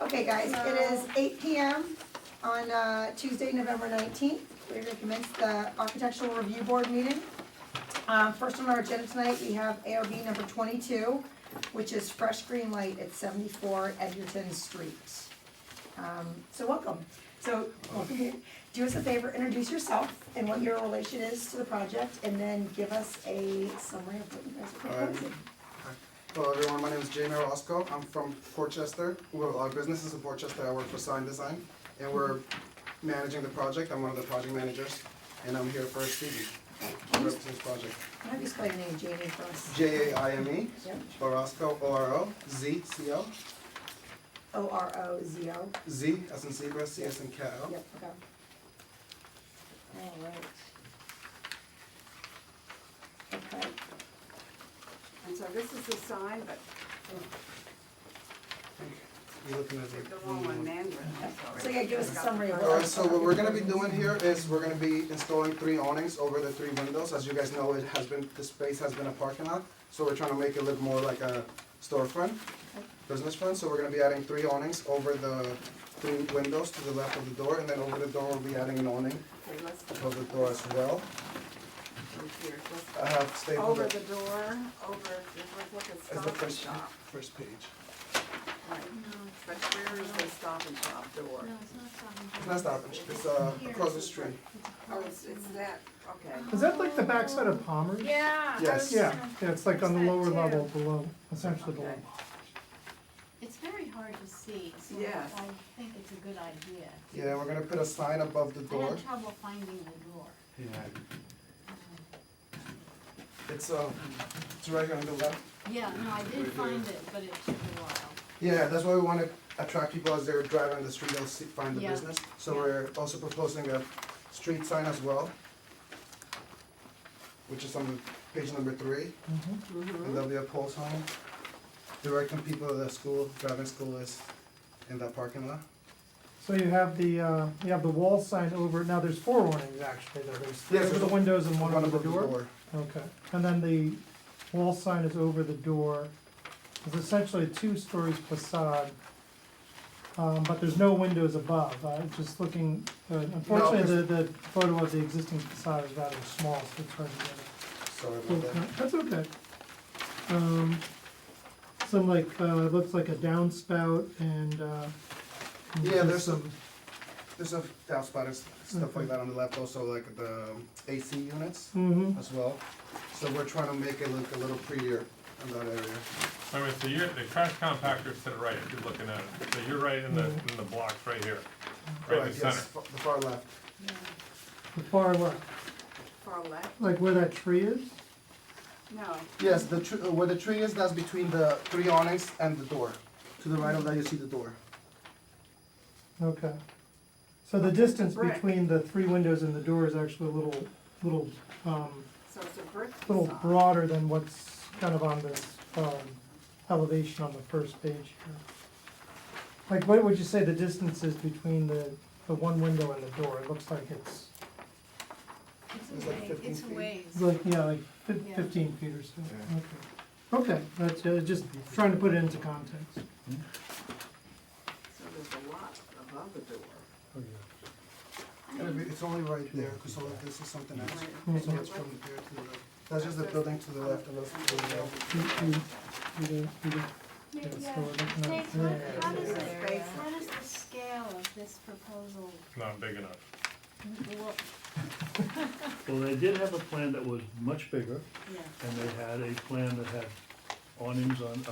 Okay, guys, it is 8 p.m. on Tuesday, November 19th. We're going to commence the Architectural Review Board meeting. First on our agenda tonight, we have ARB number 22, which is Fresh Green Light at 74 Edgerton Street. So welcome. So do us a favor, introduce yourself and what your relation is to the project, and then give us a summary of what you guys are proposing. Hello everyone, my name is Jamie Orozco. I'm from Portchester. Well, our business is in Portchester. I work for Sign Design, and we're managing the project. I'm one of the project managers, and I'm here for Stevie. Can you Represents project. How do you spell your name, Jamie, for us? Jaime, Yep. Orozco, O-R-O-Z-C-O, O-R-O-Z-O. Z as in zebra, C as in cow. Yep, okay. All right. Okay. And so this is the sign, but You're looking at the wrong one, Mandarin, I'm sorry. So yeah, give us a summary of Alright, so what we're gonna be doing here is we're gonna be installing 3 awnings over the 3 windows. As you guys know, the space has been a parking lot, so we're trying to make it look more like a storefront, business front. So we're gonna be adding 3 awnings over the 3 windows to the left of the door, and then over the door we'll be adding an awning Okay, let's above the door as well. go here. I have stapled Over it the door, over, look at as the Stop and first Shop. first page. Right. But where is the Stop and Shop door? It's not stopping, it's across the street. Oh, it's that, okay. Is that like the backside of Palmer's? Yeah. Yes. Yeah, it's like on the lower That too. level below, essentially below. Okay. It's very hard to see, so Yes. I think it's a good idea. Yeah, we're gonna put a sign above the I door. had trouble finding the door. It's right here on the left. Yeah, no, I did find it, but it took a while. Yeah, that's why we want to attract people as they're driving on the street, they'll find the Yeah. business. So Yeah. we're also proposing a street sign as well, which is on page number 3. And there'll be a pole sign directing people to the school, driving school is in that parking lot. So you have the wall sign over, now there's 4 awnings actually, there's 3 Yes, over the there's windows and 1 over above the door? Okay, and then the wall sign is over the door. It's essentially a 2 stories facade, but there's no windows above. Just looking, unfortunately, the photo of the existing facade is rather small, so it's hard to get it. Sorry about that. That's okay. Some like, looks like a downspout and, Yeah, there's some, There's a downspout and stuff like that on the left, also like the AC units as well. So we're trying to make it look a little prettier in that area. I mean, so you're, the trash compactor's to the right, if you're looking at it, so you're right in the blocks right here, right in the Correct, center. yes, the far left. the far left, Far left? like where that tree is? No, Yes, where the tree is, that's between the 3 awnings and the door. To the right of that, you see the door. Okay. So the distance brick. between the 3 windows and the door is actually a little, so it's a brick little facade. broader than what's kind of on this, elevation on the first page here. Like, what would you say the distance is between the 1 window and the door? It looks like it's It's like 15 It's a feet. ways. like, yeah, like Yeah. 15 feet or so. Yeah. Okay. Okay, that's, just trying to put it into context. So there's a lot above the door. It's only right there, because all of this is something else. Right. So it's from there to the left. That's just the building to the left of us. To the left. Yeah, so we're looking Dave, at how there. does the scale of this proposal Not big enough. look? Well, they did have a plan that was much bigger, Yeah. and they had a plan that had awnings on,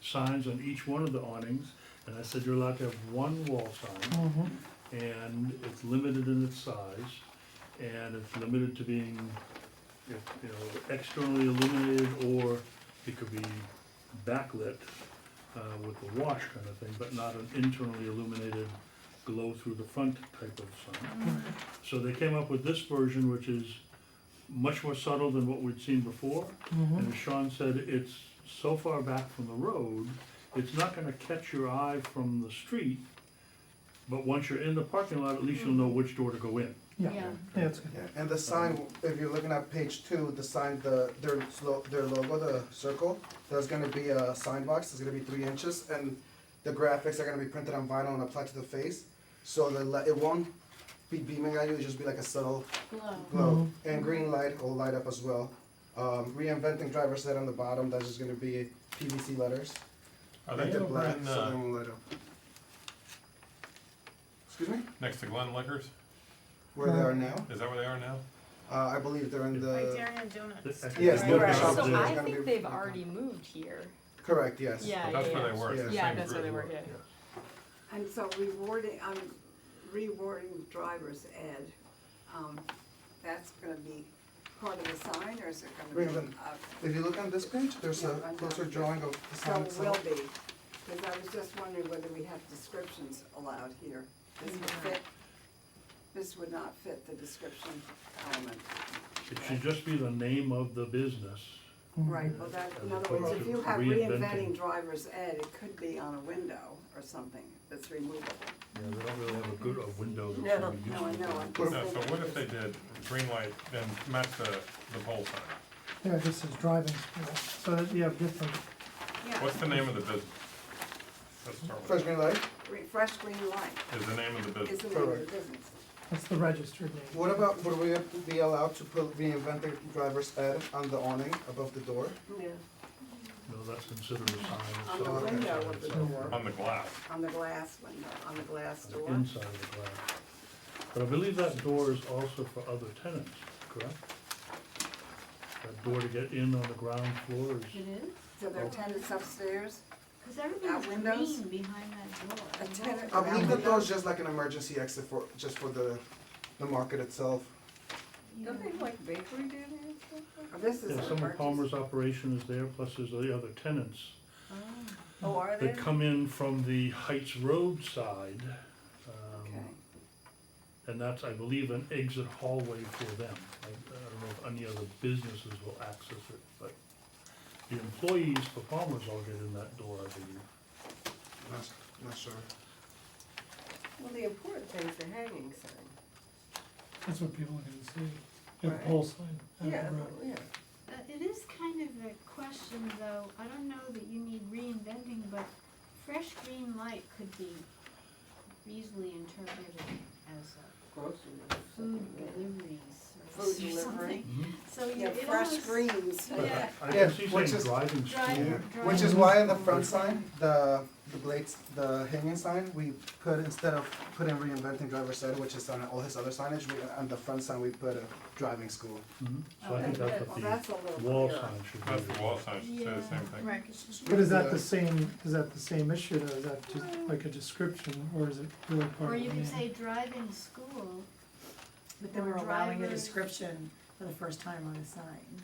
signs on each one of the awnings, and I said you're allowed to have 1 wall sign, and it's limited in its size, and it's limited to being, externally illuminated, or it could be backlit, with a wash kind of thing, but not an internally illuminated glow through the front type of sign. So they came up with this version, which is much more subtle than what we'd seen before. And as Sean said, it's so far back from the road, it's not gonna catch your eye from the street, but once you're in the parking lot, at least you'll know which door to go in. Yeah, Yeah. yeah, it's good. Yeah, and the sign, if you're looking at page 2, the sign, their logo, the circle, there's gonna be a sign box, it's gonna be 3 inches, and The graphics are gonna be printed on vinyl and applied to the face, so it won't be beaming at you, it'll just be like a subtle Glow. glow. And green light will light up as well. Reinventing driver's ed on the bottom, that's just gonna be PVC letters. Are they Painted over black, in, so they won't light up. Excuse me? next to Glen Liquors? Where they are now? Is that where they are now? I believe they're in Right the, there in Donuts. yes, Right. the Right. shop So is I gonna think be- they've already moved here. Correct, yes. Yeah, But that's yeah, where they yeah. were, it's the Yeah. same That's where they group. were, yeah. And so rewarding driver's ed, that's gonna be part of the sign, or is it gonna be? Reinvent. If you look on this page, there's Yeah, a I know. closer drawing of the So sign it will itself. be, because I was just wondering whether we have descriptions allowed here. This would fit, this would not fit the description element. It should just be the name of the business. Right, well, that, in As other words, opposed if to you have reinventing. reinventing driver's ed, it could be on a window or something that's removable. Yeah, they don't really have a window that's No, really no, I useful. know, I'm No, just so thinking. what if they did green light and match the pole sign? Yeah, this is driving school, so that you have different, What's the name of the business? Let's start Fresh with green light? Fresh green light that. Is the name of the is business. the name of the Correct. business. that's the registered name. What about, would we be allowed to put reinventing driver's ed on the awning above the door? Yeah. No, that's considered a sign. On It's the not window actually of the itself. door. On the glass. On the glass window, on the glass door. Inside of the glass. But I believe that door is also for other tenants, correct? That door to get in on the ground floor is, It is? So there are tenants upstairs, Cause everything's windows? green behind that door. a tenant. I believe the window. door's just like an emergency exit for, just for the market itself. Don't they like bakery down here? This is yeah, an some of emergency. Palmer's operation is there, plus there's the other tenants Oh, are that come in from the Heights Road side. Okay. And that's, I believe, an exit hallway for them. I don't know if any other businesses will access it, but the employees for Palmer's all get in that door, I believe. Not sure. Well, the important thing is the hanging sign. That's what people are gonna see, the Right. pole sign. on the road. Yeah. It is kind of a question though, I don't know that you need reinventing, but fresh green light could be easily interpreted as food deliveries or Food delivery. something. So you, Yeah, it fresh almost. greens. Yeah. I Yeah, can see which saying is- driving school. Which is why in the front sign, the blades, the hanging sign, we put, instead of putting reinventing driver's ed, which is on all his other signage, on the front sign, we put a driving school. Mhm. So I think that's Well, what that's a the little wall clearer. sign should be. That's the wall sign, should say the Yeah. same thing. Right. But is that the same, is that the same issue, though, is that just like a description, or is it really part Or of the you name? could say driving school. But then we're allowing a Drivers. description for the first time on a sign.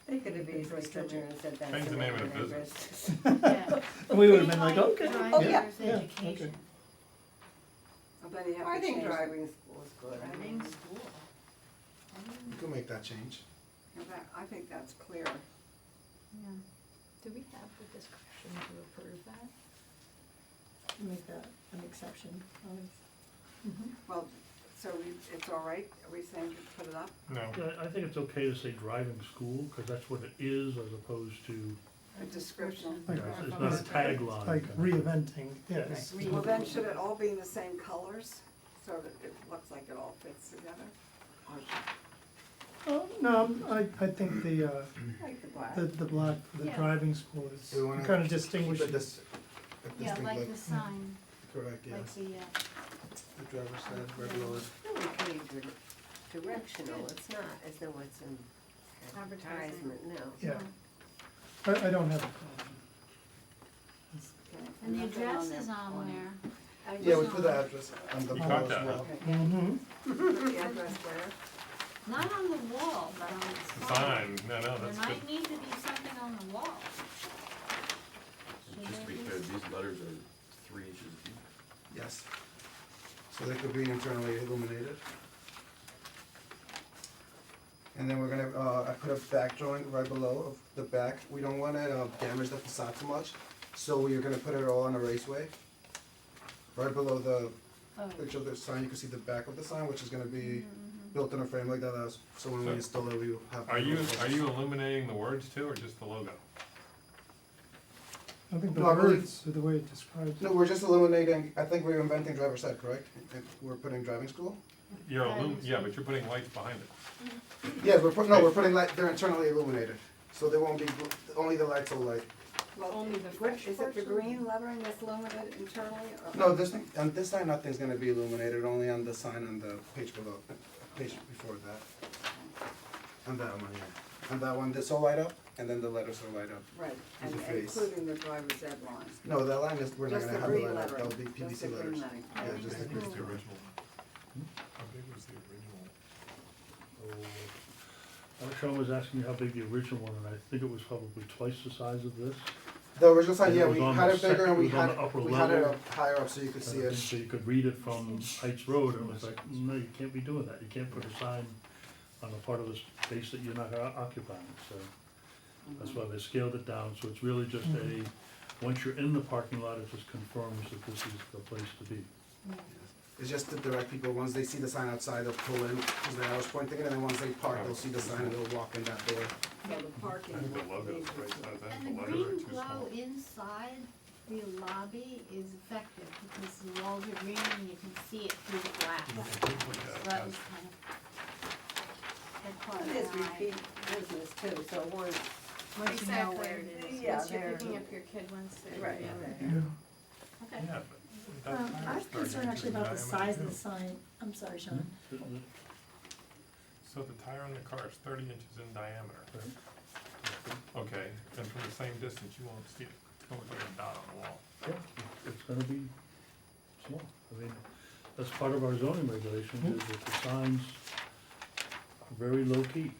They could have easily stood there and said that. Change the name of the business. Yeah. And we would've been Green like, light okay, Oh, yeah, Driver's yeah, education. okay. Well, then you have I to think change. driving school is good. I Driving mean, school. You can make that change. I think that's clear. Yeah. Do we have the discretion to approve that? Make that an exception, always. Well, so it's all right, are we saying to put it up? No, Yeah, I think it's okay to say driving school, cause that's what it is, as opposed to, A description? Like- it's not a tagline. Like kind of thing. reinventing, yes. Well, then should it all be in the same colors, so that it looks like it all fits together? Or No, I think the, like the black. the black for the Yeah. driving school is, We wanna kind of Keep distinguishes. it this, Yeah, distinct, like like, the sign, correct, like yes. the, The driver's ed, regular. Really pretty directional, it's not as though it's an advertisement, no. Yeah, I don't have a problem. and the nothing address there is on for- there. Yeah, we put the address on the You wall got as that, well. Okay. Mm-hmm. Put the address where? Not on the wall, but on the the sign. sign, no, There that's good. might need to be something on the wall. Just to be clear, these letters are 3 inches deep. Yes. So they could be internally illuminated. And then we're gonna, I put a back drawing right below of the back. We don't wanna damage the facade too much, so we're gonna put it all on a raceway. Right below the Oh. picture of the sign, you can see the back of the sign, which is gonna be built in a frame like that, so when we So- install it, we will have. Are you illuminating the words too, or just the logo? I think the No, I believe- words are the way it describes it. No, we're just eliminating, I think we're inventing driver's ed, correct? We're putting driving school? Yeah, but you're putting lights behind it. Yes, we're putting light, they're internally illuminated, so they won't be, only the lights will light. Well, Only the what, fresh is it the portion? green lettering that's illuminated internally? Or- No, on this side, nothing's gonna be illuminated, only on the sign on the page below, page before that. And that one, yeah. And that one, this will light up, and then the letters will light up. Right, With and the face. including the driver's ed line. No, that line is, we're not Just gonna the have the green light up, lettering. that'll be Just the PVC green letters. lettering. Yeah, How just big the was green. the original? How big was the original? Sean was asking me how big the original one, and I think it was probably twice the size of this. The original sign, And it yeah, was we on had the it bigger and we second- it was on had, the upper we had it level. up higher up so you could see And I it. think so you could read it from Heights Road, and it was like, no, you can't be doing that, you can't put a sign on a part of the space that you're not occupying, so. That's why they scaled it down, so it's really just a, once you're in the parking lot, it just confirms that this is the place to be. It's just to direct people, once they see the sign outside, they'll pull in, because the arrow's pointing in, and then once they park, they'll see the sign and they'll walk in that door. So the parking. I think the will logo's be- right size, I And think the the letters are green too small. glow inside the lobby is effective because the walls are green and you can see it through the glass. Yeah, So things like that. that was kind of. That caught It is my eye. repeat business too, so once, Once you know where it is, Yeah, once you're there. picking up your kid once they're. Right, yeah. right. Okay. Yeah, but that I tire's was 30 concerned actually inches in about the diameter, size of too. the sign, I'm sorry, Sean. So the tire on the car is 30 inches in diameter. Right. Okay, and from the same distance, you won't see it. It's gonna look like a dot on the wall. Yeah, it's gonna be small, I mean, that's part of our zoning regulations, is that the signs are very low key.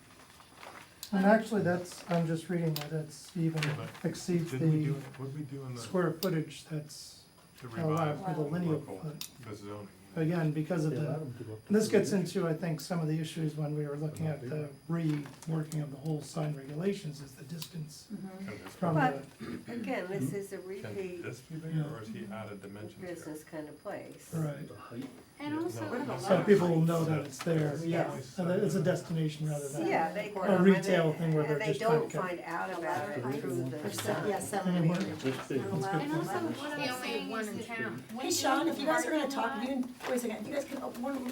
And actually, that's, I'm just reading that, that's even Yeah, but exceeds Didn't we the do, what'd we do in the square footage that's allowed revised for the linear local, foot. the zoning? Again, because of They the, allowed them to go up to and this gets 30 inches. into, I think, some of the issues when we were looking at the reworking of the whole sign regulations, is the distance Mm-hmm. Can this, from But- the, again, this is a can repeat this be bigger, or is he added dimensions here? business kind of place. right. The height, And also. What about So people will know that it's there, Yeah. and that it's a destination rather than. Yeah, they A come retail and thing where they, they're and they just trying don't to get- find out about it through the. Yeah, 7 Anywhere. this big. And also, what I'm saying is that. Hey Sean, if you guys are gonna talk, you can, wait a second, if you guys can,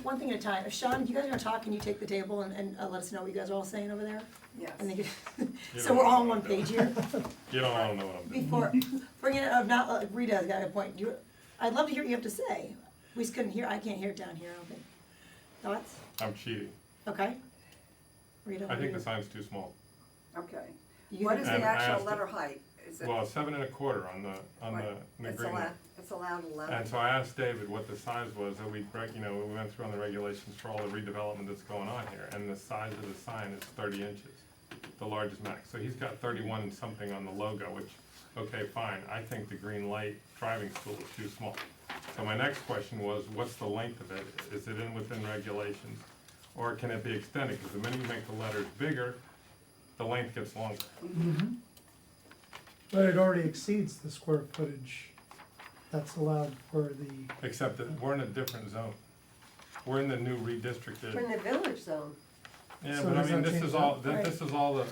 one thing at a time, if Sean, if you guys are gonna talk, can you take the table and let us know what you guys are all saying over there? Yes. And then you, You so don't we're know all on what one I'm doing. page here, You don't wanna know what I'm doing. before, bringing it up, not, Rita's got a point, I'd love to hear what you have to say, we just couldn't hear, I can't hear it down here, I don't think. Thoughts? I'm cheating. Okay? Rita? I what do think you- the sign's too small. Okay. you What think- is the And I actual asked letter it- height? Is it, Well, 7 1/4 on Right. the it's agreement. allowed, it's allowed 11? And so I asked David what the size was, that we went through on the regulations for all the redevelopment that's going on here, and the size of the sign is 30 inches, the largest max. So he's got 31 and something on the logo, which, okay, fine, I think the green light driving school is too small. So my next question was, what's the length of it? Is it within regulations, or can it be extended? Because the minute you make the letters bigger, the length gets longer. Mhm. But it already exceeds the square footage that's allowed for the, Except that we're in a different zone. We're in the new We're redistricted. in the village zone. Yeah, So but I does mean, that this change is all, that? Right. this is all the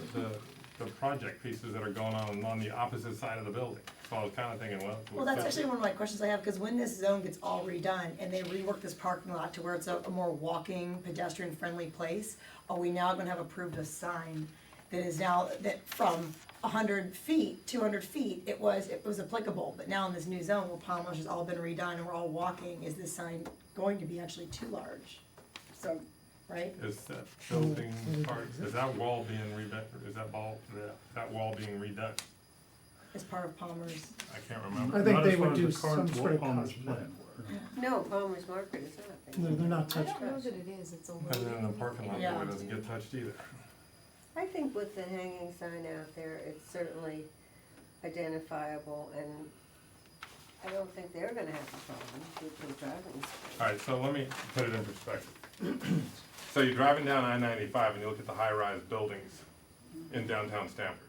project pieces that are going on the opposite side of the building. So I was kinda thinking, well. Well, that's actually one of my questions I have, because when this zone gets all redone and they rework this parking lot to where it's a more walking, pedestrian-friendly place, are we now gonna have approved a sign that is now, that from 100 feet, 200 feet, it was applicable, but now in this new zone where Palmer's has all been redone and we're all walking, is this sign going to be actually too large, So, right? Is that building Oh, part, is that wall being that wall being redone? As part of Palmer's, I can't remember. I think Not they as far would as do the current some sort of Palmer's cosmetic plan. work. No, Palmer's Market is not. They're not I touching. don't know that it is, it's a And then loading. the parking lot Yeah. really doesn't get touched either. I think with the hanging sign out there, it's certainly identifiable, and I don't think they're gonna have a problem with the driving. Alright, so let me put it in perspective. So you're driving down I-95 and you look at the high-rise buildings in downtown Stamford.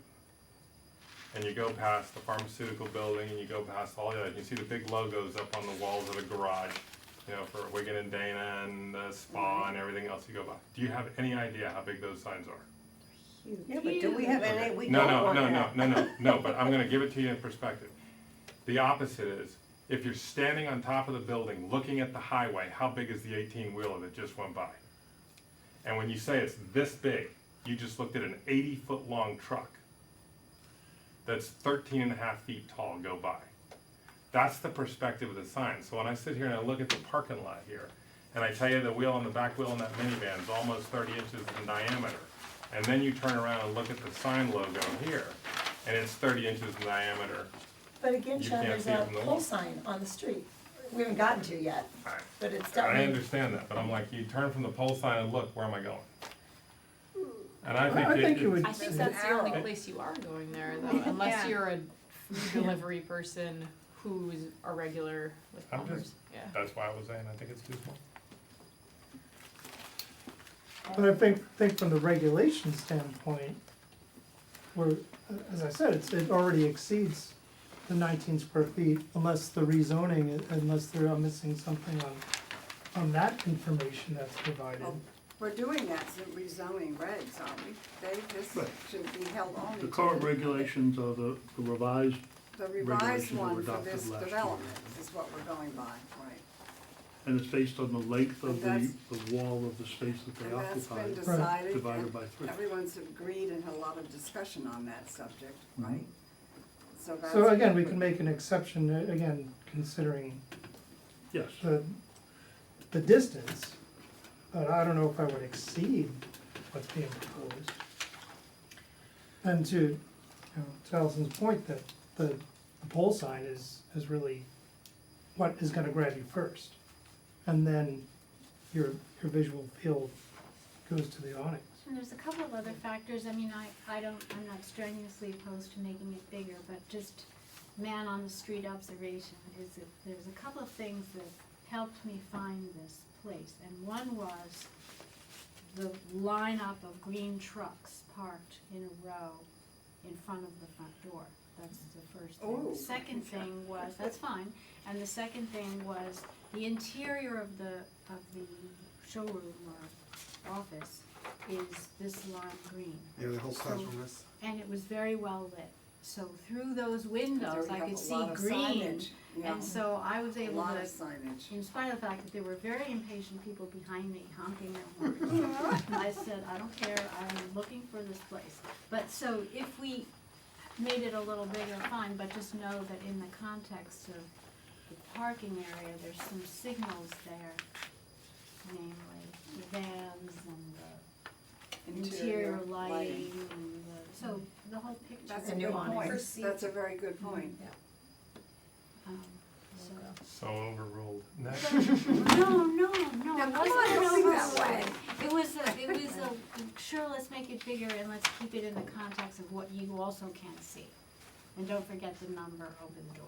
And you go past the pharmaceutical building and you go past all that, and you see the big logos up on the walls of the garage, you know, for Wigan and Dana and the spa and everything else you go by. Do you have any idea how big those signs are? Yeah, but do we have any, we No, don't want no, that. no, no, no, no, but I'm gonna give it to you in perspective. The opposite is, if you're standing on top of the building, looking at the highway, how big is the 18-wheeler that just went by? And when you say it's this big, you just looked at an 80-foot-long truck that's 13 and a half feet tall go by. That's the perspective of the sign. So when I sit here and I look at the parking lot here, and I tell you the wheel on the back wheel on that minivan is almost 30 inches in diameter, and then you turn around and look at the sign logo here, and it's 30 inches in diameter. But again, You Chad, can't there's see it a from the pole wall. sign on the street. We haven't gotten to yet, but it's I definitely, understand that, but I'm like, you turn from the pole sign and look, where am I going? And I think I think it- you would. I think It's that's the an only arrow. place you are going there though, unless Yeah. you're a food delivery person who's a regular with I'm just- plumbers, yeah. That's why I was saying, I think it's too small. But I think from the regulation standpoint, where, as I said, it already exceeds the 19 square feet unless the rezoning, unless they're missing something on that information that's provided. Oh, We're doing that, so rezoning regs, aren't we? This Right. should be held only The to. current regulations are the revised, The revised regulations that were one for adopted this last year. development is what we're going by, right? and it's based on the length of And the wall of the space that they And that's been occupy, decided, divided and by 3. everyone's agreed and had a lot of discussion on that subject, Mhm. right? So that's. So again, we can make an exception, again, considering Yes, the distance, but I don't know if I would exceed what's being proposed. And to Allison's point, that the pole sign is really what is gonna grab you first. And then your visual field goes to the awning. And there's a couple of other factors, I mean, I'm not strenuously opposed to making it bigger, but just man on the street observation is that there's a couple of things that helped me find this place. And one was the lineup of green trucks parked in a row in front of the front door. That's the first thing. Oh, The second thing was, that's fine, and the second thing was the interior of the showroom or office is this lime green. Yeah, the whole classroom is. And it was very well lit. So through those windows, There I we could have a see lot of green. signage, yeah. And so I was A able lot to, of signage. in spite of the fact that there were very impatient people behind me honking their horns, I said, I don't care, I'm looking for this place. But so if we made it a little bigger, fine, but just know that in the context of the parking area, there's some signals there, namely the vans and the interior lighting and so the whole picture. That's The a new good awning. point, Perceived. that's a very good point. So. So overruled. Next. No, Now, it come wasn't on, an don't be that overrule. way. It was a, sure, let's make it bigger and let's keep it in the context of what you also can see. And don't forget the number over the door.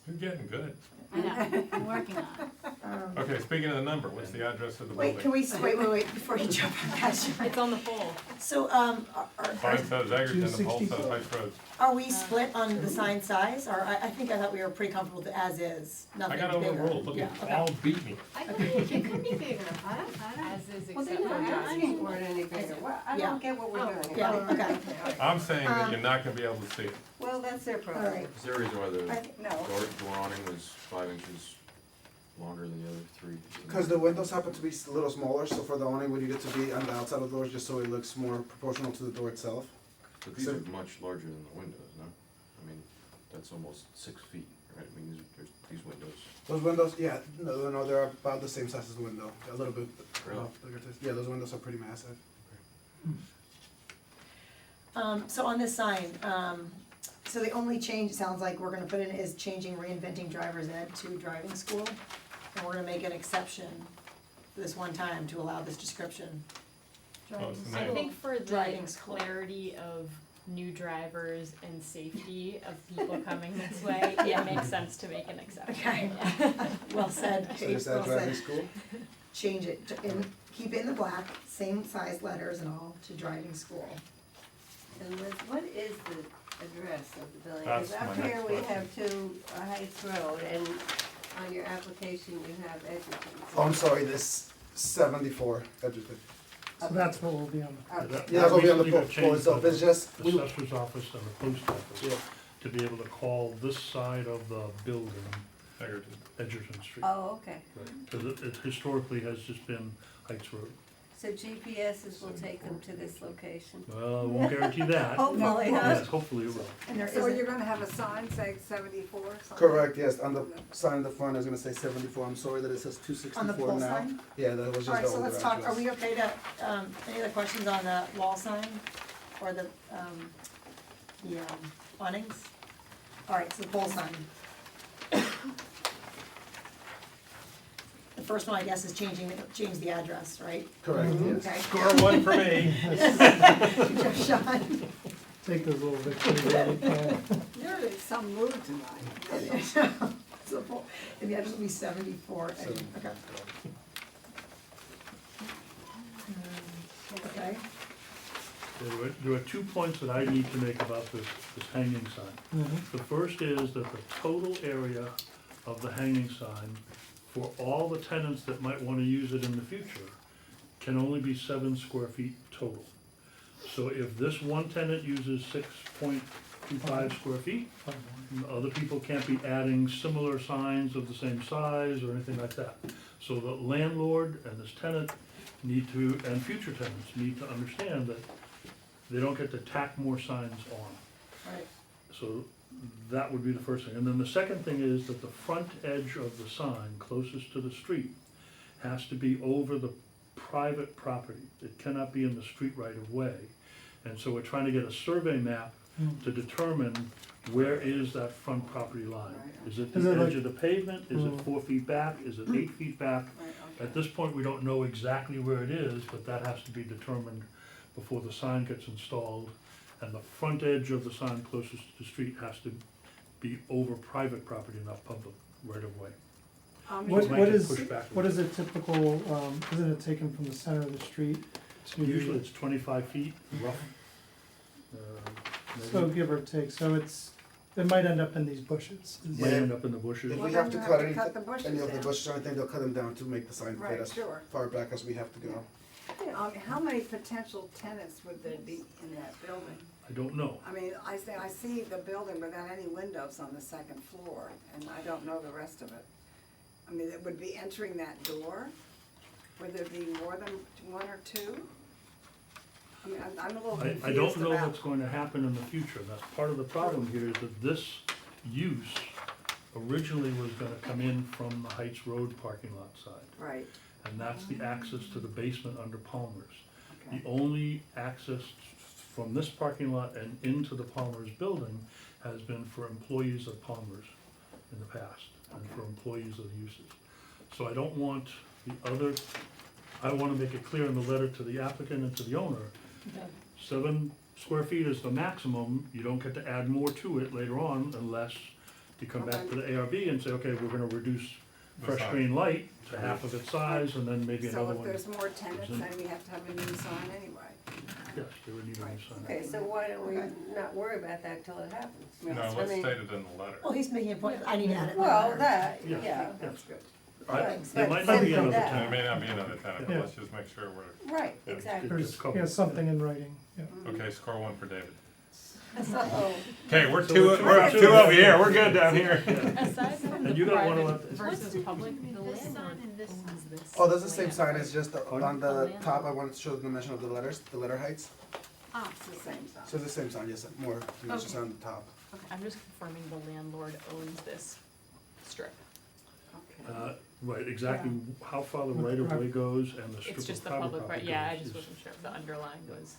You're getting good. I know, I'm working on it. Okay, speaking of the number, what's the address of the wait, can building? we, wait, before you jump on that, It's on the pole. so, Sign says Egerton, the pole says 264. Heights Road. are we split on the sign size, or I thought we were pretty comfortable with as is, I nothing got bigger? overruled, look Yeah, at, okay. all beat me. I think it could be bigger, I don't. As is Well, they're except not for asking for it any bigger, well, I Yeah. don't get what we're Oh, doing. Yeah, okay, I'm saying that you're not gonna be able to see it. Well, that's their all problem. right. Is there a reason why the I door, think- No, door awning was 5 inches longer than the other 3? Because the windows happen to be a little smaller, so for the awning, we need it to be on the outside of the doors, just so it looks more proportional to the door itself. But these are much larger than the windows, no? I mean, that's almost 6 feet, right? I mean, these windows. Those windows, yeah, no, they're about the same size as the window, a little bit. Really? Bigger. Yeah, those windows are pretty massive. So on this sign, so the only change, it sounds like we're gonna put in is changing reinventing driver's ed to driving school. And we're gonna make an exception this one time to allow this description. Oh, it's the I name. think for the Driving school. clarity of new drivers and safety of people coming this way, it makes sense to make an exception. Okay. Well said, So Kate, is well that driving said. school? Change it, keep it in the black, same size letters and all, to driving school. And Liz, what is the address of the building? That's Because up my here next we question. have 2 Heights Road, and on your application you have Edgerton. Oh, I'm sorry, this 74 Edgerton. So that's what will be on the. Yeah, that's what we on the recently got poll changed itself, by it's just, the assessor's office and the post office. Yeah. to be able to call this side of the building Egerton. Edgerton Street. Oh, okay. Because it historically has just been Heights Road. So GPSs will take them to this location? Well, I won't guarantee that. Hopefully, huh? Yes, hopefully it will. And there So isn't, you're gonna have a sign saying 74 or something? Correct, yes, on the sign in the front is gonna say 74, I'm sorry that it says on the 264 pole now. sign? Yeah, that was just the Alright, so older let's talk, are address. we okay to, any other questions on the wall sign or the awnings? Alright, so the pole sign. The first one, I guess, is change the address, right? Correct, yes. Okay. Score one for me. Sean? Take those little victories while we can. You're in some mood tonight. So, pole- and the address will be 74, okay. Okay, There are 2 points that I need to make about this hanging sign. Mhm. The first is that the total area of the hanging sign for all the tenants that might wanna use it in the future can only be 7 square feet total. So if this one tenant uses 6.25 square feet, other people can't be adding similar signs of the same size or anything like that. So the landlord and this tenant need to, and future tenants need to understand that they don't get to tack more signs on. alright, So that would be the first thing. And then the second thing is that the front edge of the sign closest to the street has to be over the private property. It cannot be in the street right of way. And so we're trying to get a survey map to determine where is that front property line? Is it Is the it edge like- of the pavement? Is it 4 feet back? Is it 8 feet back? Right, At okay. this point, we don't know exactly where it is, but that has to be determined before the sign gets installed. And the front edge of the sign closest to the street has to be over private property, not public right of way. What, It might what get is, pushed backwards. what is a typical, isn't it taken from the center of the street to? Usually it's 25 feet, rough. So Maybe give or take, so it might end up in these bushes. might end up in the bushes. If Well, we then have to you cut have to any, cut the bushes any of the down. bushes or anything, they'll cut them down to make the sign fit Right, as sure. far back as we have to go. How many potential tenants would there be in that building? I don't know. I mean, I see the building without any windows on the second floor, and I don't know the rest of it. I mean, it would be entering that door, would there be more than 1 or 2? I mean, I'm a little confused I don't know about- what's going to happen in the future. That's part of the problem here is that this use originally was gonna come in from the Heights Road parking lot side. Right, And that's the access to the basement under Palmer's. okay. The only access from this parking lot and into the Palmer's building has been for employees of Palmer's in the past and for employees of the uses. So I don't want the other, I wanna make it clear in the letter to the applicant and to the owner, 7 square feet is the maximum, you don't get to add more to it later on unless you come back to the ARB and say, okay, we're gonna reduce The fresh size. green light to half of its size and then maybe So another if one. there's more tenants, then we have to have a new sign anyway. Yes, they would need a new Right. sign. Okay, so why don't we Okay. not worry about that till it happens? No, I what's mean- stated in the letter. well, he's making a point, I need to add it. Well, later. that, Yeah. yeah, That's good. There might not be Simply another that. There tenant. may not be another tenant, but Yeah. let's just make sure we're, right, Yeah. exactly. There's, Couple. yeah, something in writing, yeah. okay, score 1 for David. Uh-oh. Okay, we're So two, we're we're two. two over here, we're good down here. Aside from the And you got one private of versus public, the This sign landlord and this owns this. Oh, that's the same land, sign, right? it's just on the top, I wanted to show the dimension of the letters, the letter heights. Ah, it's the same sign. So it's the same sign, yes, more dimensions on the top. Okay, I'm just confirming the landlord owns this strip. Okay. Right, exactly how far the right of way goes and the strip It's just of the private public, right, property yeah, I goes just is- wasn't sure if the underlying goes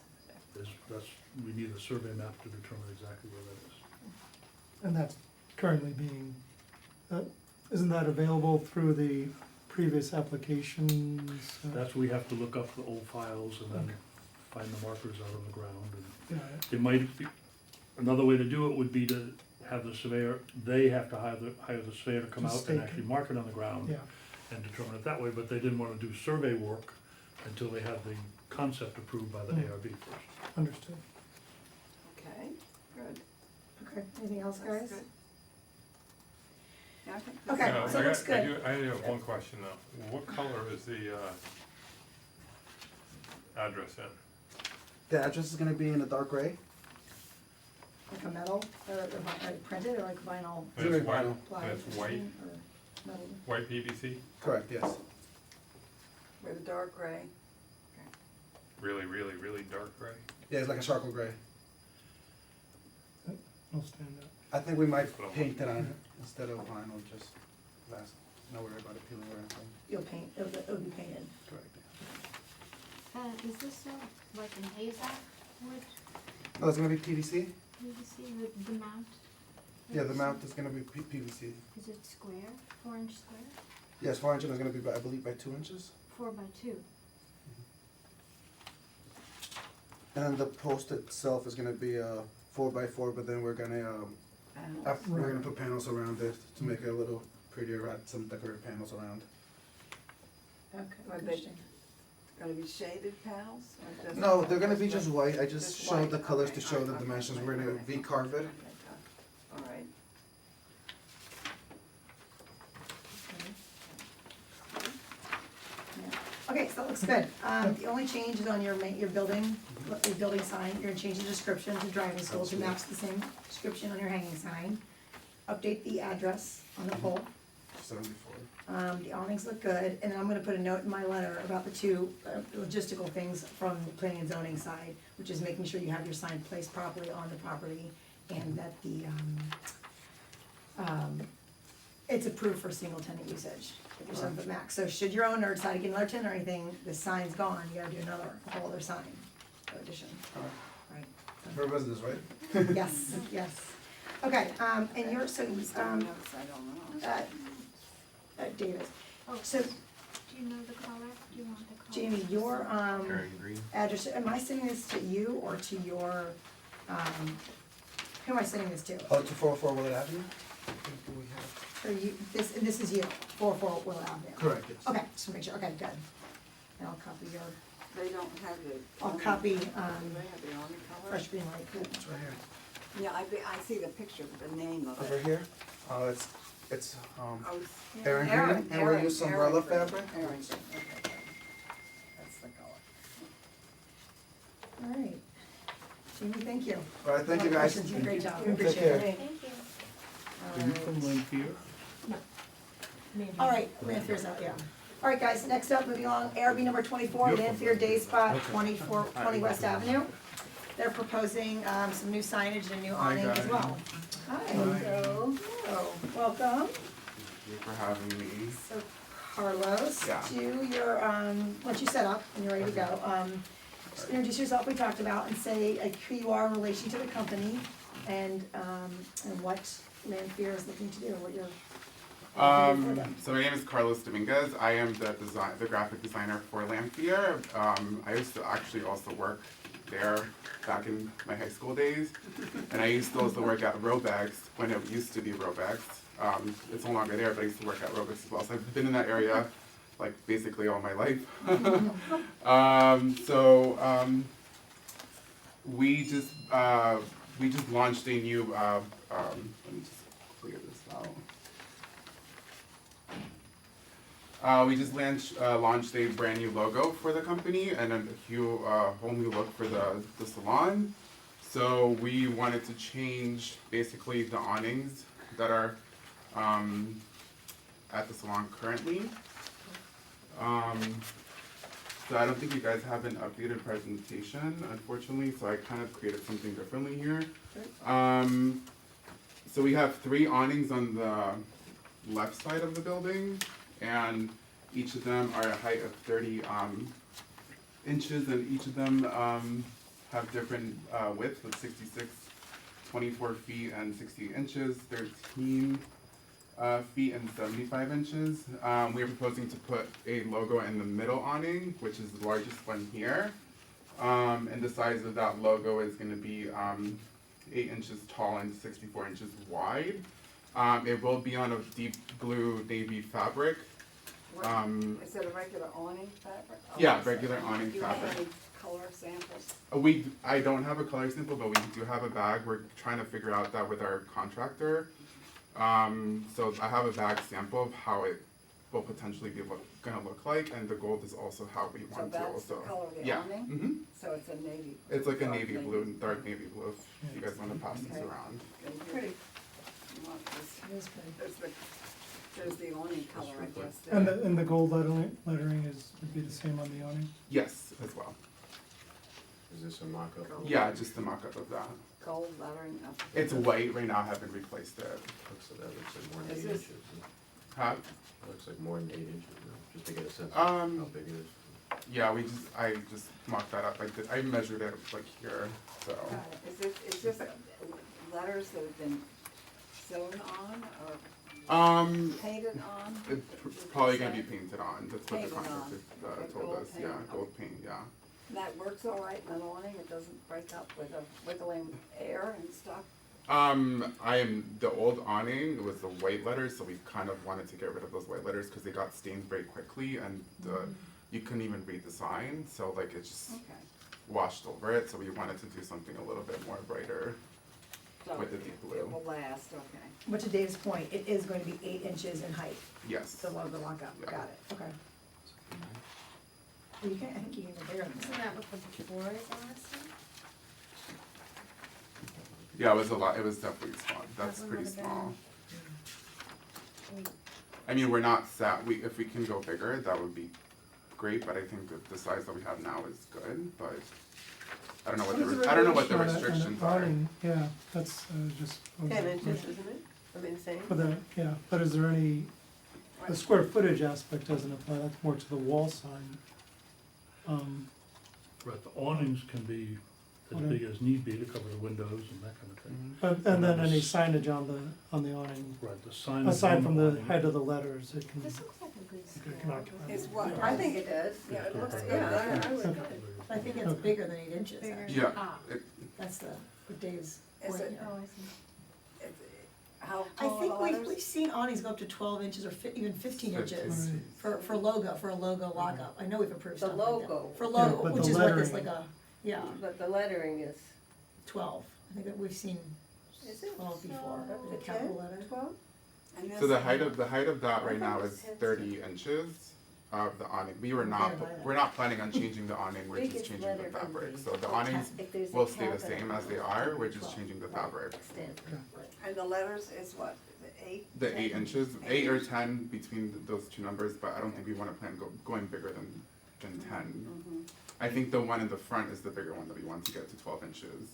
there. that's, we need a survey map to determine exactly where that is. And that's currently being, isn't that available through the previous applications? That's where we have to look up the old files and then find the markers out on the ground and Yeah, it might be, another way to do it would be to have the surveyor, they have to hire the surveyor to come To out stake and actually it. mark it on the ground yeah, and determine it that way, but they didn't wanna do survey work until they had the concept approved by the Mm. ARB first. understood. Okay, good. Okay, anything else, That's guys? good. Yeah, I think this Okay, is- Now, so I it looks got- I good. I have one question though. What color is the, address in? The address is gonna be in a dark gray. like a metal, or printed, or like vinyl And it's It's white, vinyl. ply? and it's white, Or metal? white PVC, Correct, yes. With a dark gray. really, really, really dark gray. Yeah, it's like a charcoal gray. It'll stand up. I think we might paint it on it instead of vinyl, just last, not worry about it peeling or anything. You'll paint, it'll be painted. Correct. Is this like an AZAC wood, No, it's gonna be PVC? PVC, the mount? Yeah, the mount is gonna be PVC. Is it square, 4-inch square? Yes, 4 inches is gonna be, I believe, by 2 inches. 4 by 2? And then the post itself is gonna be 4 by 4, but then we're gonna put panels around it to make it a little prettier, add some decorative panels around. Okay, Are they interesting. gonna be shaded panels? or just- No, they're gonna be just white. I just Just showed the white, colors okay, to show the okay, dimensions. okay, We're gonna okay. V-carve it. All right. Okay, so that looks good. The only change is on your your building sign, you're gonna change the description to driving school to match the same description on your hanging sign. Update the address on the pole. 74. The awnings look good, and then I'm gonna put a note in my letter about the two logistical things from the planning and zoning side, which is making sure you have your sign placed properly on the property, and that the, it's approved for single tenant usage, if you're 7 foot max. So should your owner decide to get another tenant or anything, the sign's gone, you gotta do a whole other sign, addition, right? For business, right? Yes, yes. Okay, and you're, so, Notice, I don't know. David, Oh, so do you know the color? Do you want the color? Jamie, your, Carrying green. address, am I sending this to you or to your, who am I sending this to? Oh, to 404 Willard Avenue? I think we have. Or you, this is you, 404 Willow Avenue? Correct, yes. Okay, just to make sure, okay, good. And I'll copy your, They don't have the. I'll copy, Do they have the awning color? fresh green light. It's right here. Yeah, I see the picture, the name of Over it. here? It's Oh, Aaron green, and we use umbrella fabric. Aaron green, okay, good. That's the color. All right. Jamie, thank you. All right, thank you guys. Questions, you did a great job, we Take appreciate care. it. Thank you. Are you from Lanphier? All right, Lanfear's out, yeah. All right, guys, next up, moving along, ARB number 24, Lanfear Day Spot, 20 West Avenue. They're proposing some new signage and a new awning as well. Hi. Hello. Welcome. Thank you for having me. So Carlos, Yeah. do your, once you set up and you're ready to go, just introduce yourself, we talked about, and say like who you are in relation to the company and what Lanfear is looking to do, what you're looking for them. So my name is Carlos Dominguez. I am the graphic designer for Lanphier. I used to actually also work there back in my high school days. And I used to also work at Robex when it used to be Robex. It's no longer there, but I used to work at Robex as well. So I've been in that area like basically all my life. We just launched a new, let me just clear this out. We just launched a brand new logo for the company and a whole new look for the salon. So we wanted to change basically the awnings that are at the salon currently. So I don't think you guys have an updated presentation, unfortunately, so I kind of created something differently here. So we have 3 awnings on the left side of the building, and each of them are a height of 30 inches, and each of them have different widths with 66, 24 feet and 60 inches, 13 feet and 75 inches. We are proposing to put a logo in the middle awning, which is the largest one here. And the size of that logo is going to be 8 inches tall and 64 inches wide. It will be on a deep blue navy fabric. Is it a regular awning fabric? Yeah, regular awning Do you have fabric. any color samples? I don't have a color sample, but we do have a bag. We're trying to figure out that with our contractor. So I have a bag sample of how it will potentially be gonna look like, and the gold is also how we So want to that's the also. color of the Yeah. awning? hmm So it's a navy. It's like a dark navy blue, dark navy blue, if you guys wanna pass this Okay. around. Pretty. You want this- It is pretty. There's the awning color, I guess. And there. the gold lettering would be the same on the awning? Yes, as well. Is this a mock-up? Yeah, just a mock-up of that. Gold lettering up. It's white right now, I haven't replaced it. That looks like more than Is 8 this- inches. Huh? That looks like more than 8 inches, no? Just to get a sense of how big it is. Yeah, I just mocked that up, I measured it like here, so. Got it. Is this letters that have been sewn on or painted on? It's probably gonna be painted on, that's what the Painted on. contractor Okay, told gold us, yeah, paint. gold paint, yeah. That works all right in an awning, it doesn't break up with a wiggling air and stuff? The old awning, it was the white letters, so we kind of wanted to get rid of those white letters, cause they got stained very quickly, and you couldn't even read the sign, so like it just Okay. washed over it, so we wanted to do something a little bit more brighter. So With the deep blue. It will last, okay. But to Dave's point, it is going to be 8 inches in height, Yes. the logo lockup, Yeah. got it, okay. Well, you can, I think you can go bigger than Isn't that. that what the floor is honestly? Yeah, it was a lot, it was definitely small, that's That one pretty would've been- small. I mean, I mean, we're not set, if we can go bigger, that would be great, but I think that the size that we have now is good, but I don't know what I don't know what the On a- on an restrictions are. awning, yeah, that's, just. 10 inches, isn't it? I mean, same. But is there any, the square footage aspect doesn't apply, that's more to the wall sign. Right, the awnings can be as Okay. big as need be to cover the windows and that kind of thing. And then any signage on the awning, Right, the sign. aside from the height of the letters, it can, This looks like a good it can scale. occupy. Is what? I think it does. Yeah, it looks good Yeah, there. I would. Okay. I think it's Okay. bigger than 8 inches, Bigger. actually. Yeah, Ah. That's what Dave's Is point it- here. Oh, I see. How I tall think are the we've letters? seen awnings go up to 12 inches or even 15 inches Right. for a logo lockup. I know we've approved The stuff like that. logo. For Yeah, logo, but which the is what this, lettering- like yeah, But the lettering is, 12. I think that we've seen is it? 12 before, So- the capital letter. 12? And so the this- height of that right I now thought is it said 30 inches of the awning. Yeah, right. We're not planning on changing the awning, we're just Biggest changing the letter can fabric, be- so the awnings If there's a will stay the capital same as they on are, it, we're just 12. changing the Right. fabric. Standard. And the letters is what, the 8? The 8 inches, 8 or 10 between those two numbers, but I don't think we wanna plan going bigger than 10. Mm-hmm. I think the one in the front is the bigger one that we want to get to 12 inches.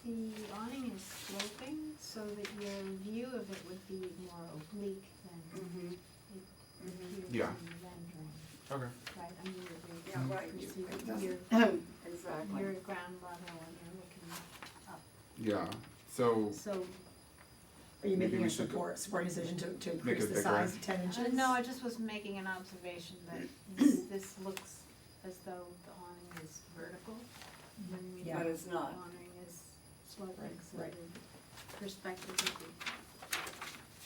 The awning is sloping, so that your view of it would be more oblique than Mm-hmm. it appears Yeah. in the rendering, Okay. right? I mean, Yeah, right. you It perceive doesn't- Exactly. your ground level and you're looking up. Yeah, so, So, Are you Maybe making we a should supporting decision to make increase it the bigger. size to 10 inches? no, I just was making an observation that this looks as though the awning is vertical. When we Yeah. know But it's the not. awning is sloping, Right, so right. the perspective would be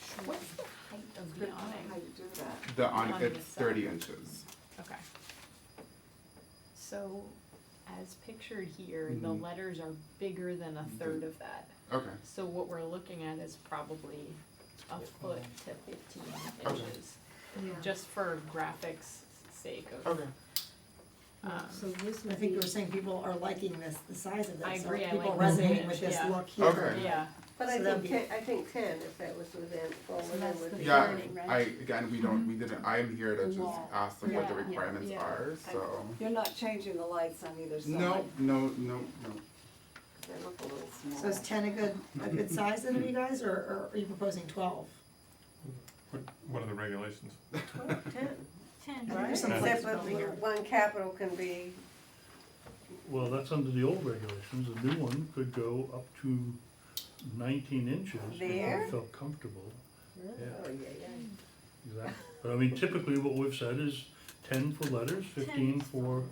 short. What's the height of Good the how awning? you do that. the awning, awning it's itself. 30 inches. Okay. So, as pictured here, the Mhm. letters are bigger than a third of that. Okay, So what we're looking at is probably a foot to 15 Okay. inches, Yeah. just for graphics sake of. okay. So this I would think be, you were saying people are liking the size of this. I so agree, I people like resonating the with this image, yeah. look here. Okay. Yeah, But So I that'd think 10, if that was within, fall So within that's with the the. Yeah, Burning, right? again, we didn't, I'm here to The just wall. ask them what the Yeah, yeah, requirements yeah. are, so. You're not changing the lights on either side? No. They look a little small. So is 10 a good size then, you guys, or are you proposing 12? What are the regulations? 10, 10, Right. right? Some except flexibility here. one capital can be, Well, that's under the old regulations, a new one could go up to 19 inches if There? you felt comfortable. oh, yeah. Exactly, but I mean, typically what we've said is 10 for letters, 15 for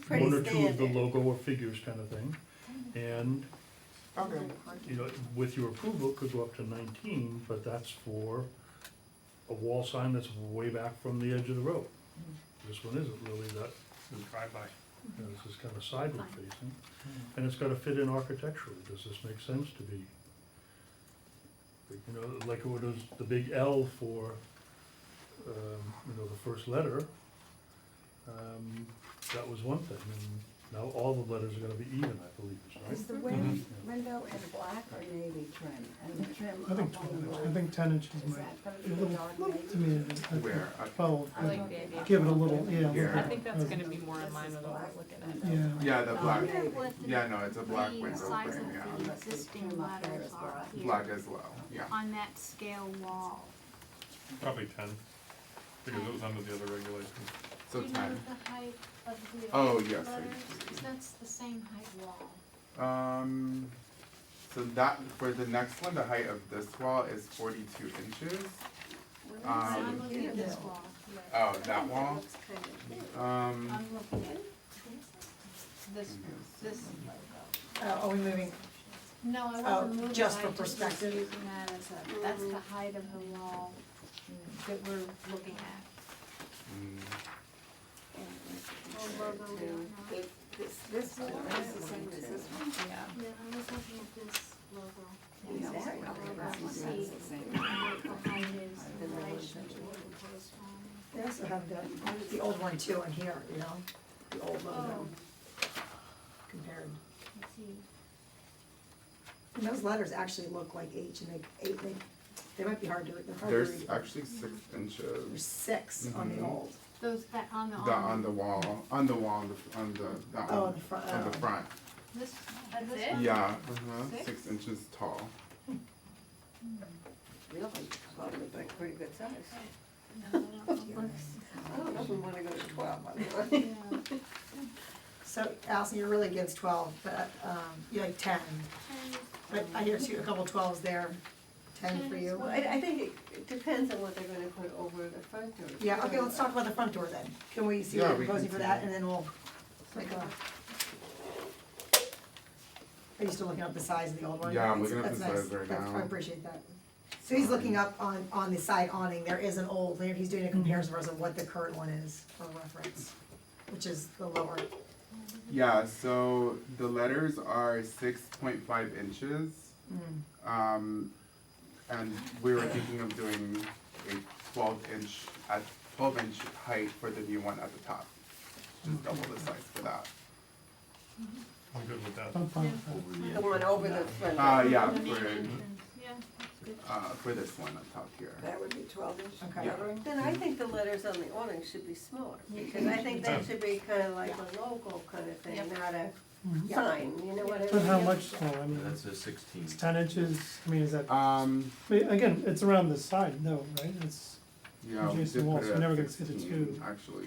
Pretty one or two of the standard. logo or figures kind of thing. And, Okay. you know, with your approval, it could go up to 19, but that's for a wall sign that's way back from the edge of the road. This one isn't really that, This is drive-by. you know, this is kind of sideward facing, and it's gotta fit in architecturally, does this make sense to be? You know, like it was the big L for the first letter, that was one thing, and now all the letters are gonna be even, I believe, Is right? the window in black or navy trim? And the trim I think up on 12 the inch, I think 10 inches Is might, that gonna a be a little, dark to navy? me, I think Where? 12, I like the idea. give it a little, yeah. Here. I think that's gonna be more in line with what we're looking at. Yeah. Yeah, the black, Wonder what the- yeah, no, it's a black the window size frame, of yeah. the existing Trim up there letters as are well. here. Black as well, yeah. On that scale wall. Probably 10, because it was under the other regulations. So Do you know 10. the height of the Oh, old yes, I letters? 'Cause that's the same height wall. So that, for the next one, the height of this wall is 42 inches. I'm Um, looking at this wall. oh, that wall? Looks kind of big. Um, I'm looking at this logo. Are we moving? No, I Oh, wasn't moving, just I for just was perspective? using that as a, that's the height of the wall that we're looking at. mm, Old logo we don't know. This one is the same as this one? Yeah. Yeah, I was looking at this logo. Yeah, This that logo, one, that's see the same. what the height is in relation to the proposed one. They also have the old one too on here, you know, the old logo compared. Let's see. And those letters actually look like H and they might be hard to, they're hard to read. there's actually 6 There's inches. 6 on the Mhm. old. Those, that, on the, On the wall, that Oh, one, on the front, on the oh. front. this, That's this it? one? Yeah, 6? 6 inches tall. Really, probably pretty good size. No, I don't know. I don't know if we wanna go to 12, I mean, Yeah. So Allison, you're really against 12, but, you like 10. But I hear a couple 12s there, 10 for you. well, I think it depends on what they're gonna put over the front door. Yeah, okay, let's talk about the front door then. Can we see Yeah, what we you're proposing can for see that, that. and then we'll make a. Are you still looking up the size of the old one? Yeah, I'm That's- looking up the that's nice. size right That's- now. I appreciate that. So he's looking up on the side awning, there is an old, he's doing a comparison versus what the current one is for reference, which is the lower. Yeah, so the letters are 6.5 inches. And we were thinking of doing a 12-inch height for the new one at the top. Just double the size for that. I'm good with that. I'm fine with that. The one over the front. Yeah, The main for, entrance. Yeah, that's good. for this one on top here. That would be 12 inch Okay. lettering? Then I think the letters on the awning should be smaller, because I think that should be kinda like a logo kind of thing, not a Yeah. sign, you know what I mean? But how much smaller, I mean, That's a 16. it's 10 inches, I mean, is that, I Um, mean, again, it's around the side, no, right? It's yeah, we Adjacent did walls, put so it never at gonna see the 16, two actually,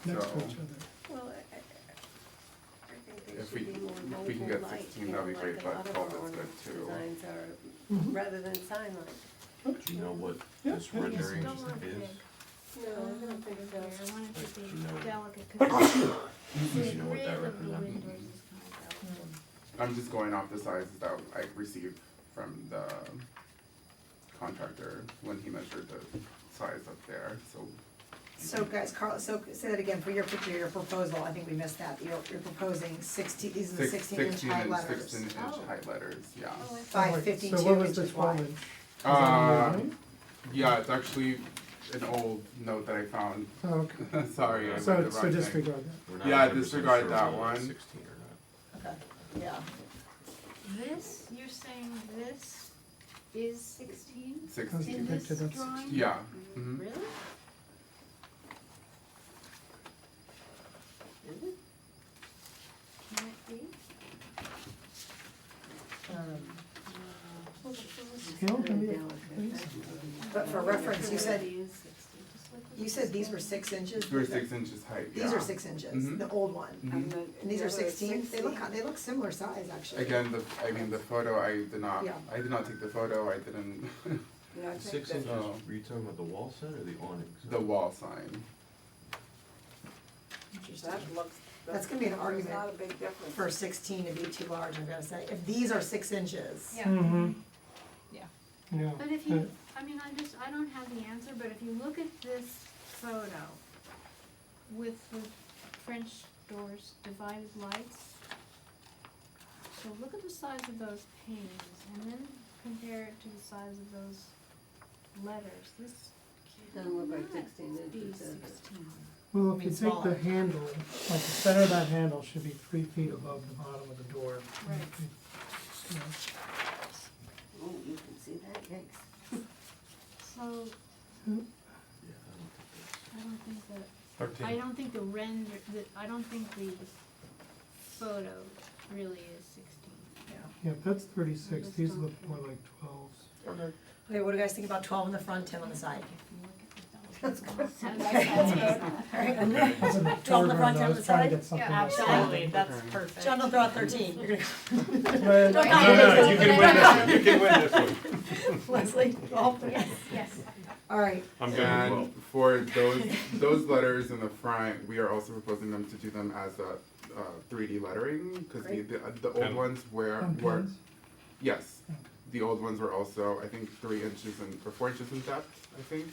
next to so. each other. Well, I think they If should we- be more if we can get logo-like, 16, you know, that'd be great, like a but lot of 12 our is good ornament too. designs are, Mhm. rather than sign-like. Do you know what Yeah, this yeah. rendering Don't want is? big. No, I don't think so. I want it to Do you be know- delicate, cause Do the you know what grid that of the represents? windows is kind of delicate. I'm just going off the sizes that I received from the contractor when he measured the size up there, so. So guys, Carl, so say that again, for your picture, your proposal, I think we missed that, you're proposing 16, these are the 16-inch high letters. 16 inch Oh. height letters, yeah. Oh, I By So what- 52 So what was the inches 12 wide. inch? Is that on the awning? Yeah, it's actually an old note that I found. Oh, okay. Sorry, I So, read the so wrong thing. disregard that. We're not Yeah, 100% disregard sure that whether it's one. 16 or not. Okay, yeah. This, you're saying this is 16 How's 16. in this depicted, that's drawing? Yeah. hmm Really? Can it be? Well, the full Scale can be, Very please. But for reference, you said, is 60, just like you said these were 6 inches? They're 6 inches height, yeah. These are 6 inches, Mhm. the old one. Mhm. And these are 16, they look similar size, actually. Again, the photo, I did not take the photo, I didn't, Yeah, I The think 6 that- inches, Oh. were you talking about the wall sign or the awnings? the wall sign. Interesting. That looks. That's gonna be an There's argument not a big difference. For 16 to be too large, I'm gonna say, if these are 6 inches. Yeah. Mm-hmm. Yeah. Yeah. But if you, I mean, I don't have the answer, but if you look at this photo with the French doors, divided lights, so look at the size of those panes and then compare it to the size of those letters. This Doesn't look like 16 inches, does it? 16. Well, I if you mean, take smaller. the handle, like the center of that handle should be 3 feet above the bottom of the door. Right. Yeah. Oh, you can see that, yikes. So, Yeah, I don't think that, I 13. don't think the render, I don't think the photo really is 16. Yeah, that's 36, these look more like 12s. Okay, what do you guys think about 12 in the front, 10 on the side? That's good. Alright, and then, That's in the 12 in the corner, front, I 10 on was the trying to side? get something Yeah, that's Absolutely, slightly- that's perfect. John, don't throw out 13, you're gonna, But- Don't No, you can win this, you can win this one. Leslie, 12? Yes, yes. Alright, I'm good with 12. And for those letters in the front, we are also proposing them to do them as a 3D lettering, because the old Pen. ones were On pens? yes, the old ones were also I think 3 inches or 4 inches in depth, I think.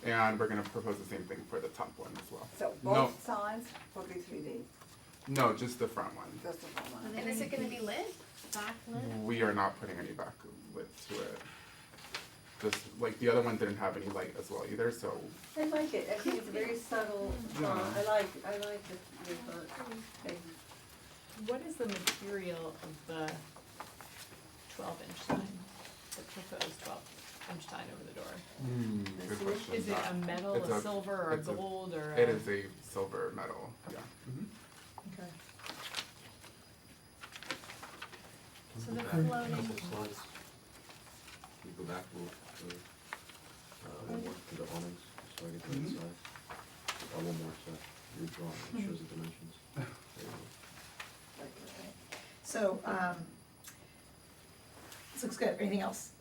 And we're gonna propose the same thing for the top one as well. So No. both sides will be 3D, No, just the front one. just the front one. And is it gonna be lit? Backlit? We are not putting any backlit to it. Just like the other one didn't have any light as well either, so I like it, I think it's very subtle, Yeah. I like the font. Okay. What is the material of the 12-inch sign, the proposed 12-inch sign over the door? good question. Is it a metal, It's a silver, or a it's a- gold, or a? It is a silver metal, yeah. okay. So the Couple floating, slides. Can you go back one more to the awnings, so I get to the side. One more set, your drawing, it shows the dimensions. There you go. So, this looks good, anything else?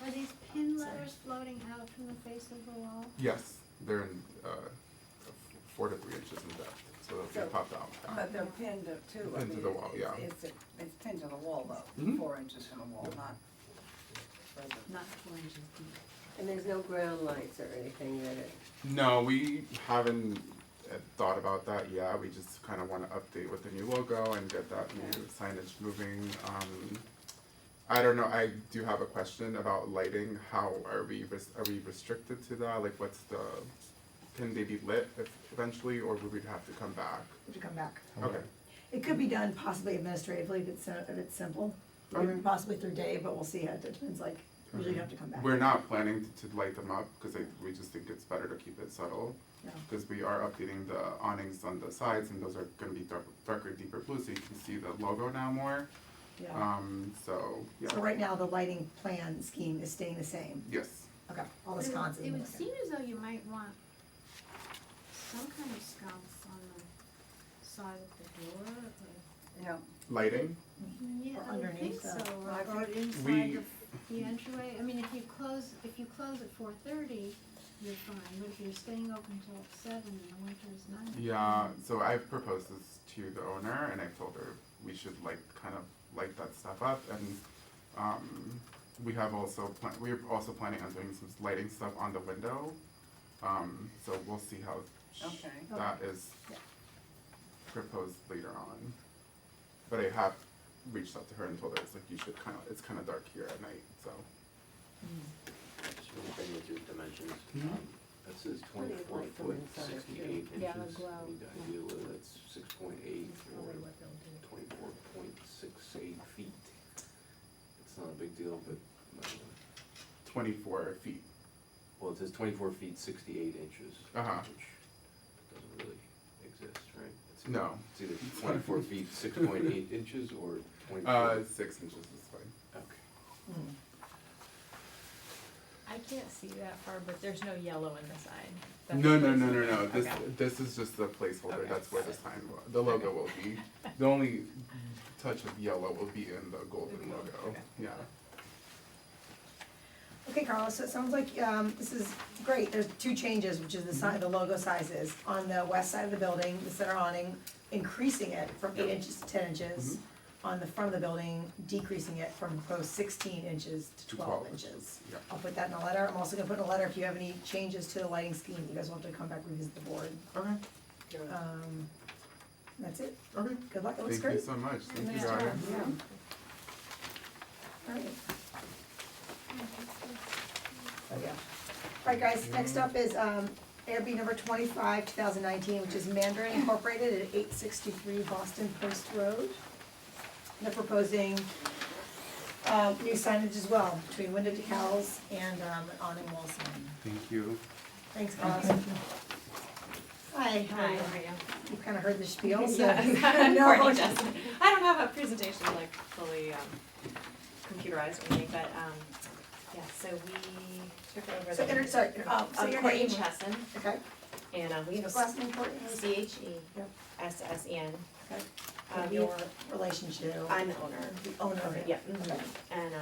are these pin letters floating out from the face of the wall? Yes, they're in 4 to 3 inches in depth, so they'll So- be popped out. But they're pinned up too. I Pinned to mean, the wall, yeah. It's pinned to the wall though, Mhm. 4 inches from the wall, not further. Not 4 inches deep. And there's no ground lights or anything that it, No, we haven't thought about that yet. We just kind of want to update with the new logo and get that new signage moving. I don't know. I do have a question about lighting. How are we restricted to that? Like, can they be lit eventually, or would we have to come back? Would you come back? Okay. It could be done possibly administratively if it's simple, Okay. possibly through day, but we'll see how it depends, like, usually you have to come back. We're not planning to light them up because we just think it's better to keep it subtle. Yeah. Because we are updating the awnings on the sides, and those are going to be darker, deeper blue, so you can see the logo now more. Yeah. So yeah. So right now, the lighting plan scheme is staying the same, Yes. okay, all the It would- sconces. It and would everything. seem as though you might want some kind of sconce on the side of the door, or, Yeah, Lighting. yeah, Or I would think underneath so, that. or inside We- the entryway. I mean, if you close at 4:30, you're fine, but if you're staying open till 7 in the winter, it's not. Yeah. So I've proposed this to the owner, and I told her we should kind of light that stuff up, and we're also planning on doing some lighting stuff on the window. So we'll see how okay. that is Yeah. proposed later on. But I have reached out to her and told her it's kind of dark here at night, so. Just one thing with your dimensions, Mhm. that says Plenty of 24 light from foot, inside, 68 inches. Yeah, the glow, Any idea whether that's 6.8 or Probably what they'll do. 24.68 feet? It's not a big deal, but, 24 feet. well, it says 24 feet, 68 inches. Uh-huh. Which doesn't really exist, right? It's No. either- It's either 24 feet, 6.8 inches, or 24. 6 inches is fine. Okay. Mm. I can't see that far, but there's no yellow in the sign. No. Okay. This is just the placeholder. Okay. That's where the sign, the logo will be. The only touch of yellow will be in the golden logo. Okay. Yeah. Okay, Carlos, so it sounds like, this is great, there's 2 changes, which is the logo sizes. On the west side of the building, the center awning, increasing it from 8 inches to 10 inches. On the front of the building, decreasing it from proposed 16 inches to 12 inches. Yeah. I'll put that in a letter, I'm also gonna put in a letter if you have any changes to the lighting scheme, you guys will have to come back and revisit the board. Okay. That's it, Okay. good luck, it looks Thank great. you so much. Thank you, Nice guys. job, yeah. Alright, Oh, yeah. Alright guys, next up is ARB number 25, 2019, which is Mandarin Incorporated at 863 Boston Post Road. They're proposing new signage as well, between window decals and awning wall sign. Thank you. Thanks, Ross. Thank you. Hi, Hi, how are you? you've kinda heard the spiel, so. Yes, I'm Courtney Justin. I don't have a presentation like fully computerized or anything, but yeah, so we took over So, the. sorry, so your Courtney name. Chesson, Okay, and we have what's a last name, Courtney? Yep. CHESSEN. Okay. Um, Your relation to? I'm the owner. The owner of it? Yeah, Okay. and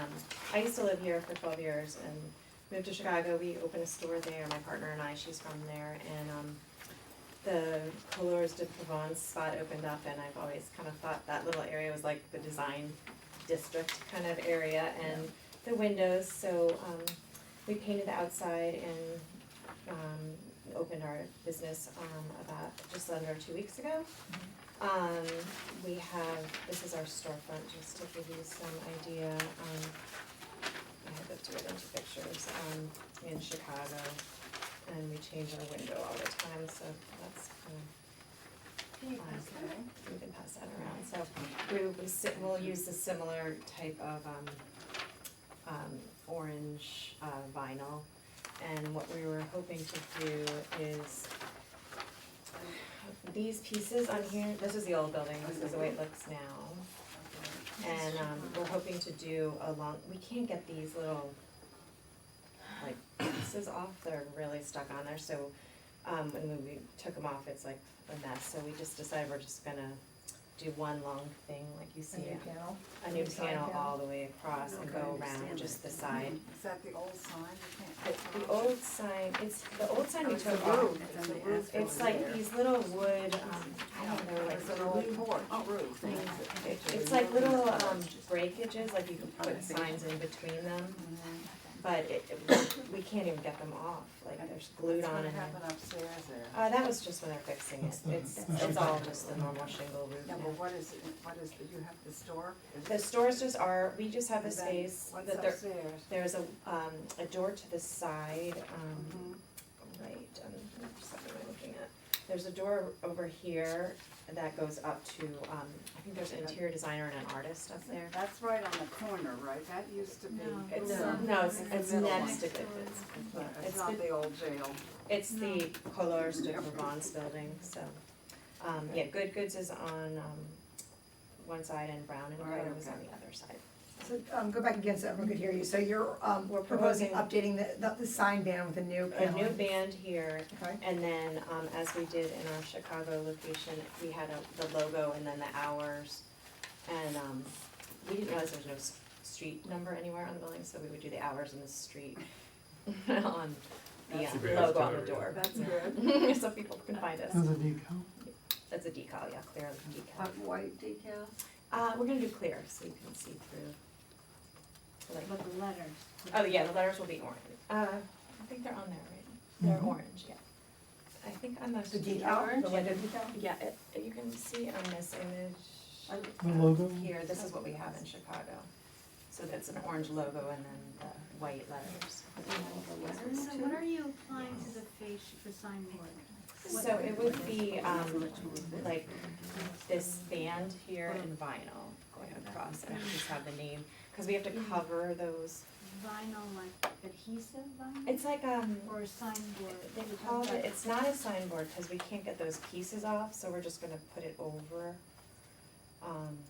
I used to live here for 12 years and moved to Chicago. We opened a store there, my partner and I, she's from there, and the Couleurs de Provence spot opened up, and I've always kind of thought that little area was like the design district kind of area, and the windows, so we painted the outside and opened our business about just under 2 weeks ago. We have, this is our storefront, just to give you some idea, I have to do it into pictures, in Chicago, and we change our window all the time, so that's Can you pass that? we can pass that around, so we'll use the similar type of, orange, vinyl, and what we were hoping to do is, these pieces on here, this is the old building, this is the way it looks now. And we're hoping to do we can't get these little like pieces off, they're really stuck on there, so when we took them off, it's like a mess, so we just decided we're just gonna do one long thing, like you A see, new panel? a new side panel panel? all the way across and go around just the side. Is that the old sign? You can't. The old sign, the old sign we It's the took off. roof. It's the roof It's going like there. these little wood, I don't know, like It's an old porch roof. it's like little breakages, like you can put signs in between them, but we can't even get them off, like they're glued on What's and. gonna happen upstairs there? That was just when they're fixing it, it's all just the normal shingle roof No, now. but what is, you have the store? The stores just are, we just have a Is that- space, What's that there, upstairs? there's a door to the side, Mhm. right, what am I looking at? There's a door over here that goes up to, I think there's an interior designer and an artist up there. That's right on the corner, right? That used to be. No. It's, No. no, it's the middle next to one. it, It's it's not the, the old jail. it's the Couleurs de Provence building, so, yeah, Good Goods is on, one side and Brown and Right, Couleurs on okay. the other side. So, go back again so everyone could hear you. So you're, we're proposing updating the sign ban with a new A panel. new band here, Okay, and then, as we did in our Chicago location, we had the logo and then the hours. And, we didn't realize there was no street number anywhere on the building, so we would do the hours and the street on the That's good. logo on the door. That's good. So people can find us. As a decal. That's a decal, yeah, clear decal. White decal? We're gonna do clear, so you can see through. Like, But the letters. oh yeah, the letters will be orange. I think they're on there, right? They're Mhm. orange, yeah. I think on the the decal, the window decal? Yeah, you can see on this image. The logo? Here, this is what we have in Chicago. So that's an orange logo and then the white letters. So what are you applying to the face for signboard? So it would be, like this band here in vinyl going across, and I just have the name, cause we have to cover those. Vinyl, like adhesive vinyl? It's like, Or a signboard? they called it, it's not a signboard, cause we can't get those pieces off, so we're just gonna put it over.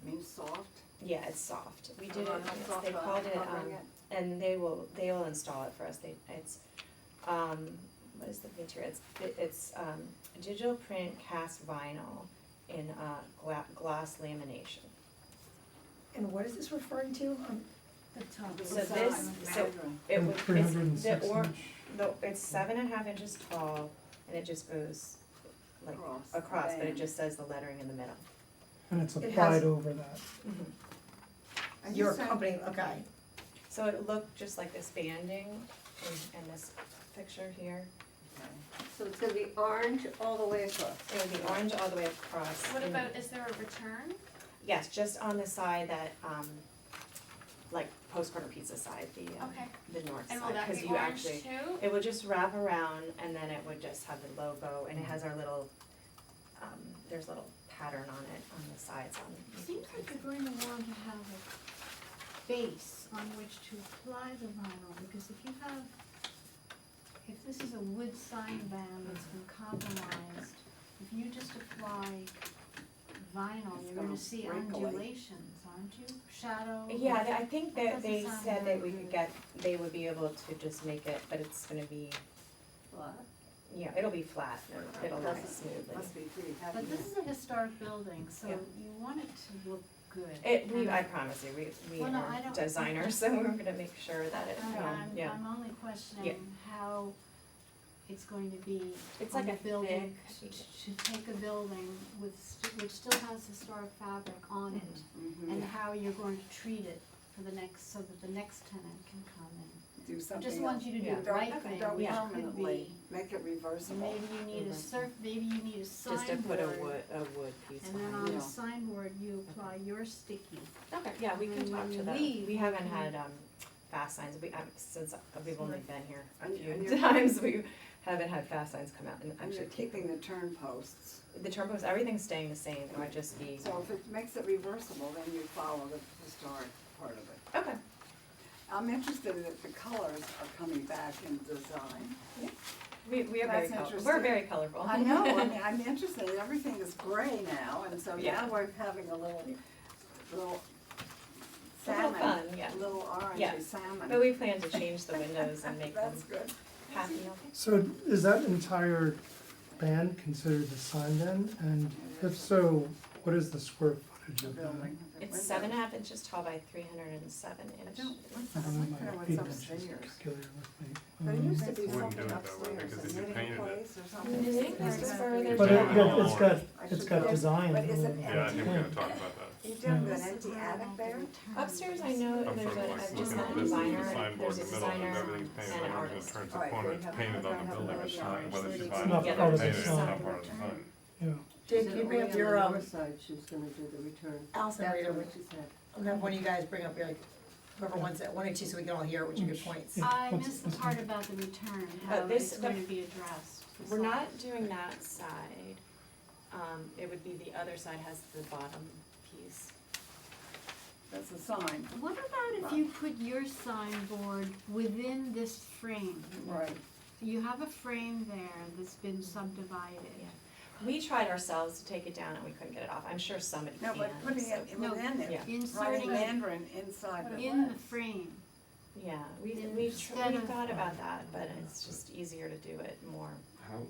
Means soft? Yeah, it's soft. We did it, Soft they called it, covering it? and they will install it for us. It's, what is the material? It's digital print cast vinyl in, gloss lamination. And what is this referring to? The top. So this, so it would, Three hundred and it's, six the, or, inch. it's 7.5 inches tall, and it just goes like across, but it band. just says the lettering in the middle. And it's It applied has- over that. And Your you said- company, okay. So it looked just like this banding in this picture here. So it's gonna be orange all the way across. It would be orange all the way across. What and- about, is there a return? Yes, just on the side that, like Post Corner Pizza side, Okay. the north And will side, that cause be you orange actually, too? it would just wrap around and then it would just have the logo and it has our little, there's a little pattern on it on the sides on. It seems like you're going to want to have a base on which to apply the vinyl, because if this is a wood sign band that's been compromised, if you just apply vinyl, It's you're gonna gonna see wrinkle it. undulations, aren't you? Shadow. Yeah, I think that That they doesn't said sound that we good. could get, they would be able to just make it, but it's gonna be, What? yeah, it'll be flat, it'll look Doesn't- smoothly. Must be pretty heavy. But this is a historic building, so Yeah. you want it to look good. I promise you, we Well, no, I are don't- designers, so we're gonna make sure that it, yeah. I'm only questioning how it's going to be It's on like the a building, thick, to take a building which still has historic fabric on it, Mhm. and how you're going to treat it for the next, so that the next tenant can come in. Do I something just else. want you to do Yeah. the right thing, Don't which could permanently, be, make it reversible. maybe you need a maybe you need a Just to signboard. put a wood piece And then behind on it. the signboard, you apply your sticky. Okay, yeah, we can And talk when to you that, leave, we you haven't can- had, fast signs, since we've only been here a And few you're- times, we haven't had fast signs come out and And actually you're take keeping the turn posts. the turn posts, everything's staying the same, it would just be, So if it makes it reversible, then you follow the historic part of it. okay, I'm interested that the colors are coming back in design. we are very That's colorful, we're interesting. very colorful. I know, I mean, I'm interested, everything is gray now, and so Yeah. now we're having a little A little salmon, fun, yeah. little Yeah. orangey salmon. But we plan to change the windows and make them That's good. happy. So is that entire band considered a sign then? And if so, what is the square footage The of that? building. the It's windows. 7.5 inches tall by 307 I inch. don't, I don't know wonder my what's feet inches upstairs. particularly with me. There used to be I wouldn't something do it that way, upstairs, because a if you knitting painted it- place or I something. think this is further But down. it's got design. But is it all Yeah, I think we're over gonna it. talk about that. You didn't have This an is empty where I attic want there? the return. Upstairs, I know I'm there's sort of I've like just looking met at a this as designer, a signboard there's in a the middle, and designer everything's painted, and an everyone's artist. gonna turn to Right, corner, they it's have- painted on they the have building, another it's not, yard, whether so she they finds Not it part or of the painted, it's sign. not part of the sign. Yeah. Jake, can you bring up your, On the north side, she's gonna do the return. Allison, That's Rita, what she said. I'm gonna have one of you guys bring up your, like, whoever wants it, one or two, so we can all hear it, which are good points. Yeah. I What's- missed the what's part that? about the return, how this- it's going to be addressed. the We're not size. doing that side. It would be the other side has the bottom piece. That's a sign. What about if you put your signboard within this frame? Right. You have a frame there that's been subdivided. We tried ourselves to take it down and we couldn't get it off. I'm sure somebody No, can. but putting it so- No, within it, Yeah. writing Inserting it Mandarin inside the. in the frame. Yeah, we Instead of- thought about that, but it's just easier to do it more. How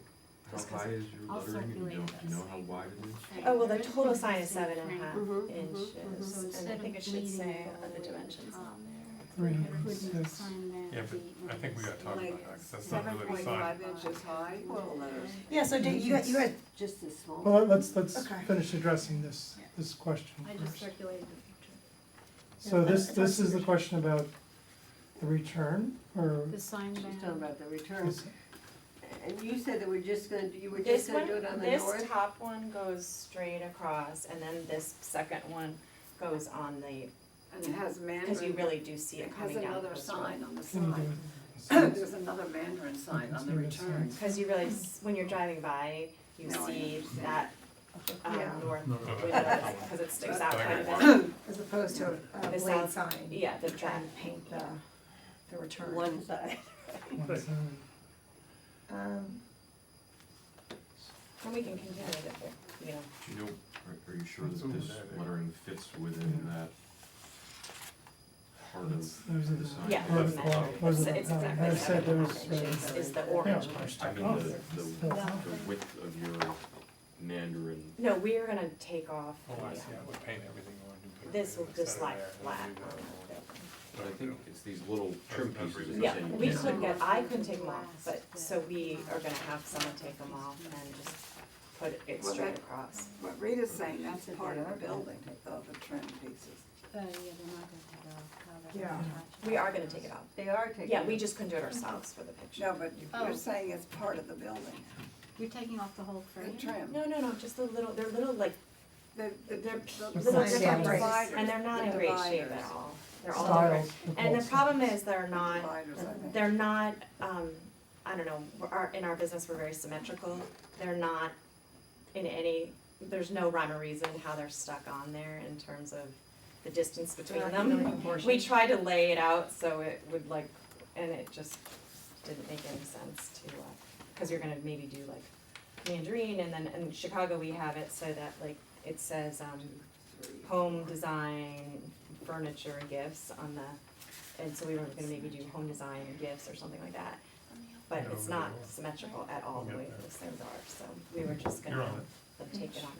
Just 'cause high is your I'll lettering? Do circulate you know how this. wide it is? Oh, well, the There is total an sign is existing 7.5 frame. Mhm, inches, So and I instead think of it should bleeding say all the way dimensions up, on there. 306. couldn't the sign man Yeah, but be I think we gotta talk Like about that, 'cause that's not Seven really a point sign. five inches high, little letters. Yeah, so Jake, you guys, Just as small. Well, let's Okay. finish addressing this question I just first. circulated the picture. So this is the question about the return, or The sign She's talking band. about the return. is, And you said that you were This just gonna one, do it on the this north? top one goes straight across, and then this second one goes on the, And it has Mandarin. because you really do see it It has coming down another Post Road. sign on the what do you do side. with the There's another Mandarin sign on the Okay, so return. Cause you really, when you're driving by, you No, I see understand. that, Yeah. north No, window, cause it sticks out But I quite a got bit. as opposed to a The blade south- sign. Yeah, the Trying trend. to paint the return. One side. one sign? And we can continue it if, you know, Do you know, are you sure It's that this over there. lettering fits within Yeah. that part That's- of those are the the- sign? yeah, Or it's the- measured, or it's, the- it's exactly I said 7.5 those, inches is the yeah. orange Yeah. part. I mean, Oh. the width of your Mandarin, No, we are gonna take off, Oh, I the, see, I would paint everything orange and put this will everything just instead of lie there, and flat then on leave that the alone. but I think it's these little trim That's pieces that everything. you're Yeah, saying you we can't. couldn't get, I couldn't take them off, but, so we are gonna have someone take them off and just put it Well, straight that- across. What Rita's saying, that's part of the building, the trim pieces. Yeah, they're not gonna take it off. How they're Yeah. gonna attach it. We are gonna take it off. They are taking. Yeah, we just couldn't do it ourselves for the picture. No, but Oh. you're saying it's part of the building, You're taking off the whole the frame? trim. No, just they're little like, The little Sign different band breaks. dividers, and they're not the in great shape dividers. at all. They're all styles different. of And wall the problem signs. is they're not, Sliders, I think. they're not, I don't know, in our business, we're very symmetrical. They're not in any, there's no rhyme or reason how they're stuck on there in terms of the distance between They're not evenly them. proportioned. We tried to lay it out so it would like, and it just didn't make any sense to, cause you're gonna maybe do like Mandarin, and then in Chicago, we have it so that like, it says, home design, furniture, gifts on the, and so we were gonna maybe do home design and gifts or something like that. But Yeah, it's over not there. symmetrical at all the We'll way get there. those things are, so we were just You're gonna on let them take it on.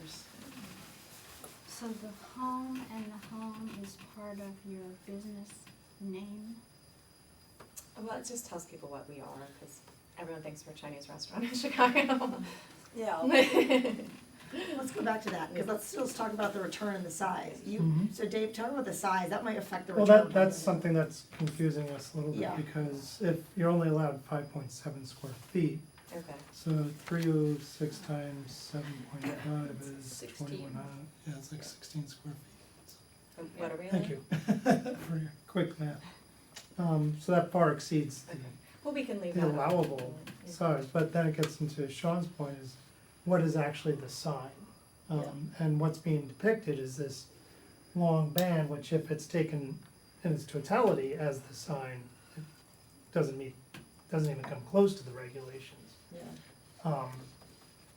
So the home and the home is part of your business name? Well, it just tells people what we are, cause everyone thinks we're a Chinese restaurant in Chicago. Yeah. Let's go back to that, because let's talk about the return and the size. Mhm. So Dave, talk about the size, that might affect the Well, return. that's something that's confusing us a little bit, Yeah. because if you're only allowed 5.7 square feet, Okay, so 306 times 7.5 is 16. 2100, yeah, it's like 16 square feet. so what are we on? Thank you for your quick math. So that far exceeds Okay. Well, we can leave the that. allowable Yeah. size, but then it gets into Sean's point is, what is actually the sign? And what's being depicted is this long band, which if it's taken in its totality as the sign, it doesn't even come close to the regulations.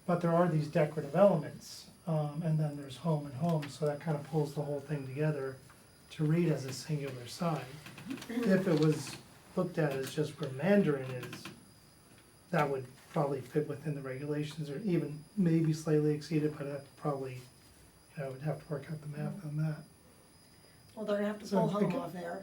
But there are these decorative elements, and then there's home and home, so that kind of pulls the whole thing together to read as a singular sign. If it was looked at as just where Mandarin is, that would probably fit within the regulations, or even maybe slightly exceed it, but I'd probably, would have to work out the math on that. Well, they're gonna have to So pull home think- off there,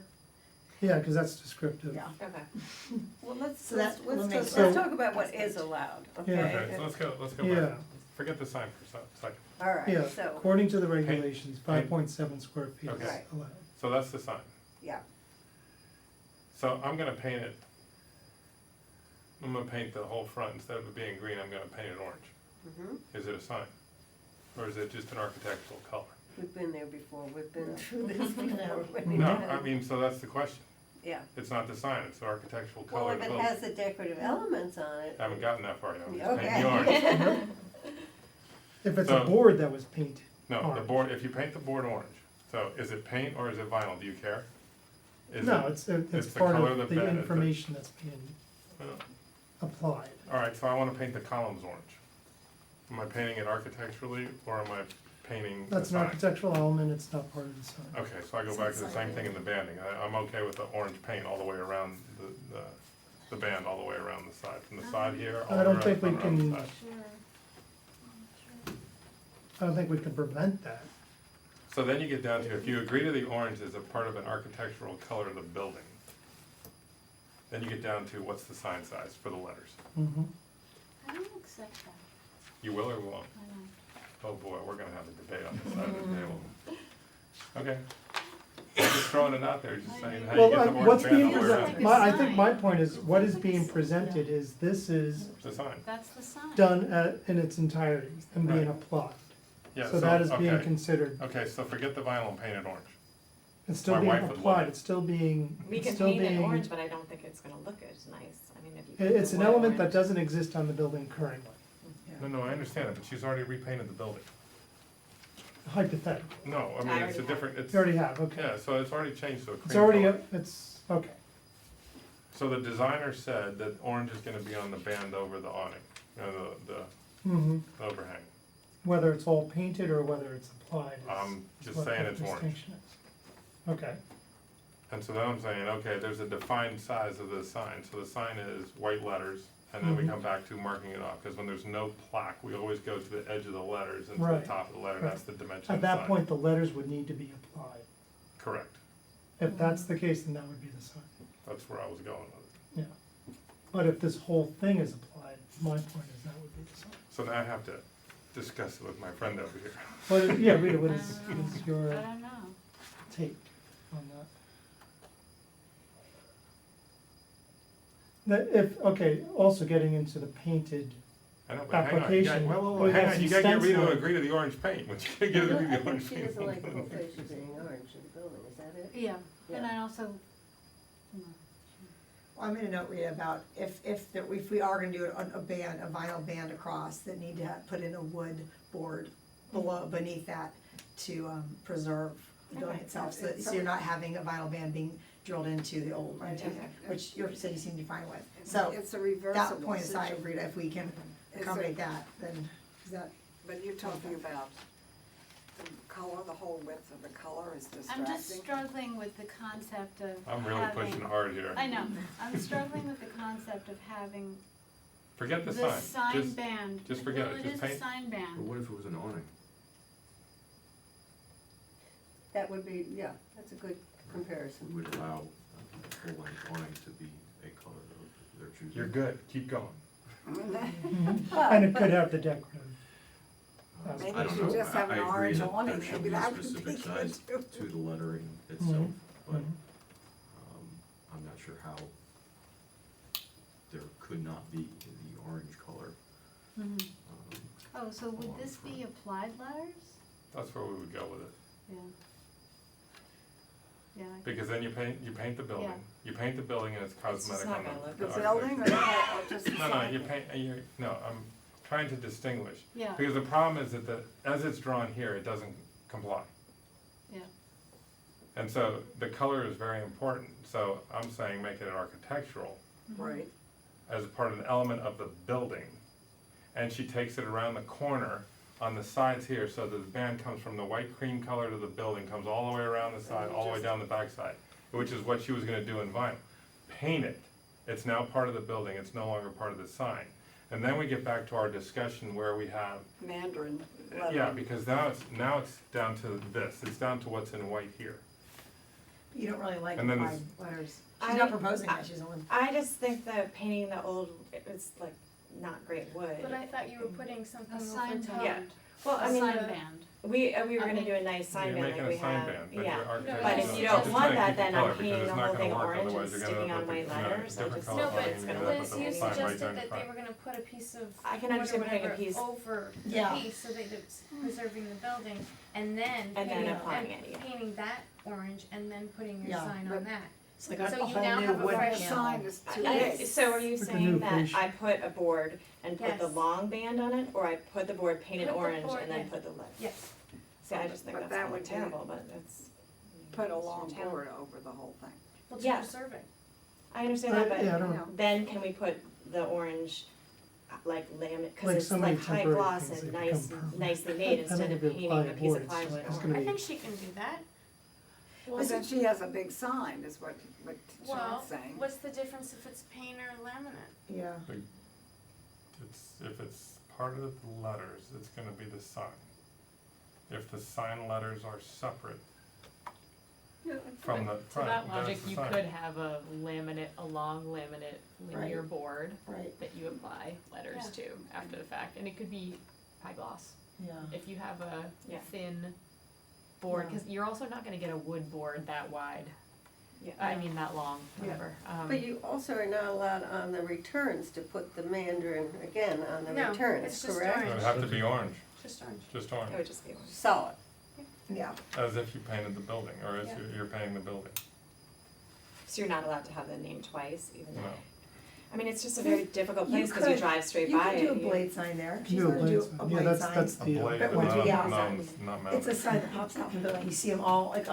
Yeah, cause that's descriptive. yeah. Okay, Well, let's, So that eliminates that. let's talk about what is allowed, okay? Yeah. Okay, so let's go Yeah, back. Forget the sign for a second. All right, yeah, so, according to the regulations, Paint. 5.7 square feet is Okay. Right. allowed. So that's the sign. yeah, So I'm gonna paint it, I'm gonna paint the whole front, instead of it being green, I'm gonna paint it orange. mhm. Is it a sign? Or is it just an architectural color? We've been there before, we've been through this before. No, I mean, so that's the question. Yeah, It's not the sign, it's the architectural well, color of if the it building. has the decorative elements on it. Haven't gotten that far yet, I'm just Okay. painting the orange. If it's a So- board that was painted, No, the Orange. board, if you paint the board orange, so is it paint or is it vinyl, do you care? Is no, it- it's it's the part color of of the the bed, is it? information that's being Well, applied. Alright, so I wanna paint the columns orange. Am I painting it architecturally or am I painting the That's an sign? architectural element, it's not part of the sign. Okay, so I go back to the same thing in the banding, I'm okay with the orange paint all the way around the band, all the way around the side, from the side here, all I the way don't around think we the front, around the can- side. Sure. I don't think we can prevent that. So then you get down to, if you agree to the orange as a part of an architectural color of the building, then you get down to what's the sign size for the letters. Mm-hmm. I don't accept that, You will or won't? I don't. Oh boy, we're gonna have a debate on this side of the table. Okay. I'm just throwing it out there, just saying how you Well, get the orange what's band being all the way around. presented, I think my point is, what is being presented is this is The sign. That's the sign. done in its entirety and being Right. applied. Yeah, So that is being okay. considered, Okay, so forget the vinyl and paint it orange. it's still My being wife would love applied, it. it's still being, we it's can still paint it being, orange, but I don't think it's gonna look as nice, I mean, if you. it's do an wood element that orange. doesn't exist on the building currently, No, I understand it, but she's already repainted the building. hypothetically. No, I I mean, it's a already have. different, it's, You already have, okay. yeah, so it's already changed to a cream It's already, color. it's, okay. So the designer said that orange is gonna be on the band over the awning, the Mm-hmm. overhang. Whether it's all painted or whether it's applied is. I'm is just what saying the it's orange. distinction is. Okay, And so then I'm saying, okay, there's a defined size of the sign, so the sign is white letters, and then we Mhm. come back to marking it off, cause when there's no plaque, we always go to the edge of the letters and to the Right. top of the letter, Right. that's the dimension at of the that sign. point, the letters would need to be applied. Correct, If that's the case, then that would be the sign. that's where I was going with it. But if this whole thing is applied, my point is that would be the sign. So now I have to discuss it with my friend over here. But, yeah, Rita, what I is, don't know. is your I don't know. take on that? That if, okay, also getting into the painted I know, but hang on, you application, got, well, we hang have on, you some gotta get Rita to stenciling. agree to the orange paint, but you gotta get her to I agree to the think orange she paint. doesn't like the whole fascia being orange in the building, is that it? Yeah, and Yeah. I also, Well, I made a note, Rita, about if we are gonna do a band, a vinyl band across, that need to put in a wood board beneath that to, preserve the building Okay. itself, so you're not having a vinyl band being drilled into the old interior, which you said you seem to be fine with. So, It's a that reversible point aside, situation. Rita, if we can Is accommodate it- that, then is that, But you're talking about the color, the whole width of the color is I'm just distracting. struggling with the concept of I'm really having- pushing hard here. I know, I'm struggling with the concept of having Forget the the sign, sign just, band. just forget it, Well, just it is a paint- sign But band. what if it was an awning? That would be, yeah, that's a good We comparison. would allow a full-length awning to be a color of their choosing. you're good, keep going. And it could have the decorative. Maybe I you don't should know, just have an I agree orange that awning, there should maybe be a that would be specific good size too. to the lettering itself, Mhm. but, Mhm. I'm not sure how there could not be the orange color. Mhm. Um, Oh, so would along this the be front. applied letters? That's where we would go with it. Yeah. Yeah, I- Because then you paint the building, Yeah. you paint the building and it's It's just cosmetic not on gonna look The the building or the whole, or just the No, no, sign? you paint, no, I'm trying to distinguish. yeah, Because the problem is that as it's drawn here, it doesn't comply. yeah. And so the color is very important, so I'm saying make it architectural Right, as a part of an element of the building. And she takes it around the corner on the sides here, so that the band comes from the white cream color to the building, comes all the way around the side, all the way down the backside, which is what she was gonna do in vinyl. Paint it, it's now part of the building, it's no longer part of the sign. And then we get back to our discussion where we have, Mandarin yeah, lettering. because now it's down to this, it's down to what's in white here. you don't really like And then applied this- letters. I- She's not proposing that, she's only. I just think that painting the old, it's like not great wood. But I thought you were putting something A over sign top. Yeah. band, Well, I a mean, sign the- band. we were gonna Okay. do a nice sign You're band making like we a sign have, band, but yeah. your architect. But if is you just don't trying want to that, keep the then color, I'm because painting it's the not whole gonna thing work, orange and otherwise you're gonna sticking end up on my with, letters, I different just- color No, lighting, but and you're gonna have Liz, the you whole sign right suggested down in that front. they were gonna put a piece of I can wood or understand putting a whatever piece over Yeah. the piece so that it's preserving the building and then and then painting, applying it, yeah. painting that orange and then putting your Yeah. sign But- on that. It's like So a you whole now new have a wood fresh panel. Sign is too I- big. So are you With the saying new that fascia. I put a board and put the Yes. long band on it, or I put the board painted Put the orange board, and then yeah. put the letters? Yes. See, I just think But that's that gonna would look be- terrible, but it's. Put a it's long your town. board over the whole thing. Well, Yeah. to preserve it. I understand that, Yeah, I but don't, then can we put the orange, like laminate, cause Like it's so many like high temporary gloss things and that nice, become permanent. nicely made I think instead of it'd be painting a applied piece wood, of it's plywood just over. gonna I be- think she can do that. Well, then she has a big sign, is what Well, Sean's saying. what's the difference if it's paint or laminate? Yeah, If it's part of the letters, it's gonna be the sign. If the sign letters are separate from the To front, that then logic, it's the you sign. could have a long laminate linear Right. board right, that you apply letters Yeah. to after the fact, and it could be high gloss. yeah. If you have a Yeah. thin board, Yeah. cause you're also not gonna get a wood board that wide, Yeah. I mean, that long, whatever. But you also are not allowed on the returns to put the mandarin, again, on the No, returns, it's just correct? It would orange. have to be orange, Just orange. just It orange, would just be orange. Solid. Yeah, as if you painted the building, or as Yeah. you're painting the building, So you're not allowed to have the name twice, even though, no. I mean, it's just a very difficult You place, cause you could- drive straight you by could it. do a you- blade sign there, she's do a gonna do blade a sign, yeah, blade that's sign. A the. blade, But not, would you- yeah. not It's mounted. a sign that pops out from the building, you see them all, like,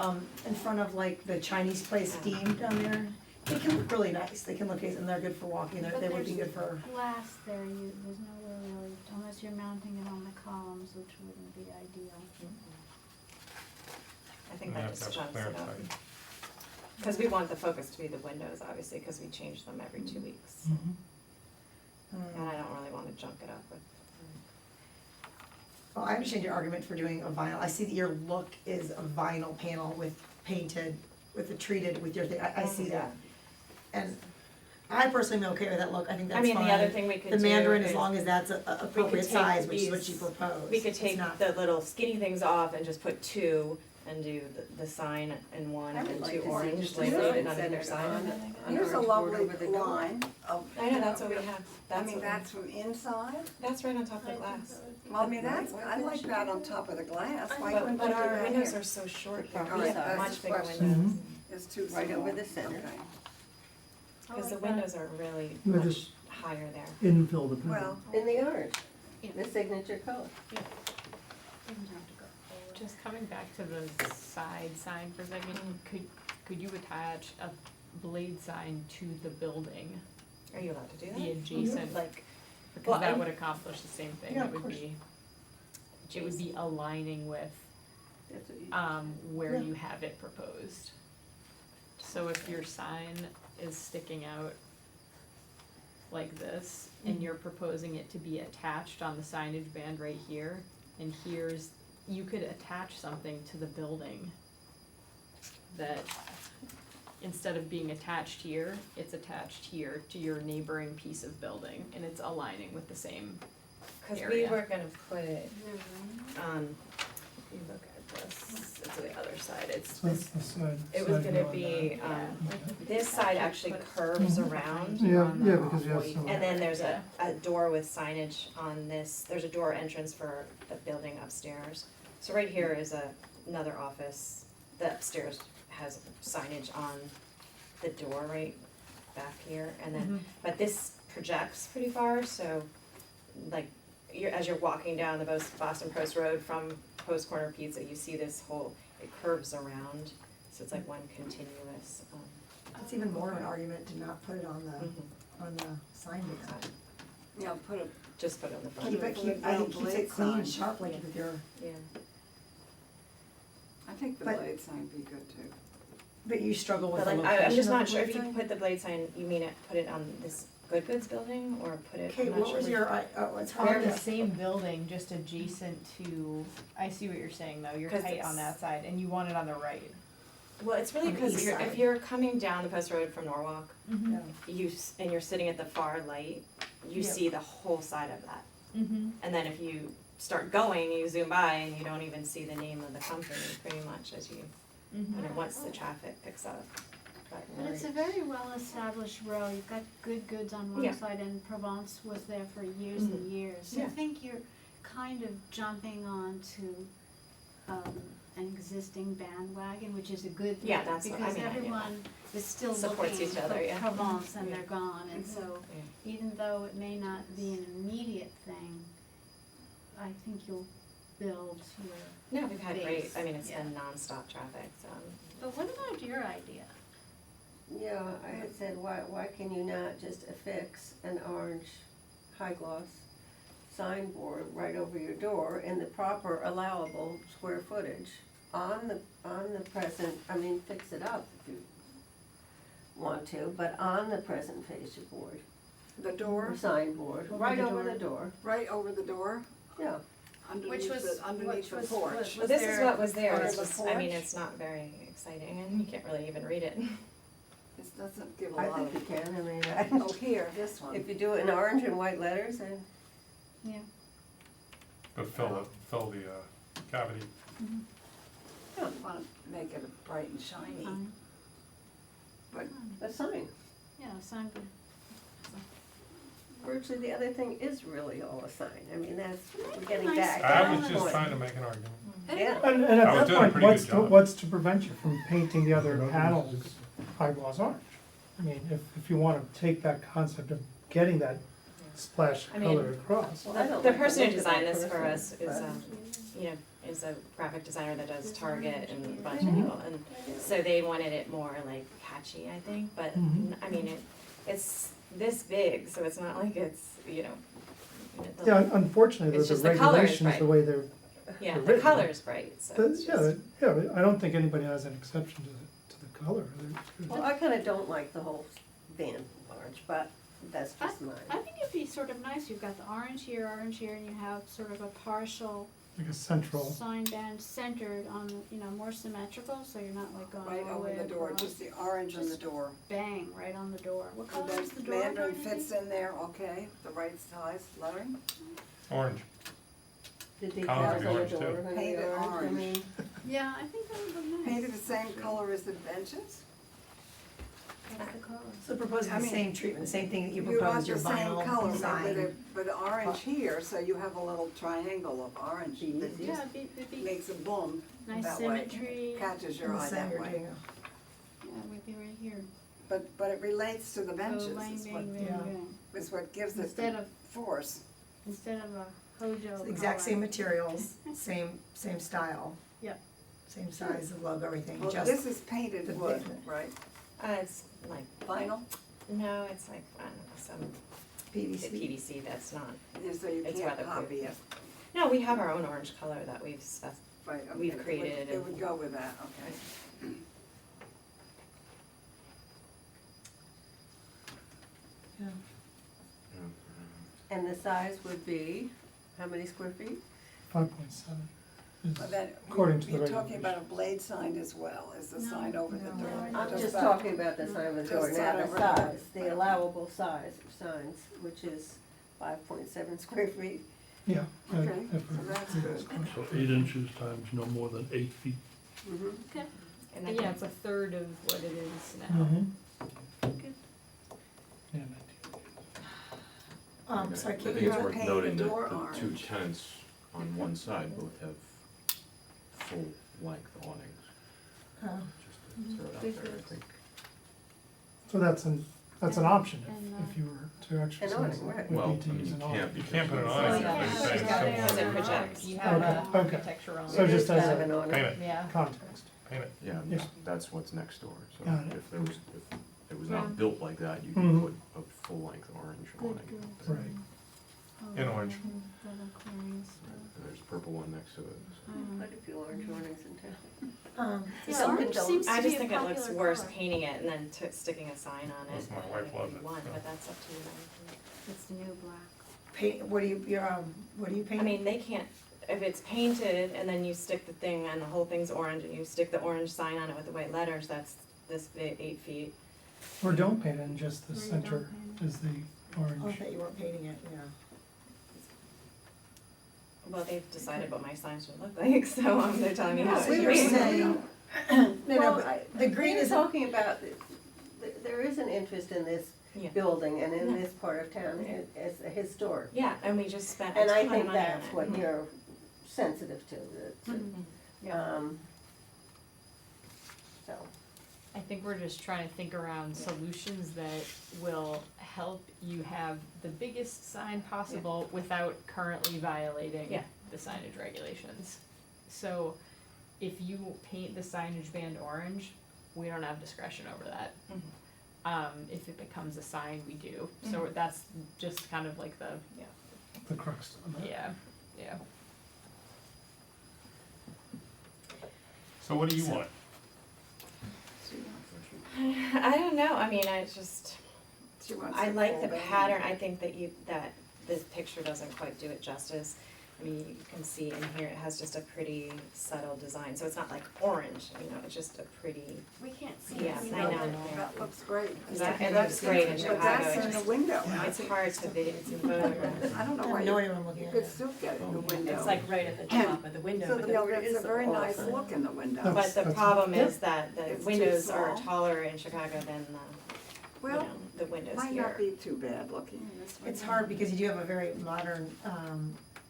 in front of like the Chinese place Steam down there. They can look really nice, they can look, and they're good for walking, But they would be there's good for, glass there, there's nowhere really, unless you're mounting it on the columns, which wouldn't be ideal. I think You that have just to have jumps clear it up. sight. Cause we want the focus to be the windows, obviously, cause we change them every 2 weeks, Mhm. and I don't really wanna junk it up with. well, I understand your argument for doing a vinyl, I see that your look is a vinyl panel with painted, with the treated, with your thing, I see that. And I personally am okay with that look, I think that's I fine. mean, the other thing we could do The Mandarin, as is long as that's a appropriate take size, which is what these- she proposed. we could It's take not- the little skinny things off and just put two, and do the sign in one I would and like two to see orange, just like a right sign on either side. on Here's a orange board lovely over the door. line of. I know, that's what we have. I mean, what- that's from inside? That's right on top of the glass. Well, I mean, that's, I like that on top of the glass. Why couldn't But you do our that windows here? are so short here. All We right, have that's much the bigger question. Mm-hmm. windows. It's too Right small. over the center. Okay. Because the windows are really We're much just- higher there. Infill the building. Well, In the orange, Yeah. the signature color. Doesn't have to go forward. Just coming back to the side sign for a second, could you attach a blade sign to the building, Are you allowed to do that? the adjacent, Like, because Well, that I'm- would accomplish the same thing, Yeah, it of would course. be, it would be aligning with, That's what you. where Yeah. you have it proposed. So if your sign is sticking out like this, and you're proposing it to be attached on the signage band right here, and here's, you could attach something to the building that, instead of being attached here, it's attached here to your neighboring piece of building, and it's aligning with the same. cause we area. were gonna put it, Is there room? if you look at this, it's the other side, it's So that's the side. it was side gonna door be, there. this side actually curves around. Yeah, yeah, because you have some. And then there's a door with signage on this, there's a door entrance for the building upstairs. So right here is another office, the upstairs has signage on the door right back here, and then, but this projects pretty far, so like, as you're walking down the Boston Post Road from Post Corner Pizza, you see this whole, it curves around, so it's like one continuous, It's even more of an argument to not put it on mhm. the sign band. yeah, put a, Just put it on the front. Keep it, I think keeps it clean and sharp, like with your, Yeah. I think the But- blade sign would be good too. but you struggle with But the like, location I'm just of the not sure, if blade you sign? put the blade sign, you mean put it on this Good Goods building, or put it, Kate, I'm not what sure. was which- your, it's They're hard the to, same building, just adjacent to, I see what you're saying though, you're 'Cause tight on it's- that side, and you want it on the right. Well, it's really On the because east if side. you're coming down the Post Road from Norwalk, yeah. and you're sitting at the far light, you Yeah. see the whole side of that. Mm-hmm. And then if you start going, you zoom by and you don't even see the name of the company pretty much as you, once the traffic picks up. But it's a very well-established row, you've got Good Goods on one Yeah. side and Provence was there for years and years. So I Yeah. think you're kind of jumping onto, an existing bandwagon, which is a good thing. Yeah, that's what- I Because mean, yeah. everyone is still Supports looking each other, for yeah. Provence and Yeah. they're gone, and so even though it may not be an immediate thing, I think you'll build your. No, we've had great, base. I mean, it's Yeah. been nonstop traffic, so. But what about your idea? Yeah, I had said, why can you not just affix an orange high gloss signboard right over your door in the proper allowable square footage on the present, I mean, fix it up if you want to, but on the present fascia board, The door, signboard, Over right the over door. the door, right over the door, yeah. underneath was- the, underneath which the was- porch. was Well, this is there- what was there, under it's the just, I mean, porch? it's not very exciting and you can't really even read it. It doesn't give a I lot think of, you can, I mean, oh, here, this one. if you do it in orange and white letters, then Yeah. But fill the cavity. I wanna make it bright and shiny, Fine. but a sign. Yeah, sign good. Virtually the other thing is really all a sign, I mean, that's, we're getting Nice back. I to was the just point. trying to make an argument. Yeah. And I at was that doing a point, pretty good job. what's to prevent you from painting the other panels high gloss orange? I mean, if you wanna take that concept of getting that splash I mean, color across. Well, I don't The like person who look of designed that this for personally, us is, but- you know, is a graphic designer that does Target and a bunch of people, and so they wanted it more like catchy, I think, but, Mhm. I mean, it's this big, so it's not like it's, you know, the- Yeah, unfortunately, It's the just the color is regulations, the way they're, yeah, they're the written. color's bright, so it's yeah, just, yeah, I don't think anybody has an exception to the color. Well, I kinda don't like the whole van orange, but that's just mine. I think it'd be sort of nice, you've got the orange here, and you have sort of a partial Like a central, sign band centered on, you know, more symmetrical, so you're not like going right all the over way the door, across. just the orange on the door. Bang, right on the door. What So color is the that door? Mandarin going to fits be? in there, okay, the right size lettering. Orange. The Colors decals be on the orange, door, too. gonna be Paint it orange, I orange. mean, Yeah, I think that would look nice. Painted the same color as the benches? That's the color. So proposing I the mean, same treatment, the same thing that you You want proposed, your the same vinyl color, sign. but orange here, so you have a little triangle of orange that Yeah, just it'd be makes a boom nice that way. symmetry. Catches your In the eye center, that you're way. doing Yeah, it would be right here. But it relates to the benches, So bang, is what, bang, bang, yeah. bang. is what gives it Instead the of, force. instead of a Hojo the exact color. same materials, same style. Yep. Same size of logo, everything, Well, just, this is painted the wood, pigment. right? It's like, Vinyl? no, it's like, I don't know, some PVC. PVC that's not. Yeah, so you It's can't rather copy clear. it. No, we have our own orange color that we've Right, okay. We've It would- created It and- would go with that, okay. Yeah. And the size would be, how many square feet? 5.7. But then, According to the you're talking regulations. about a blade sign as well, as the No, sign over the no. door. I'm Does just that- talking about the sign of the door, Just now sign the over the door. size, the allowable size of signs, which is 5.7 square feet. Yeah. Okay, if so that's good. So 8 inches times no more than 8 feet. Mhm. Okay, and I Yeah, think it's a third of what it is now. Mhm. good. Yeah, 19. Sorry, I Kate, think you it's have, worth paint noting the that door the two orange. tenants on one side both have full-length awnings, oh, just to throw it out there, I think. So that's an option And, if you were to exercise awning, it, right. would Well, be to I mean, use you an awning. can't You because. can't put it it's- on Well, it, yeah, it's it's saying got so- it as It a projects. You have Okay, a okay. architectural. So It just is as kind of a an awning. Paint it, Yeah. context. paint it. Yeah, Yeah. that's what's next door, so Got it. if there was, if it was Yeah. not built like that, you Mhm. could put a full-length orange Good, awning. good. out there. Right. Oh, In orange. double clearance. And there's a purple one next to it, so. Quite a few orange awnings in town. Yeah, Some orange don't. seems to I be just a think it looks popular worse color. painting it and then sticking a sign on it. Yes, my wife if loves you it, want, so. but that's up to you. It's the new black. paint, what do you I paint? mean, they can't, if it's painted and then you stick the thing and the whole thing's orange and you stick the orange sign on it with the white letters, that's this big, 8 feet. Or don't paint it, and just the Or you center don't paint is the Oh, I orange. thought you weren't painting it, yeah. Well, they've decided what my signs should look like, so they're telling me how So it you were should be. saying, no, Well, but the green You're is, talking about, there is an interest in this Yeah. building and in Yeah. this part of town as a historic. Yeah, and we just spent a And ton I of think money on that's it. what you're sensitive to, Yeah. so. I think we're just trying to think around solutions that will help you have the biggest sign possible without currently violating Yeah. the signage regulations. So if you paint the signage band orange, we don't have discretion over that. Mhm. If it becomes a sign, we do. So that's just kind of like the, The crux of it. yeah, yeah. So what do you want? I don't know, I mean, I just, She wants I it like full the band. pattern, I think that this picture doesn't quite do it justice. I mean, you can see in here, it has just a pretty subtle design, so it's not like orange, it's just a pretty, We can't see Yeah, it. I know. That looks great. That- it That's- looks great in But Chicago, that's it's in the just- window. it's hard to be, it's in photographs. I don't know I why have no you, idea what I'm looking you at. could still get it in the window. It's like right at the top of the window, So but the, the it's a very nice look in the window. That's- But the that's- problem yeah. is that the It's too windows are small. taller in Chicago than Well, the windows might here. not be too bad looking in this window. It's hard because you do have a very modern,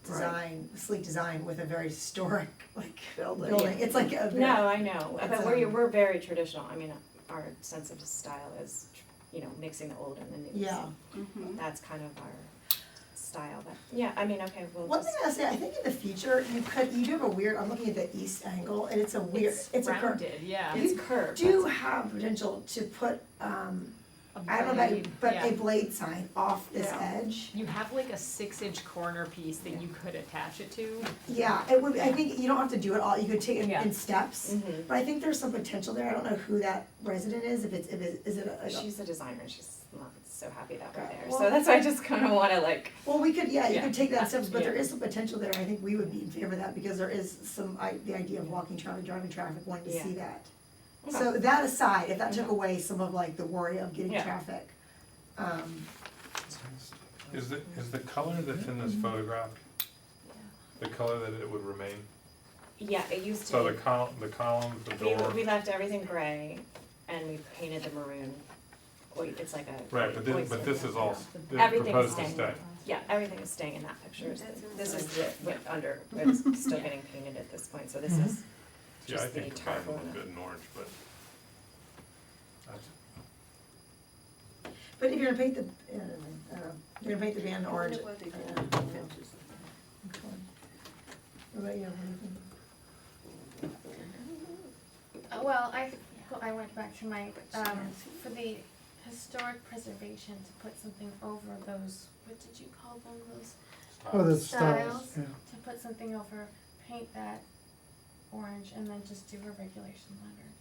design, sleek design with a very historic, like, Building. building. It's like a very. No, I know, It's, but um, we're very traditional, I mean, our sense of style is, mixing the old and the new. Yeah. so Mhm. That's kind of our style, but, yeah, I mean, okay, we'll One just. thing I'll say, I think in the future, you do have a weird, I'm looking at the east angle, and it's a weird, it's a curve. rounded, yeah. It's curved. Do that's- have potential to put, A I don't know about you, blade, but yeah. a blade sign off this Yeah. edge. You have like a 6-inch corner piece that you could attach it to. Yeah, it would, I think you don't have to do it all, you could take it Yeah. in steps, Mhm. but I think there's some potential there, I don't know who that resident is, is it a? She's a designer, she's not so happy that we're Okay. there, Well- so that's why I just kinda wanna like, Well, we could, yeah, you Yeah. could take that in steps, but there Yeah. is some potential there, I think we would be in favor of that, because there is some, the idea of walking traffic, driving traffic, wanting to Yeah. see that. Okay. So that aside, if that took away some of like the worry of getting Yeah. traffic, Is the color that's in this photograph, the color that it would remain? Yeah, it used to So be. the columns, the door, We left everything gray and we painted the maroon. Wait, it's like a. right, but oyster. this is all, this Everything is proposed to staying. stay. Yeah, everything is staying in that picture. This is it with under, it's still getting painted at this point, so this is Yeah, I just the think the garden tarpaulin. looks good in orange, but that's, But if you're gonna paint the, I don't know, you're gonna paint the band orange. What they do. What about you? What do you think? Well, I went back to my, for the historic preservation, to put something over those, what did you call them, those? Oh, the Styles. styles, yeah. To put something over, paint that orange, and then just do a regulation letters.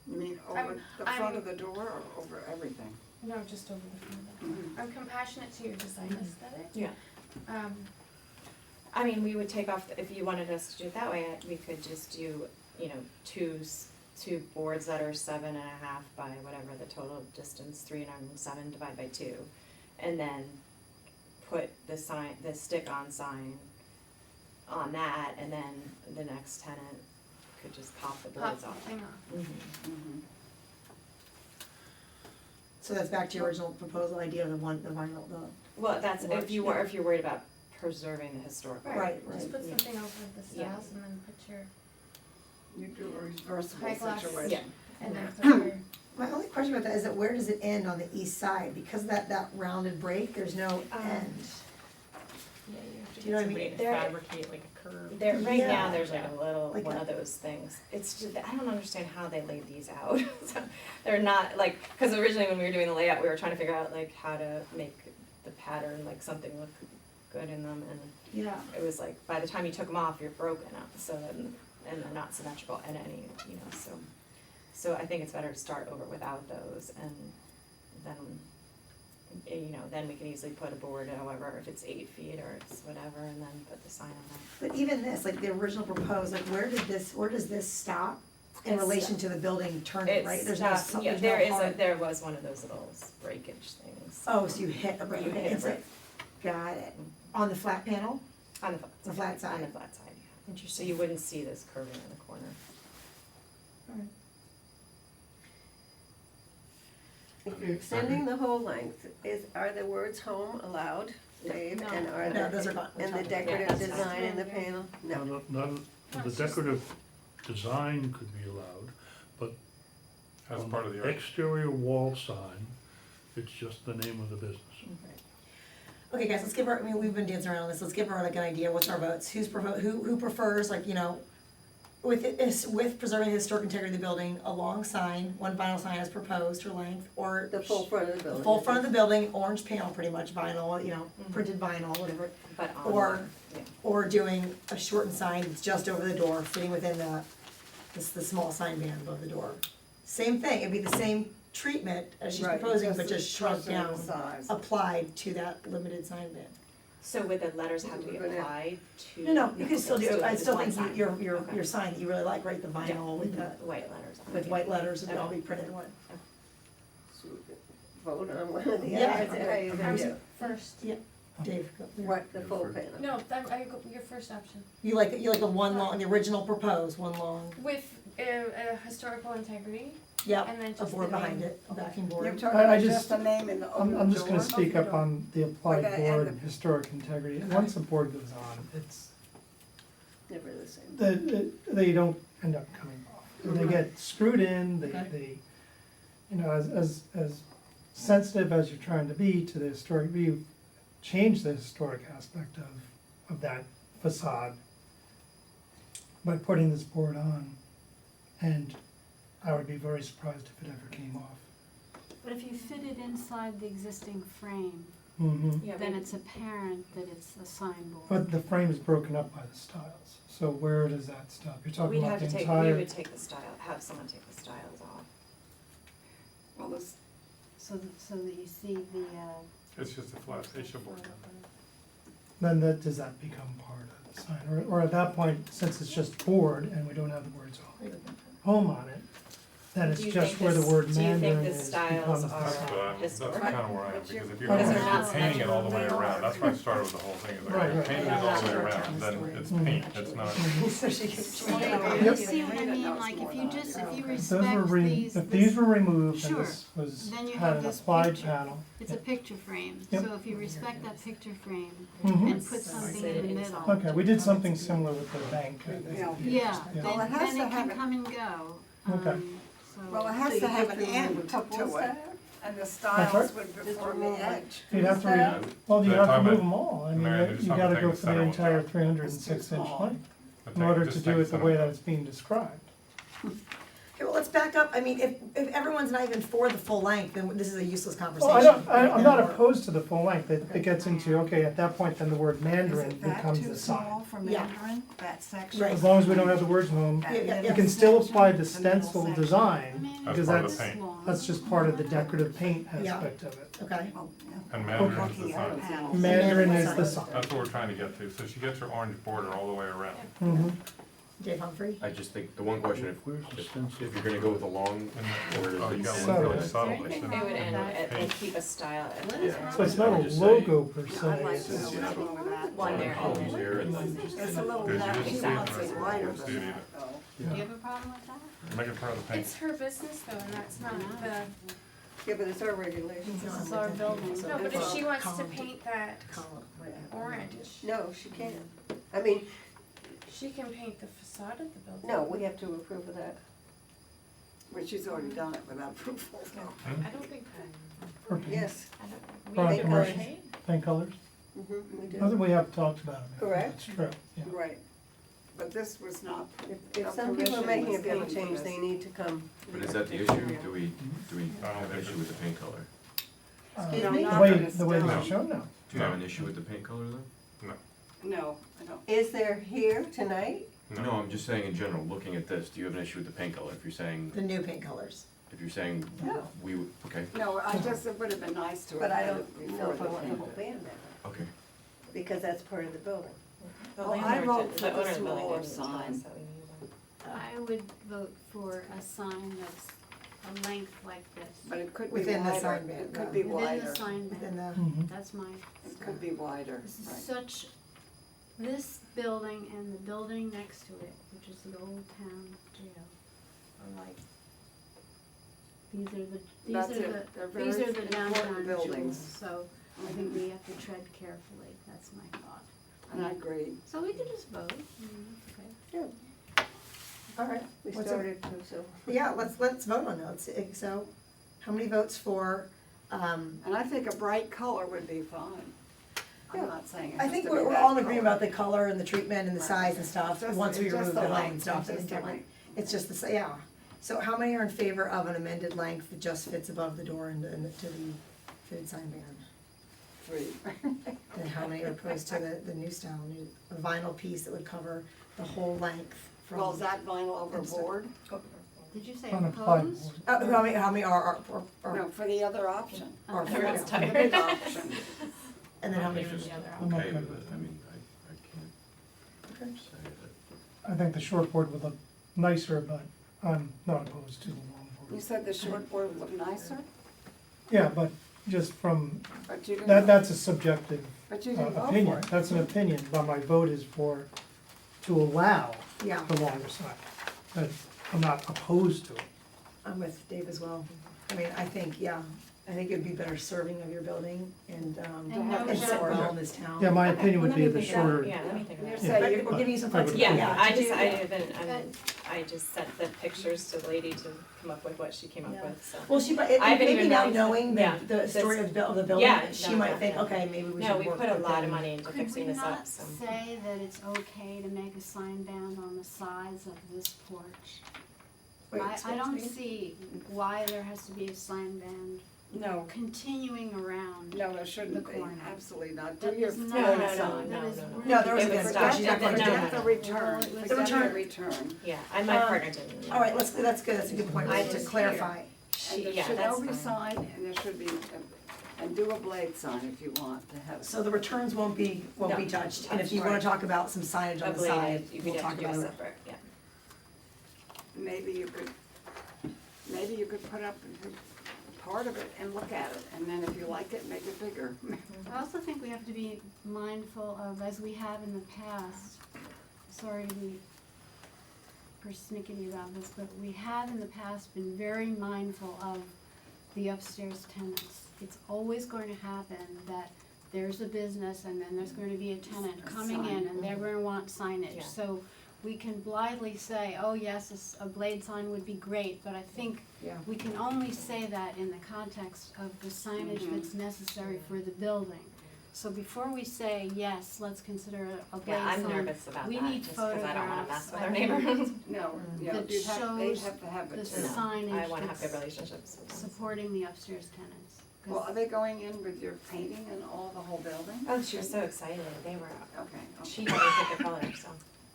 You mean I'm- over the front of the door or over everything? No, just over the front of the door. I'm compassionate to your design aesthetic. Yeah. I mean, we would take off, if you wanted us to do it that way, we could just do, you know, two boards that are 7.5 by whatever the total distance, 307 divided by 2. And then put the sign, the stick-on sign on that, and then the next tenant could just pop the Pop boards the off. thing off. Mhm. So that's back to your original proposal idea of the vinyl, Well, that's, if Large, you were, if you're worried about preserving the historic. Right, Just put Yeah. something over the Yeah. styles and then put your, You do a reversible High gloss. situation. Yeah. and then put your, My only question about that is that where does it end on the east side? Because that rounded break, there's no end. Yeah, you have to Do you know what I get somebody mean? to There- fabricate like a curve. There, right Yeah. now, there's like a little, Like one a- of those things, it's just, I don't understand how they laid these out. So, they're not, like, cause originally when we were doing the layout, we were trying to figure out like how to make the pattern, like something look good in them, and Yeah. it was like, by the time you took them off, you're broken up, so, and they're not symmetrical in any, you know, so I think it's better to start over without those, and then, you know, then we can easily put a board, however, if it's 8 feet or it's whatever, and then put the sign on that. But even this, like the original proposed, like where does this stop in It's, relation to the building turning, right? There's no, yeah, there's no hard. there was one of those little breakage things. Oh, so you hit a break, You hit a it's break. like, got it. On the flat panel? On the The flat side. On the flat side, yeah. So Interesting. you wouldn't see this curving in the corner. If you're extending the whole length, are the words home allowed, Dave? No. And are No, those are the, not- and the Yeah, decorative that's fine. design in the panel? No. The decorative design could be allowed, but as on part of the the art. exterior wall sign, it's just the name of the business. Okay, guys, let's give our, I mean, we've been dancing around this, let's give her like an idea, what's our votes, who prefers, like, you know, with preserving the historic integrity of the building, a long sign, one vinyl sign as proposed for length, or The full front of the the building. full front of the building, orange panel pretty much, vinyl, you know, Mhm. printed vinyl, whatever, But on. Or- Yeah. or doing a shortened sign that's just over the door, fitting within the small sign band above the door. Same thing, it'd be the same treatment as she's Right, proposing, just but the just shrunk person and down, size. applied to that limited sign band. So would the letters have to be We're gonna- applied to? No, you can still do, I it still one think sign. your Okay. your sign that you really like, right, the Yeah. vinyl with the, White letters on it. with yeah. white letters, and all Okay. be printed in one. So we could vote on one of the Yeah. others, how you gonna do? first. Dave, go. What, the full panel? No, I go, your first option. You like a one long, the original proposed, one long, With, historical integrity, yep, and then a just the board behind name. it, a backing You're board. talking I about just- just the name and the open I'm just gonna door? speak up on the applied Okay, and board the- and historic integrity. Once the board goes on, it's, Never the same. they don't end up coming off. And they get screwed in, Okay. they, you know, as sensitive as you're trying to be to the historic, we change the historic aspect of that facade by putting this board on, and I would be very surprised if it ever came off. But if you fit it inside the existing frame, Mm-hmm. Yeah, then we- it's apparent that it's a signboard. But the frame is broken up by the stiles, so where does that stop? You're talking We'd about have the to take, entire. we would take the style, have someone take the styles off. Well, this, So that you see the, It's just a flat fascia board. Then does that become part of the sign? Or at that point, since it's just board and we don't have the words home on it, then it's Do you just think where the this- word do you think Mandarin the is styles becomes the are- sign. That's kinda where I am, because if you're, Because if they're not you're painting it all the way symmetrical. around, that's why I started with the whole thing, is Right, like, right. painting it all the way around, then it's paint, it's not. So she gets. Yep. See what I mean, like if you just, if you If those were respect these, if these were removed and Sure. this was, Then you had have an this applied picture. panel. it's a picture frame, Yep. so if you respect that picture frame Mhm. and put something in the middle. Okay, we did something similar with the bank, I think. Yeah. Yeah, Yeah. Well, it has then to it have can it- come and go, Okay. so. Well, it has So to you have have an to end remove to couples it, there? and the right. styles would Just form remove the like edge. You'd have to, Yeah. well, you They're have to talking move about- them all, I mean, Mary, they're you just gotta talking go about for the taking the center entire ones out. 306 inch small. length, But in take- order just to take do it the center way ones that out. it's being described. Okay, well, let's back up, I mean, if everyone's not even for the full length, then this is a useless Well, conversation. I'm not opposed to the full length, it gets into, okay, at that point, then the word Mandarin Is it that becomes too the small sign. for Yeah. Mandarin, that section? Right. As long as we don't have the words home, That Yeah, yeah, middle you can still section, apply the middle stencil section. design, That's because part of the that's, paint. that's just part of the decorative paint Yeah. aspect of it. Okay, Oh, yeah. And Mandarin is the Looking at the sign. panels. Mandarin is sign. the sign. That's what we're trying to get to, so she gets her orange border all the way around. Mhm. Dave Humphrey? I just think, the one question, Where's the stencil? if you're gonna go with a long, And Where does oh, you it got end? one really So- Is subtle, there but anything then they would end it's at and paint. keep a style at What that? is So it's I not would a just logo per I'd like se, to it's, know you have what's wrong with that. One there. columns here and then It's a little, Did you that, just she see it? wants it wider Did you than eat that, it? though. Do you have a problem with that? Make it part of the paint. It's her business though, and that's not the, Yeah, but it's our regulations. It's our building. no, but if she wants to Column. paint that Column, orange, No, she can't. I mean, she can paint the facade of the building. no, we have to approve of that. But she's already done it without approval. I don't think, for paint, Yes, I don't, For we our make commercial. paint? paint colors. we I do. think we have talked about it. Correct. It's true, yeah. Right. But this was not, If some people are making a paint change, they need to come. But is that the issue? Do we I don't have an think issue so. with the paint color? Uh, Excuse me? The way, Not the way that they're it's shown now. Do you have an issue with the paint color though? no, I don't. Is there here tonight? No, I'm just saying in general, looking at this, do you have an issue with the paint color? If you're saying, The new paint colors. No. we would, okay, No, I just, it would have been nice to have But I had don't it know before if I they want the painted whole it. band that way, okay. because that's part of the building. The Oh, I landlord wrote did- for the the owner of the building smaller didn't tell sign. us that we needed one. I would vote for a sign that's a length like this. But it could be Within the wider, sign band, it could yeah. be Within wider, the sign Within band, the, Mhm. that's my, it could be wider, this is right. such, this building and the building next to it, which is the old town jail, are like, these are the, That's these are it. They're the, these very are the important downtown jewels, buildings. so I think we have to tread carefully, that's my thought. And I agree. So we could just vote, okay. all right. We What's started to, so. Yeah, let's vote on those. So, how many votes for, And I think a bright color would be fine. Yeah. I'm not saying it I has think to be we're that all in agreement color. about the color and the treatment and the size and stuff, Just- once we it's just remove the the line length, and stuff, it's it's just the different. length. It's just the, yeah. So how many are in favor of an amended length that just fits above the door and to the fitted sign band? 3. And how many are opposed to the new style, a vinyl piece that would cover the whole length from? Well, is that vinyl overboard? Did you say On a plywood. opposed? How many are, No, for the other option. or, Everyone's The tired. big option. and then how many? I'm just I'm okay okay with with it, I mean, I Okay. can't say that. I think the short board would look nicer, but I'm not opposed to the long You board. said the short board would look nicer, Yeah, but just from, but you didn't. that's a subjective But you didn't vote for opinion, it. that's an opinion, but my vote is for, to allow Yeah, the longer sign. But I'm not opposed to it. I'm with Dave as well. I mean, I think, yeah, I think it'd be better serving of your building and, And no and sit jump. well in this town. Yeah, my Okay, opinion would let be me the think about it. shorter. Yeah, let me think about You're it. saying But you- we're giving you some I would- flexibility. Yeah, I to just, do I that. haven't, I just sent the pictures to the lady to come up with what she came up Yeah. with, so. Well, she might, I haven't maybe even now really- knowing yeah, the story of the building, Yeah, she no, might no, think, no. okay, maybe we should No, work we with put a lot of them. money into Could we fixing this not up, so. say that it's okay to make a sign band on the sides of this porch? Wait, I don't excuse me? see why there has to be a sign band No, continuing around. no, there shouldn't The be, corner. absolutely not. Do That your is full not- No, sign. that is no. No, there was It a was good, done. she's not gonna No, do no, it. Forget the no. return, Well, it was- forget The the return. return. Yeah, and my Um, partner didn't. All right, that's good, that's a good point, I to just- clarify. And She, there yeah, should that's all be fine. sign, and there should be, and do a blade sign if you want to have. So the returns won't be No, judged, and if you wanna right. talk about some signage A on the blade, side, you we'll could have talk to do about a it. separate, yeah. Maybe you could maybe you could put up part of it and look at it, and then if you like it, make it bigger. I also think we have to be mindful of, as we have in the past, sorry to be persnickety about this, but we have in the past been very mindful of the upstairs tenants. It's always going to happen that there's a business and then there's going to be a tenant A coming sign. in and they're gonna want signage. Yeah. So we can blithely say, oh yes, a blade sign would be great, but I think Yeah. we can only say that in the context of the signage that's necessary for the building. So before we say, yes, let's consider a blade Yeah, sign. I'm nervous about we that, need just cause I don't wanna mess photographs, with I our think, neighbors. No, yeah, That they'd shows have to have the it too. signage I wanna have that's good relationships with them. supporting the upstairs tenants. 'Cause Well, are they going in with your painting and all the whole building? Oh, she was so excited, they were, Okay, she okay, helped me pick the colors, so.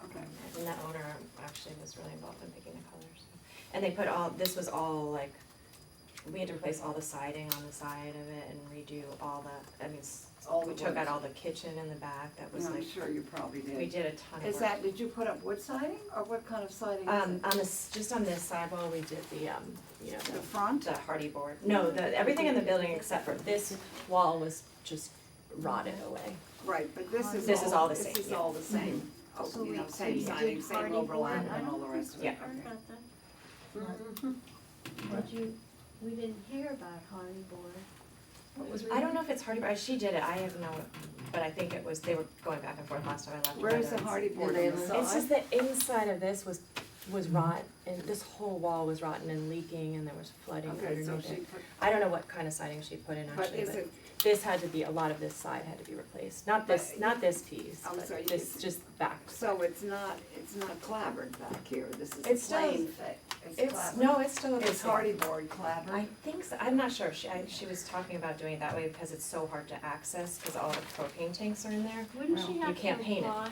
okay. And that owner actually was really involved in picking the colors. And they put all, this was all like, we had to replace all the siding on the side of it and redo all the, I mean, All we the took out wood. all the kitchen in the back, that was I'm like, sure you probably did. we did a ton of work. Is that, did you put up wood siding, or what kind of siding is it? On this, just on this sidewall, we did the, you know, The front? the hardy board. No, everything in the building except for this wall was just rotted away. Right, but this is This is all the this same, is yeah. all the same. Oh, So you know, wait, so same you siding, did same hardy overlap board? and all the rest of it. Yeah. I heard Okay. about that. Did you, we didn't hear about hardy board. What was I don't know if it's hardy, she did it, I have no, but I think it was, they were going back and forth last time I left. Where's the hardy board on the It's side? just the inside of this was rot, and this whole wall was rotten and leaking, and there was flooding Okay, so underneath she it. put, I don't know what kind of siding she put in but actually, is but it, this had to be, a lot of this side had to be replaced, not this, But- not this piece, Oh, so but you- this, just back. so it's not clabbered back here, this is It's a still- plain thick, it's It's, clabbered. no, it's still the It's same. hardy board clabbered. I think so, I'm not sure, she was talking about doing it that way because it's so hard to access, cause all the propane tanks are in there. Wouldn't Well, she you have to can't paint it. apply?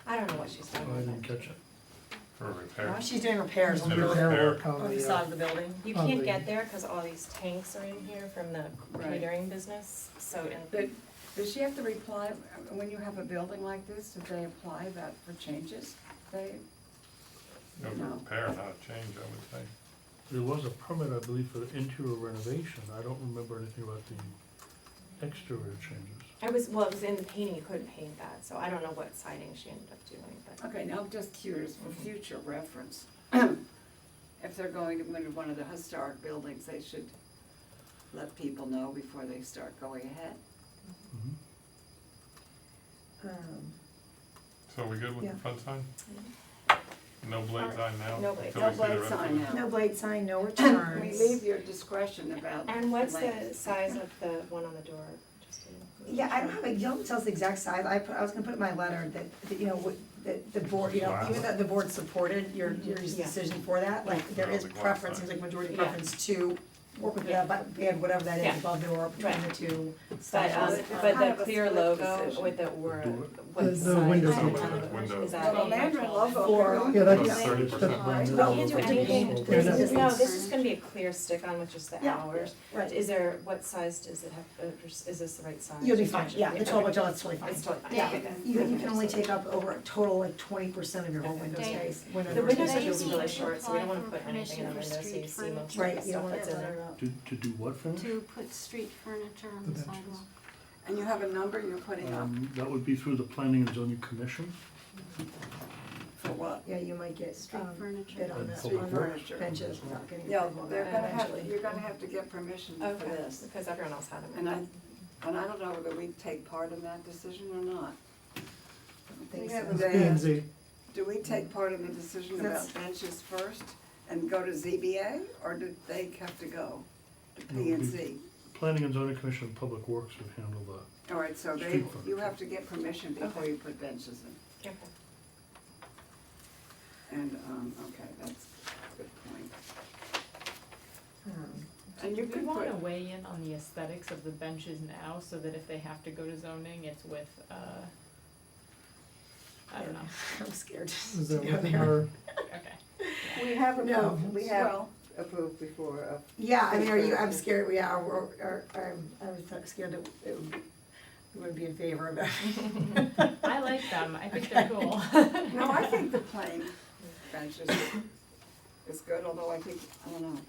I don't know what she's I talking didn't about. catch it. For repair. She's doing repairs on the Instead of building, repair. work on on the the, side of the building. You On can't the- get there, cause all these tanks are in here from the Right. catering business, so in. But does she have to reply, when you have a building like this, do they apply that for changes? They, No, for No. repair, not a change, I would say. There was a permit, I believe, for the interior renovation. I don't remember anything about the exterior changes. It was in the painting, you couldn't paint that, so I don't know what siding she ended up doing, but. okay, now I'm just curious for future reference. If they're going to one of the historic buildings, they should let people know before they start going ahead. Mhm. So are we good with Yeah. the front sign? No blade sign now? No blade. until No we see the blade rest of sign it? now. No blade sign, no We returns. leave your discretion about And what's the length. size of the one on the door, just to. Yeah, I don't have a, you don't tell us the exact size, I was gonna put in my letter that, you know, the board, you know, Wow. even though the board supported your Yeah. decision for that, like, there No, is the glass preference, size. seems like majority Yeah. preference to work with Yeah. the band, whatever that Yeah. is, above the or between Right. the two But, styles. it's but kind the of a clear split logo decision. with the word, The- what the size? windows is on it? the window. Is that Well, the a- Mandarin logo. For- if Yeah, you're that's- going to- 30% Right. blend. We No, can't do it's anything, paint. this There's is, no no, difference. this is gonna be a clear stick-on with just the Yeah. hours. Right. Is there, what size does it have, is this the right size? You'll be fine, yeah, the Okay. 12 by 12, that's totally fine. It's totally fine. Yeah, Okay, good. you can only take up over a total like 20% of your whole Okay. window They- space. The windows They are need just really to short, so we don't wanna apply put for anything in the permission for window, so you street see most of Right, the you don't stuff want that's in there. To do what finish? To put street furniture on The the benches. sidewalk. And you have a number you're putting up That would be through the Planning and Zoning Commission. for what? Yeah, you might get, Street furniture. bid on And the, public on works. the benches without getting Yeah, approval of they're that gonna have, eventually. you're gonna have to get permission for Okay, this. because everyone else had them. And I don't know whether we take part in that decision or not. I think We so. have It's a- P and Z. Do we take part in the decision That's- about benches first and go to ZBA, or do they have to go to No, P and we- Z? Planning and Zoning Commission and Public Works would handle that. All right, so they, Street furniture. you have to get permission before Okay. you put benches in. Okay. And, okay, that's a good point. Um, And you Do we could wanna put, weigh in on the aesthetics of the benches now, so that if they have to go to zoning, it's with, I don't know, I'm scared Is to that go within there. our, okay. We have No, approved, we have well, approved before of. Yeah, I mean, are you, I'm scared, yeah, I was scared that it would, we wouldn't be in favor of that. I like them, I think they're cool. no, I think the plain benches is good, although I think, I don't know.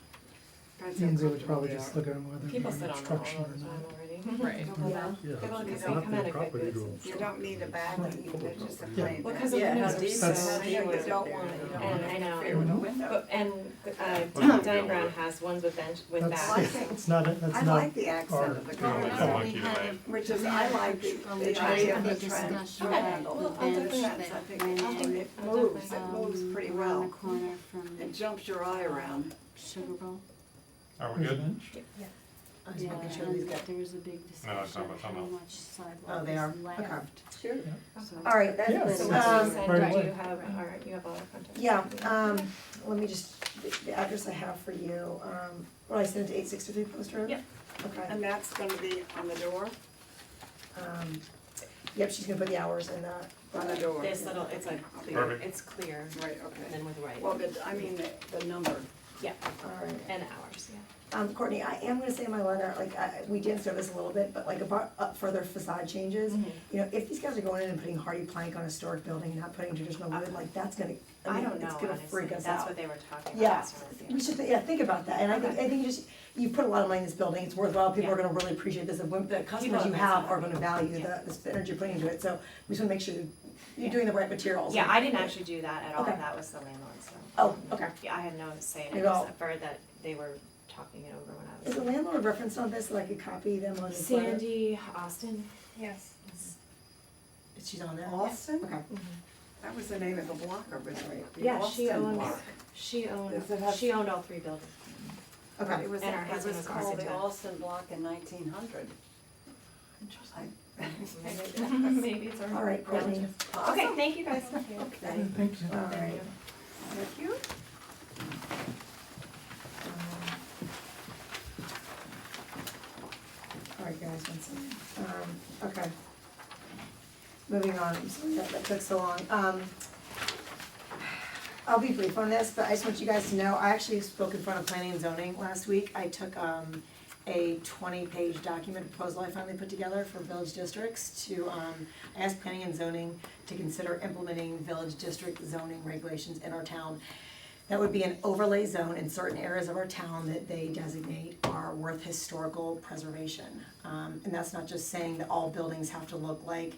Depends how Lindsay would comfortable probably they just are. look at whether People they're sit on them all obstruction or the not. time already. Right. Yeah. Yeah, Well, it's because they not come their in a quick property to distance. You don't need a bad thing, they're just a Yeah. plain. Well, because the bad. windows are Deep, so That's- you short. don't want, you don't And want I to know. interfere with the window. But, and, Dine Brown has ones with bench, with That's, backs. it's not, that's I not like the accent of the Yeah, color, like a monkey tonight. which is, I like the idea of the Okay, triangle. well, I'll definitely, I think it I'll moves, definitely- it moves pretty Around well. the corner from It jumps your eye around. Sugar Bowl. Are we good? I'm just making sure these get. There was a big No, it's discussion not, it's how not. much sidewalk Oh, they are, is okay. left. Sure. So- All right, That's Yeah, been- So so what Um, you said, right do away. you have, alright, you have all the contact. Yeah, let me just, the address I have for you, well, I sent it to 863 Post Road? Yep. Okay, And that's gonna be on the door? yep, she's gonna put the hours in that. On the door. This little, it's like clear, Perfect. it's clear, Right, and okay. then with white, Well, I mean, the number. yeah, All right. and hours, yeah. Courtney, I am gonna say in my letter, like, we did start this a little bit, but like about further facade changes, you know, if these guys are going in and putting hardy plank on a historic building and not putting traditional wood, like, that's gonna, I I mean, don't know, it's gonna honestly, freak us that's out. what they were talking Yeah, about. last month, we should, yeah, think about that, and I think you just, you put a lot of money in this building, it's worthwhile, people are Yeah. gonna really appreciate this, and when the customers People you are have gonna- are gonna value Yeah. the energy you're putting into it, so we just wanna make sure you're doing the right materials. Yeah, I didn't actually do that at all, Okay. that was the landlord, so. Oh, okay. Yeah, I had no say in it, You know- except for that they were talking it over when I Is was. the landlord referenced on this, so I could copy them on his letter? Sandy Austin. Yes. She's on there? Austin? Okay. That was the name of the block originally. the Yeah, she Austin owns, block. she owned, Does it have- she owned all three buildings. Okay. It was, And her it husband was was called the architect. Austin block in 1900. Interesting. Maybe it's All right, Courtney. Okay, thank you guys. Thank you. All right. Thank you. All right, guys, one second. Okay. Moving on, I'm sorry that took so long. I'll be brief on this, but I just want you guys to know, I actually spoke in front of planning and zoning last week. I took, a 20-page document proposal I finally put together for village districts to, I asked planning and zoning to consider implementing village district zoning regulations in our town. That would be an overlay zone in certain areas of our town that they designate are worth historical preservation. And that's not just saying that all buildings have to look like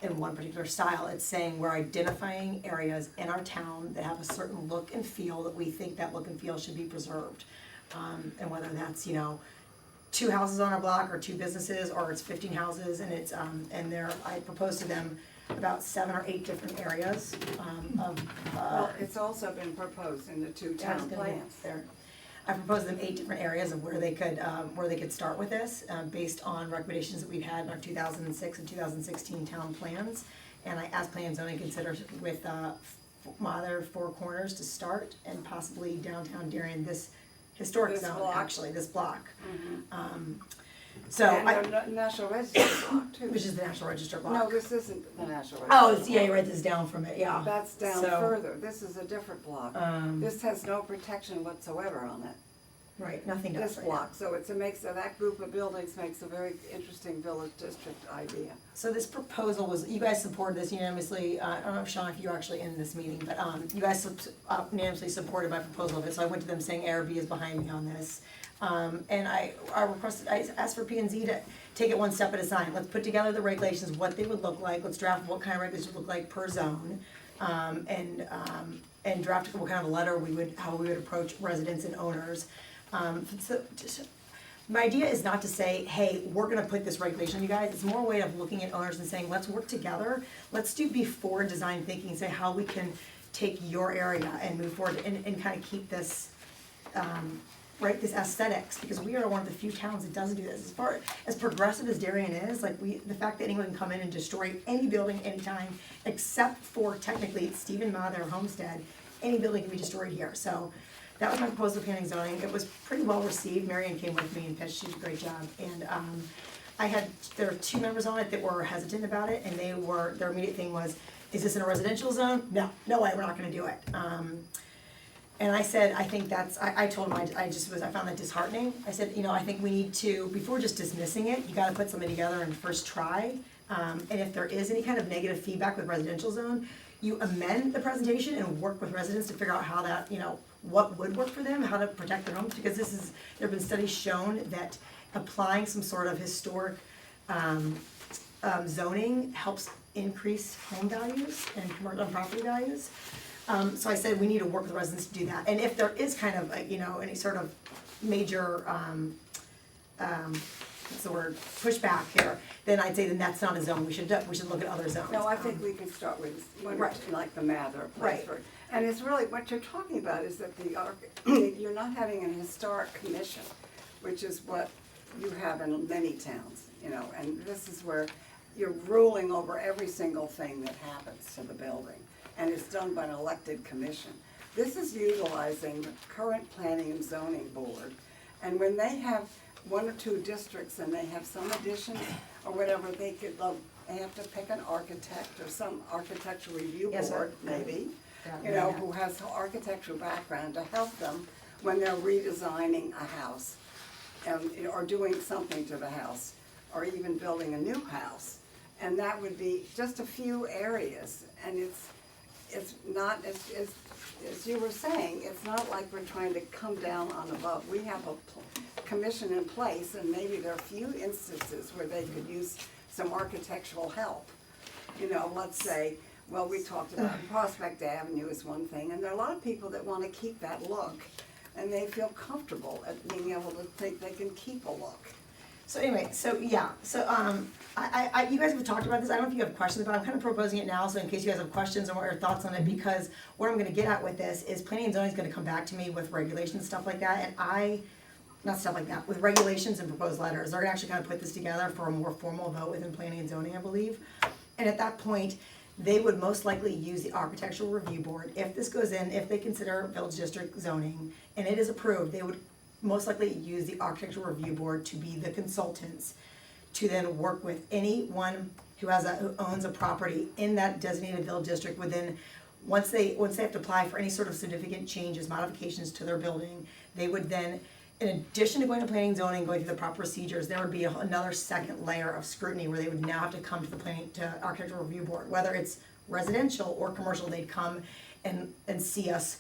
in one particular style, it's saying we're identifying areas in our town that have a certain look and feel that we think that look and feel should be preserved. And whether that's, you know, 2 houses on a block or 2 businesses, or it's 15 houses, and it's, and I proposed to them about 7 or 8 different areas, of, Well, it's also been proposed in the two yeah, it's town gonna be plans. there. I proposed them 8 different areas of where they could start with this, based on recommendations that we've had in our 2006 and 2016 town plans. And I asked Plan and Zoning to consider with, my other 4 corners to start, and possibly downtown Darien, this historic This zone, block. actually, this block. Mhm. So, And I, the National Register block too. which is the National Register block. No, this isn't the National Register. Oh, it's, yeah, you write this down from it, yeah. That's down So, further, this is a different block. This has no protection whatsoever on it, right, nothing does this right now. block, so that group of buildings makes a very interesting village district idea. So this proposal was, you guys supported this unanimously, I don't know, Sean, if you were actually in this meeting, but, you guys unanimously supported my proposal of it, so I went to them saying ARB is behind me on this. And I asked for P and Z to take it one step at a time, let's put together the regulations, what they would look like, let's draft what kind of regulations would look like per zone. And draft what kind of a letter how we would approach residents and owners. My idea is not to say, hey, we're gonna put this regulation, you guys, it's more a way of looking at owners and saying, let's work together, let's do before design thinking, say how we can take your area and move forward and kind of keep this, right, this aesthetics, because we are one of the few towns that doesn't do this. As far as progressive as Darien is, like the fact that anyone can come in and destroy any building anytime, except for technically Stephen Mather Homestead, any building can be destroyed here, so. That was my proposal to planning and zoning, it was pretty well received, Marianne came with me and pitched, she did a great job, and, there were 2 members on it that were hesitant about it, and their immediate thing was, is this in a residential zone? No way, we're not gonna do it. And I said, I think that's, I told him, I found that disheartening, I said, you know, I think we need to, before just dismissing it, you gotta put something together and first try. And if there is any kind of negative feedback with residential zone, you amend the presentation and work with residents to figure out how that, what would work for them, how to protect their homes, because there have been studies shown that applying some sort of historic, zoning helps increase home values and commercial property values. So I said we need to work with residents to do that, and if there is kind of, any sort of major, what's the word, pushback here, then I'd say then that's not a zone, we should look at other zones. No, I think we can start with one, Right. like the Mather, Right. Plattsburgh. And it's really, what you're talking about is that you're not having an historic commission, which is what you have in many towns, and this is where you're ruling over every single thing that happens to the building, and it's done by an elected commission. This is utilizing the current planning and zoning board, and when they have one or two districts and they have some additions or whatever, they have to pick an architect or some architectural review Yes, sir. board, maybe, Yeah. who has an architectural background to help them when they're redesigning a house, or doing something to the house, or even building a new house. And that would be just a few areas, and it's not, as you were saying, it's not like we're trying to come down on above. We have a commission in place, and maybe there are a few instances where they could use some architectural help. Let's say, well, we talked about Prospect Avenue is one thing, and there are a lot of people that wanna keep that look, and they feel comfortable at being able to think they can keep a look. So anyway, I you guys have talked about this, I don't know if you have questions, but I'm kind of proposing it now, so in case you guys have questions or what your thoughts on it, because what I'm gonna get at with this is planning and zoning is gonna come back to me with regulations, stuff like that, and not stuff like that, with regulations and proposed letters, they're gonna actually kind of put this together for a more formal vote within planning and zoning, I believe. And at that point, they would most likely use the architectural review board, if this goes in, if they consider village district zoning, and it is approved, they would most likely use the architectural review board to be the consultants to then work with anyone who owns a property in that designated village district within, once they have to apply for any sort of significant changes, modifications to their building, they would then, in addition to going to planning and zoning, going through the proper procedures, there would be another second layer of scrutiny where they would now have to come to the architectural review board, whether it's residential or commercial, they'd come and see us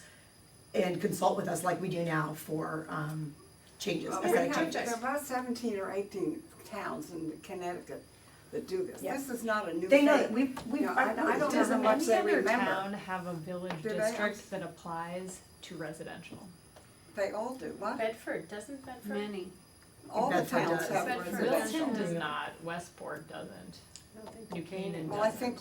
and consult with us like we do now for changes, aesthetic changes. There are about 17 or 18 towns in Connecticut that do this. Yes. This is not a new thing. They know that we've, I don't know Does how much any they other remember. town have a village Do they? district that applies to residential? They all do, what? Bedford, doesn't Bedford? Many. All the Bedford towns does. have Bedford residential. Wilton does not, Westport doesn't, New Canaan Well, I think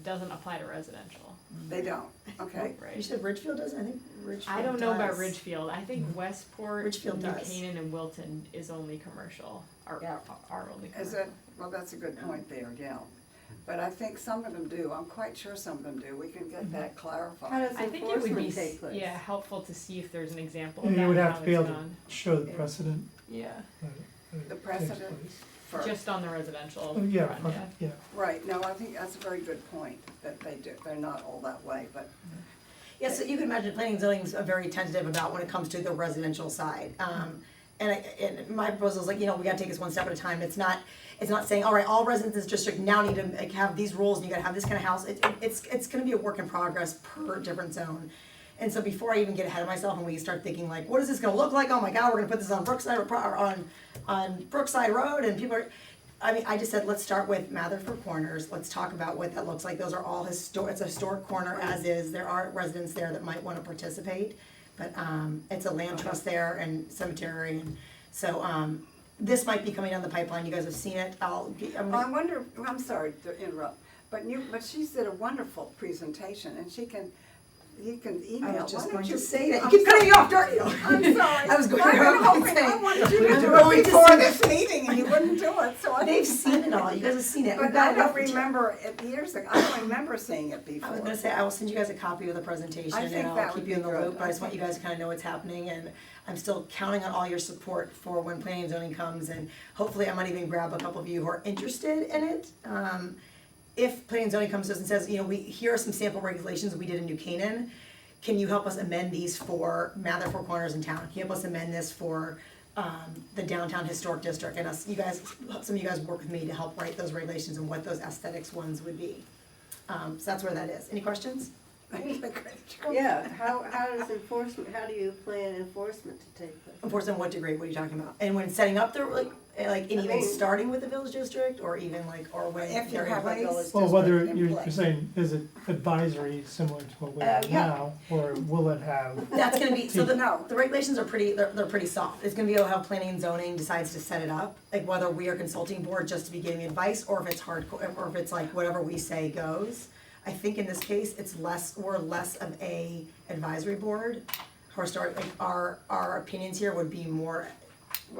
doesn't apply to residential. they don't, okay. You Right. said Ridgefield does, I think Ridgefield I don't know about does. Ridgefield, I think Westport, Ridgefield New does. Canaan and Wilton is only commercial, are Yeah. only Is commercial. it, well, that's a good point there, yeah. But I think some of them do, I'm quite sure some of them do, we can get that clarified. How does I think it would be, enforcement take place? helpful to see if there's an example of And that you would and have how to be able it's to done. show the precedent. Yeah, The Takes precedent place. for, just on the residential Oh, yeah, front, yeah. right, no, I think that's a very good point, that they do, they're not all that way, but Yeah, so you can imagine planning and zoning is very tentative about when it comes to the residential side. And my proposal is like, we gotta take this one step at a time. It's not saying, all right, all residents in this district now need to have these rules and you gotta have this kind of house. It's gonna be a work in progress per different zone. And so before I even get ahead of myself and we start thinking like, what is this gonna look like? Oh my God, we're gonna put this on Brookside, or on Brookside Road, and people are, I just said, let's start with Mather Four Corners, let's talk about what that looks like, those are all it's a historic corner as is, there are residents there that might wanna participate, but, it's a land trust there and cemetery, and so, this might be coming down the pipeline, you guys have seen it, Well, I wonder, I'm sorry to interrupt, but she did a wonderful presentation, and you can email. I was just Why don't going to you- say that, I'm you keep cutting me sorry. off, don't you? I'm sorry. I was going I've to been hoping, say, I wanted you to I'm do going it to before say- this meeting, and you wouldn't do it, so I. They've seen it all, you guys have seen it. We've But got I don't enough- remember it years ago, I don't remember seeing it I was before. gonna say, I will send you guys a copy of the presentation I and think I'll that keep would you in be the good. loop, but I just want you guys to kinda know what's happening, and I'm still counting on all your support for when planning and zoning comes, and hopefully I might even grab a couple of you who are interested in it. If planning and zoning comes to us and says, here are some sample regulations we did in New Canaan, can you help us amend these for Mather Four Corners in town? Can you help us amend this for the downtown historic district, and some of you guys work with me to help write those regulations and what those aesthetics ones would be. So that's where that is. Any questions? Yeah, how does enforcement, how do you plan enforcement to take place? Enforcement, what degree, what are you talking about? And when setting up the, like, and even mean- starting with the village district, or even like, or when If you they're in have a place? village Well, whether district in you're place. saying, is it advisory similar to what we have Yeah. now, or will it have? That's gonna be, so No. the regulations are they're pretty soft. It's gonna be how planning and zoning decides to set it up, like whether we are consulting board just to be giving advice, or if it's hardcore, or if it's like whatever we say goes. I think in this case, we're less of a advisory board. Like our opinions here would be more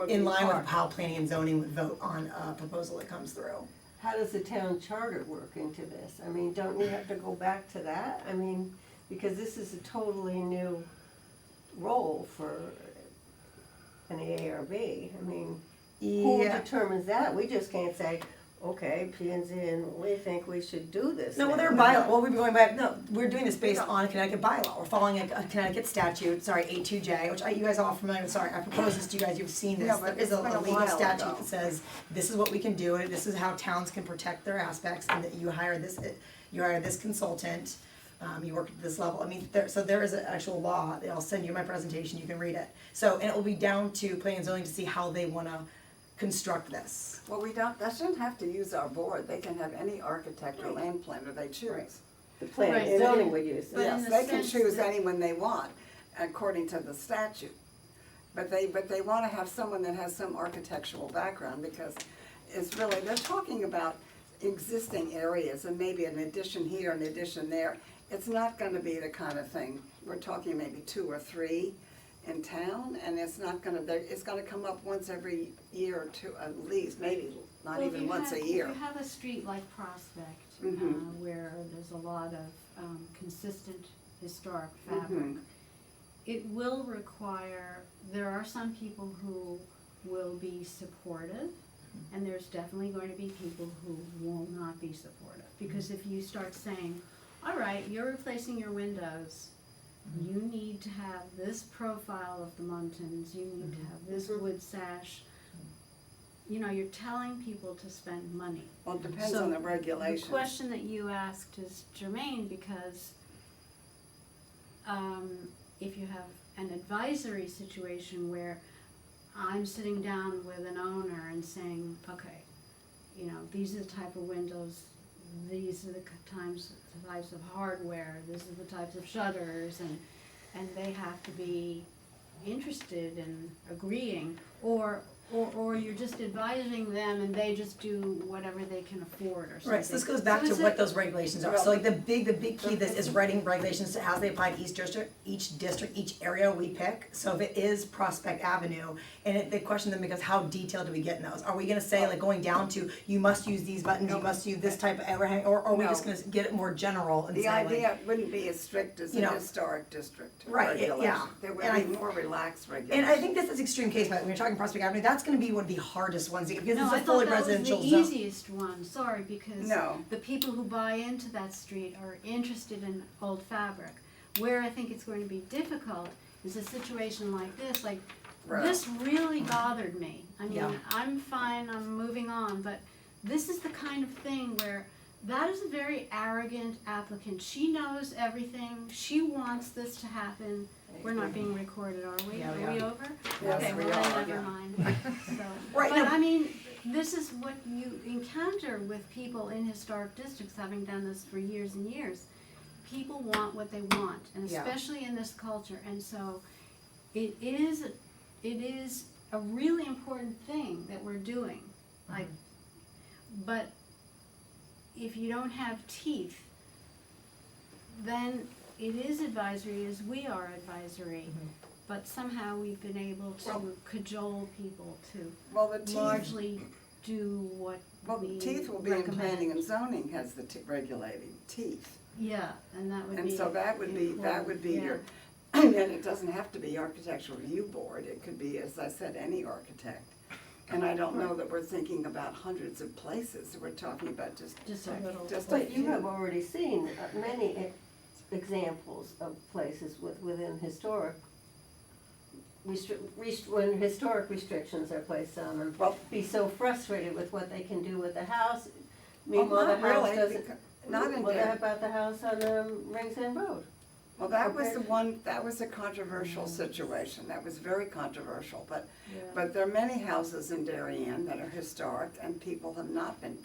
in line with how planning and zoning would vote on a proposal that comes through. How does the town charter work into this? I mean, don't we have to go back to that? I mean, because this is a totally new role for an ARB. I mean, who Yeah. determines that? We just can't say, okay, P and Z, and we think we should do this. No, well, now. they're bylaw, well, we'd be going back, no, we're doing this based on a Connecticut bylaw, we're following a Connecticut statute, sorry, 82J, which you guys are all familiar with, sorry, I proposed this to you guys, you've seen this. Yeah, but There is a it's been a legal while statute ago. that says, this is what we can do, and this is how towns can protect their aspects, and that you hire this consultant, you work at this level, I mean, there is an actual law, I'll send you my presentation, you can read it. So, and it will be down to planning and zoning to see how they wanna construct this. Well, that shouldn't have to use our board, they can have any architect or land planner they choose. The planning Right. and zoning would use But it. in Yes, the they can sense choose that- anyone they want, according to the statute. But they wanna have someone that has some architectural background, because it's really, they're talking about existing areas and maybe an addition here, an addition there. It's not gonna be the kind of thing, we're talking maybe 2 or 3 in town, and it's gonna come up once every year or two at least, maybe not Well, if even you once have- a year. If you have a street like Prospect, Mhm. where there's a lot of consistent historic fabric, Mhm. it will require, there are some people who will be supportive, and there's definitely going to be people who will not be supportive. Because if you start saying, all right, you're replacing your windows, you need to have this profile of the muntins, you need to have this wood sash, you know, you're telling people to spend money. Well, it depends So, on the regulations. The question that you asked is germane because if you have an advisory situation where I'm sitting down with an owner and saying, okay, you know, these are the type of windows, these are the types of hardware, these are the types of shutters, and they have to be interested in agreeing, or you're just advising them and they just do whatever they can afford or something. Right, so this goes back to is what it- those regulations are, so like the big key to this is writing regulations to how they apply to each district, each area we pick. So if it is Prospect Avenue, and the question then becomes, how detailed do we get in those? Are we gonna say, like, going down to, you must use these buttons, you must use this type of overhang, or are we No. just gonna get it more general and The say like, idea wouldn't be as strict as you a know, historic district right, yeah, regulation. There and would I- be more relaxed regulations. and I think this is extreme case, but when you're talking Prospect Avenue, that's gonna be one of the hardest ones, because No, it's I a thought fully that was the residential zone. easiest one, sorry, because No. the people who buy into that street are interested in old fabric. Where I think it's going to be difficult is a situation like this, like, Right. this really bothered me. I Yeah. mean, I'm fine, I'm moving on, but this is the kind of thing where that is a very arrogant applicant. She knows everything, she wants this to happen. We're not being recorded, are we? Yeah, we Are we are. over? Yes, Okay, we well are, then yeah. never mind. So, Right, but no. I mean, this is what you encounter with people in historic districts, having done this for years and years. People want what they want, and Yeah. especially in this culture, and so it is a really important thing that we're doing. Like, but if you don't have teeth, then it is advisory as we are advisory. But somehow we've been able Well- to cajole people to Well, the teeth, largely do what well, we teeth will be in recommend. planning and zoning has the regulating teeth. Yeah, and that would be. And so that would be important, your, and it doesn't have to be architectural review board, it could be, as I said, any architect. And I don't know that we're thinking about hundreds of places, we're talking about just Just a little. just a But you few. have already seen many examples of places within historic when historic restrictions are placed on them, Well- be so frustrated with what they can do with the house. Meanwhile, the not house really, doesn't. not in Well, there. how about the house on, Rings End Road? Well, that was the one, that was a controversial situation, that was very controversial, but there are many houses in Darien that are historic, and people have not been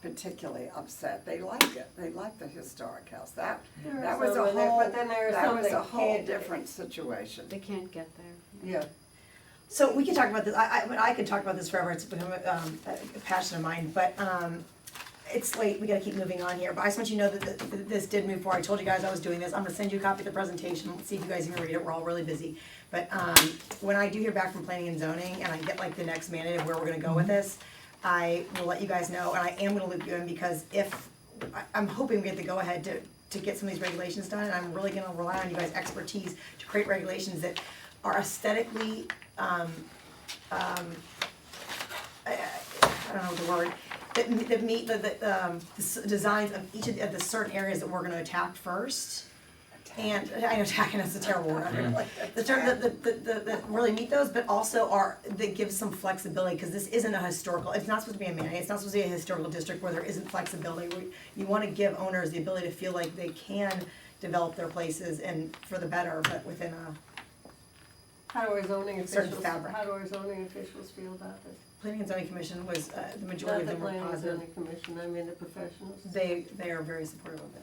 particularly upset, they like it, they like the historic house, that was a some in there, whole, but then there are that some was that a whole can't- different situation. They can't get there. Yeah. So we can talk about this, I could talk about this forever, it's become a passion of mine, but, it's late, we gotta keep moving on here, but I just want you to know that this did move forward, I told you guys I was doing this, I'm gonna send you a copy of the presentation, let's see if you guys can read it, we're all really busy. But, when I do hear back from planning and zoning, and I get like the next mandate of where we're gonna go with this, I will let you guys know, and I am gonna loop you in, because I'm hoping we get the go-ahead to get some of these regulations done, and I'm really gonna rely on you guys' expertise to create regulations that are aesthetically, I don't know the word, that meet the designs of each of the certain areas that we're gonna attack first. And, I know attacking is a terrible word, the term, that really meet those, but also that give some flexibility, cause this isn't a historical, it's not supposed to be a mandate, it's not supposed to be a historical district where there isn't flexibility. You wanna give owners the ability to feel like they can develop their places and for the better, but within a How do our zoning certain officials, fabric. how do our zoning officials feel about this? Planning and zoning commission was, the majority of Not the them were planning and positive. zoning commission, I mean the professionals. They are very supportive of it.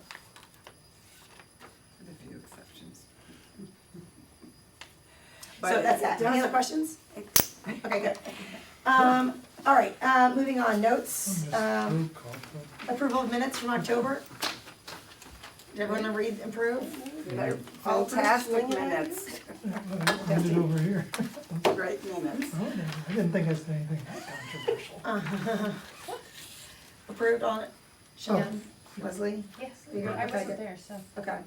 With a few exceptions. So that's that. Any other questions? Okay, good. All right, moving on, notes, approval of minutes from October. Did everyone read, approve? They're All approved? fantastic minutes, Hand it over here. great minutes. Oh, no, I didn't think I said anything that controversial. Approved on it? Shannon, Leslie? Yes, You got- I okay, wasn't good. there, so. Okay.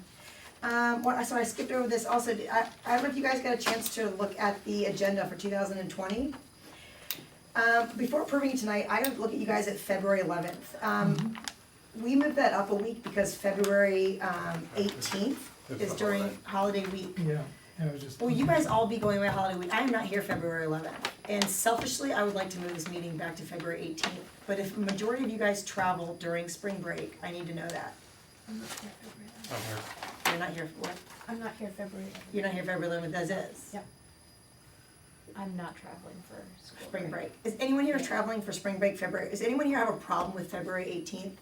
So I skipped over this also, I don't know if you guys got a chance to look at the agenda for 2020. Before approving it tonight, I gotta look at you guys at February 11th. We moved that up a week because February 18th is during holiday week. Yeah, I was just. Will you guys all be going away holiday week? I am not here February 11th. And selfishly, I would like to move this meeting back to February 18th. But if a majority of you guys travel during spring break, I need to know that. I'm not here February. I'm here. You're not here, what? I'm not here February. You're not here February 11th as is? Yep. I'm not traveling for school Spring break. Is anyone here traveling for spring break February? Does anyone here have a problem with February 18th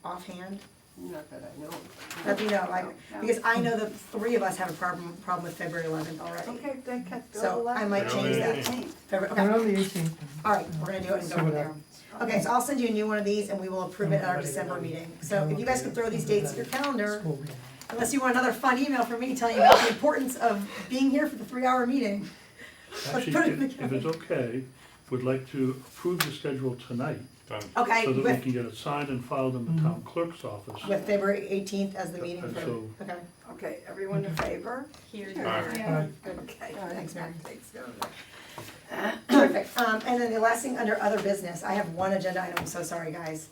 offhand? Not that I know of. Let me know, No. because I know the three of us have a problem with February 11th already. Okay, then go So I might Go change that. 18th. February, We're okay, on the 18th. alright, we're gonna do it and go from there. Okay, so I'll send you a new one of these and we will approve it at our December meeting. So if you guys can throw these dates in your calendar, School meeting. unless you want another fun email from me telling you about the importance of being here for the 3-hour meeting. Let's put it in the Actually, if it's okay, would like to approve the schedule tonight, Done. Okay, so that we with, can get it signed and filed in the town clerk's office. with February 18th as the meeting And for, so- okay, Okay, everyone in favor? Here, Alright. Yeah. Okay. Thanks, Mary. Thanks, Terrific, and then the last thing under other business, I have one agenda item, I'm so sorry, guys.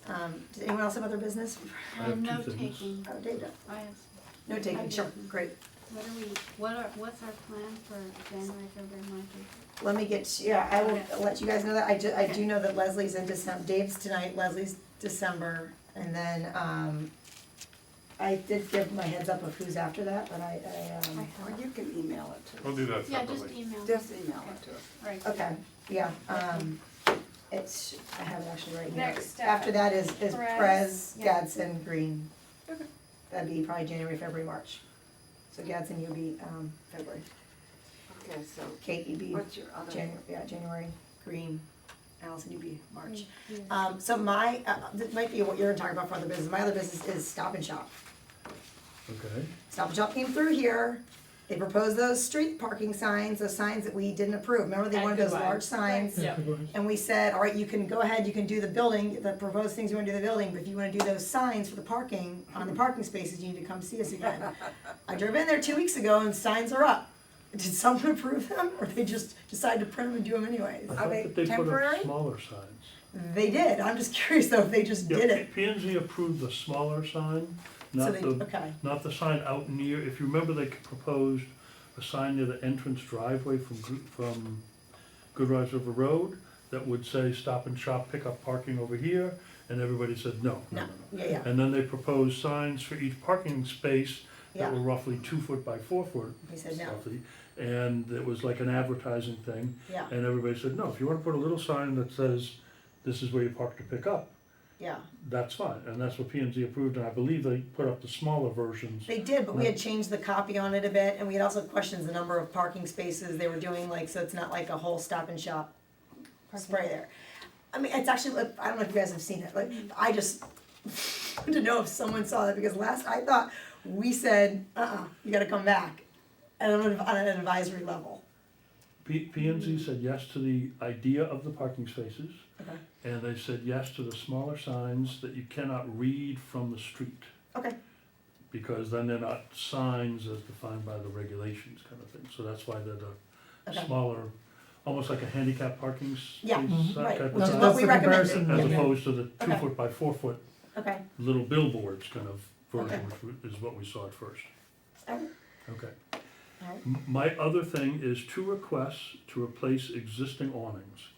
Does anyone else have other business? I have No two things. taking, Oh, Dave, I have, no taking, sure, great. what's our plan for January, February, March, April? Let me get, yeah, I will let you guys know that, I do know that Leslie's in December, Dave's tonight, Leslie's December, and then, I did give my heads up of who's after that, but Or you can email it to We'll us. do that Yeah, just separately. email. Just email it to us. Right. okay, yeah, it's, I have it actually right here. Next, After that is Perez, Perez, yeah. Gadsden, Green. That'd be probably January, February, March. So Gadsden, you'll be, February. Okay, so Kate, you'd be what's your other? January, Green, Allison, you'd be March. Yeah. So this might be what you're talking about for other business, my other business is Stop and Shop. Okay, Stop and Shop came through here, they proposed those street parking signs, those signs that we didn't approve, remember they At wanted those Goodbye. large signs? Yeah. And we said, all right, you can go ahead, you can do the building, the proposed things you wanna do the building, but if you wanna do those signs for the parking, on the parking spaces, you need to come see us again. I drove in there 2 weeks ago and signs are up. Did someone approve them, or they just decided to print them and do them anyways? I thought they that they put temporary? up smaller signs. They did, I'm just curious though if they just did Yeah, it. P and Z approved the smaller sign, So not they, the, okay, not the sign out near, if you remember they proposed a sign near the entrance driveway from Good Rise River Road that would say Stop and Shop, pick up parking over here, and everybody said no. No, yeah. And then they proposed signs for each parking space Yeah. that were roughly 2 foot by 4 foot. He said no. roughly, and it was like an advertising thing, Yeah, and everybody said, no, if you wanna put a little sign that says, this is where you park to pick up, yeah. that's fine, and that's what P and Z approved, and I believe they put up the smaller versions. They did, but we had changed the copy on it a bit, and we had also questioned the number of parking spaces they were doing, like, so it's not like a whole Stop and Shop spray there. I mean, it's actually, like, I don't know if you guys have seen it, like, I just wanted to know if someone saw that, because last, I thought we said, you gotta come back, and on an advisory level. P and Z said yes to the idea of the parking spaces, Okay. and they said yes to the smaller signs that you cannot read from the street, Okay, because then they're not signs as defined by the regulations kind of thing, so that's why they're the okay, smaller, almost like a handicap parking space, Yeah, that right, type of which is size. what we the recommended. comparison. As Yeah. opposed to the 2 Okay. foot by 4 foot okay, little billboards kind of version, Okay. which is what we saw at first. Okay. Okay. Alright. My other thing is 2 requests to replace existing awnings.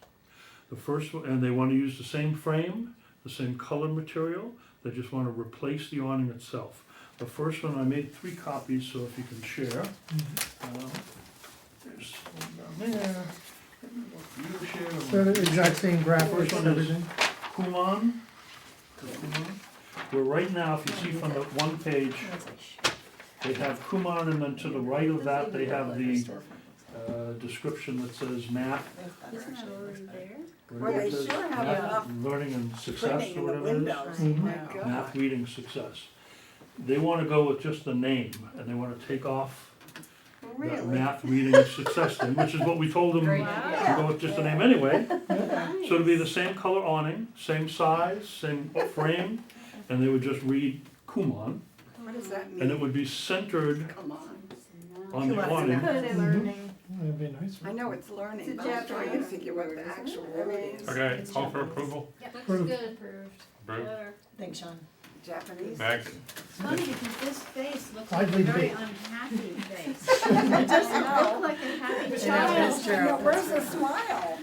The first one, and they wanna use the same frame, the same color material, they just wanna replace the awning itself. The first one, I made 3 copies, so if you can share. There's one down there. You share one. So the exact same graphics First and one is everything? Kumon. Where right now, if you see from the one page, they have Kumon, and then to the right of that, they have the description that says math. Isn't that already there? Well, they sure have Math, enough learning and success, printing or in the whatever it is. windows, Mhm. my God. Math, reading, success. They wanna go with just the name, and they wanna take off that Really? math, reading, and success thing, which is what we told them Great to idea. go with just the name anyway. So it'd be the same color awning, same size, same frame, and they would just read Kumon, What does that mean? and it would be centered Come on. on the Kumon's awning. Good learning. That'd be nice. I know it's learning, It's but I'm trying to Japanese figure what the actual word is. Okay, call for approval, Looks Approved. good. Approved. approved, thanks, Sean. Japanese? next, It's funny because this face looks I'd like a leave very it. unhappy face. It doesn't look like a happy It child. is true. No, where's the smile?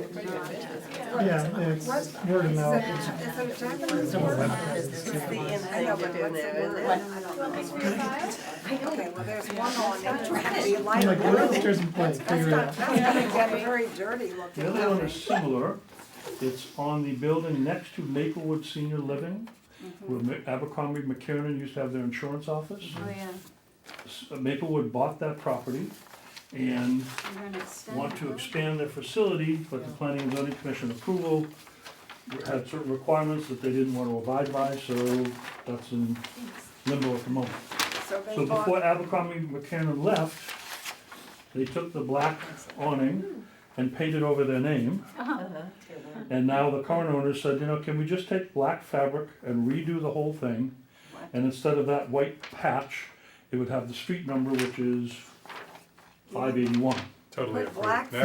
Yeah, it's word of mouth. Is it Japanese So word? it's the in I know, thing but to do what's the there, word? isn't it? I don't You want me to know. read file? Okay, well, there's one on there, it's gonna be I'm light like, go blue. upstairs and play, That's figure it gonna, out. that's gonna get very dirty looking. The other one is similar, it's on the building next to Maplewood Senior Living, where Abercrombie McKiernan used to have their insurance office. Oh, yeah. Maplewood bought that property and We're gonna extend want that to one. expand their facility, but the planning and zoning commission approval had certain requirements that they didn't want to abide by, so that's in limbo at the moment. So they So before bought, Abercrombie McKiernan left, they took the black awning and painted over their name. And now the current owner said, can we just take black fabric and redo the whole thing? And instead of that white patch, it would have the street number, which is 581. totally put black approved,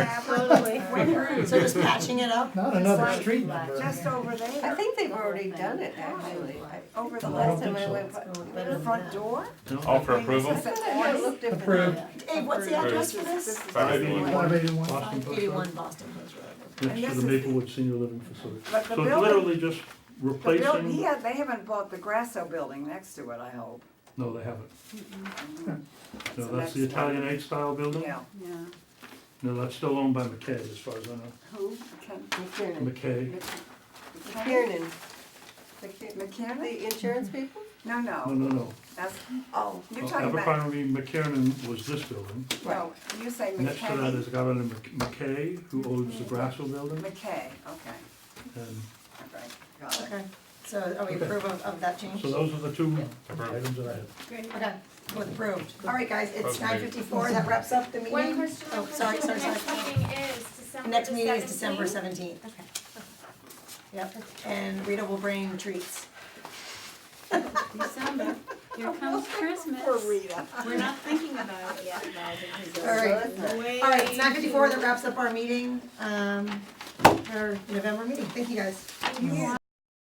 next, fabric So just patching it up? Not another like street number. just over I there, think they've already done it, actually. over the I last don't Last time I think went, the front door. all for approval, I thought it looked different. Approved. Dave, what's the address for This this? is. 581. 581. Boston Post 81 Road, Boston Post Road. next And to this the is- Maplewood Senior Living Facility. But the So it's building- literally just The building, replacing, they haven't bought the Grasso building next to it, I hope. no, they haven't. No, the that's the next one. Italian 8 style building? Yeah. No, that's still owned by McKay, as far as I know. Who? Ken- McKiernan. McKay, McKiernan. McKiernan? The insurance people? No, no, no, no, no. that's, oh, you're Oh, talking about, Abercrombie McKiernan was this building. no, you say Next to that McKay? is a guy named McKay, who owns the Grassville building, McKay, okay, and all right, got it. Okay, so are we Okay. approve of that change? so those are the 2 Approved. items that I had. Great. Okay, with approved. All right, guys, it's Okay. 9:54, that wraps up the meeting. One question, Oh, sorry. The next meeting is December The next the meeting is December 17th. 17th. Yep, and Rita will bring treats. December, here comes Christmas. Poor Rita. We're not thinking about it yet, though, because All right. it's way All right, it's 9:54, too- that wraps up our meeting, our November meeting. Thank you, guys.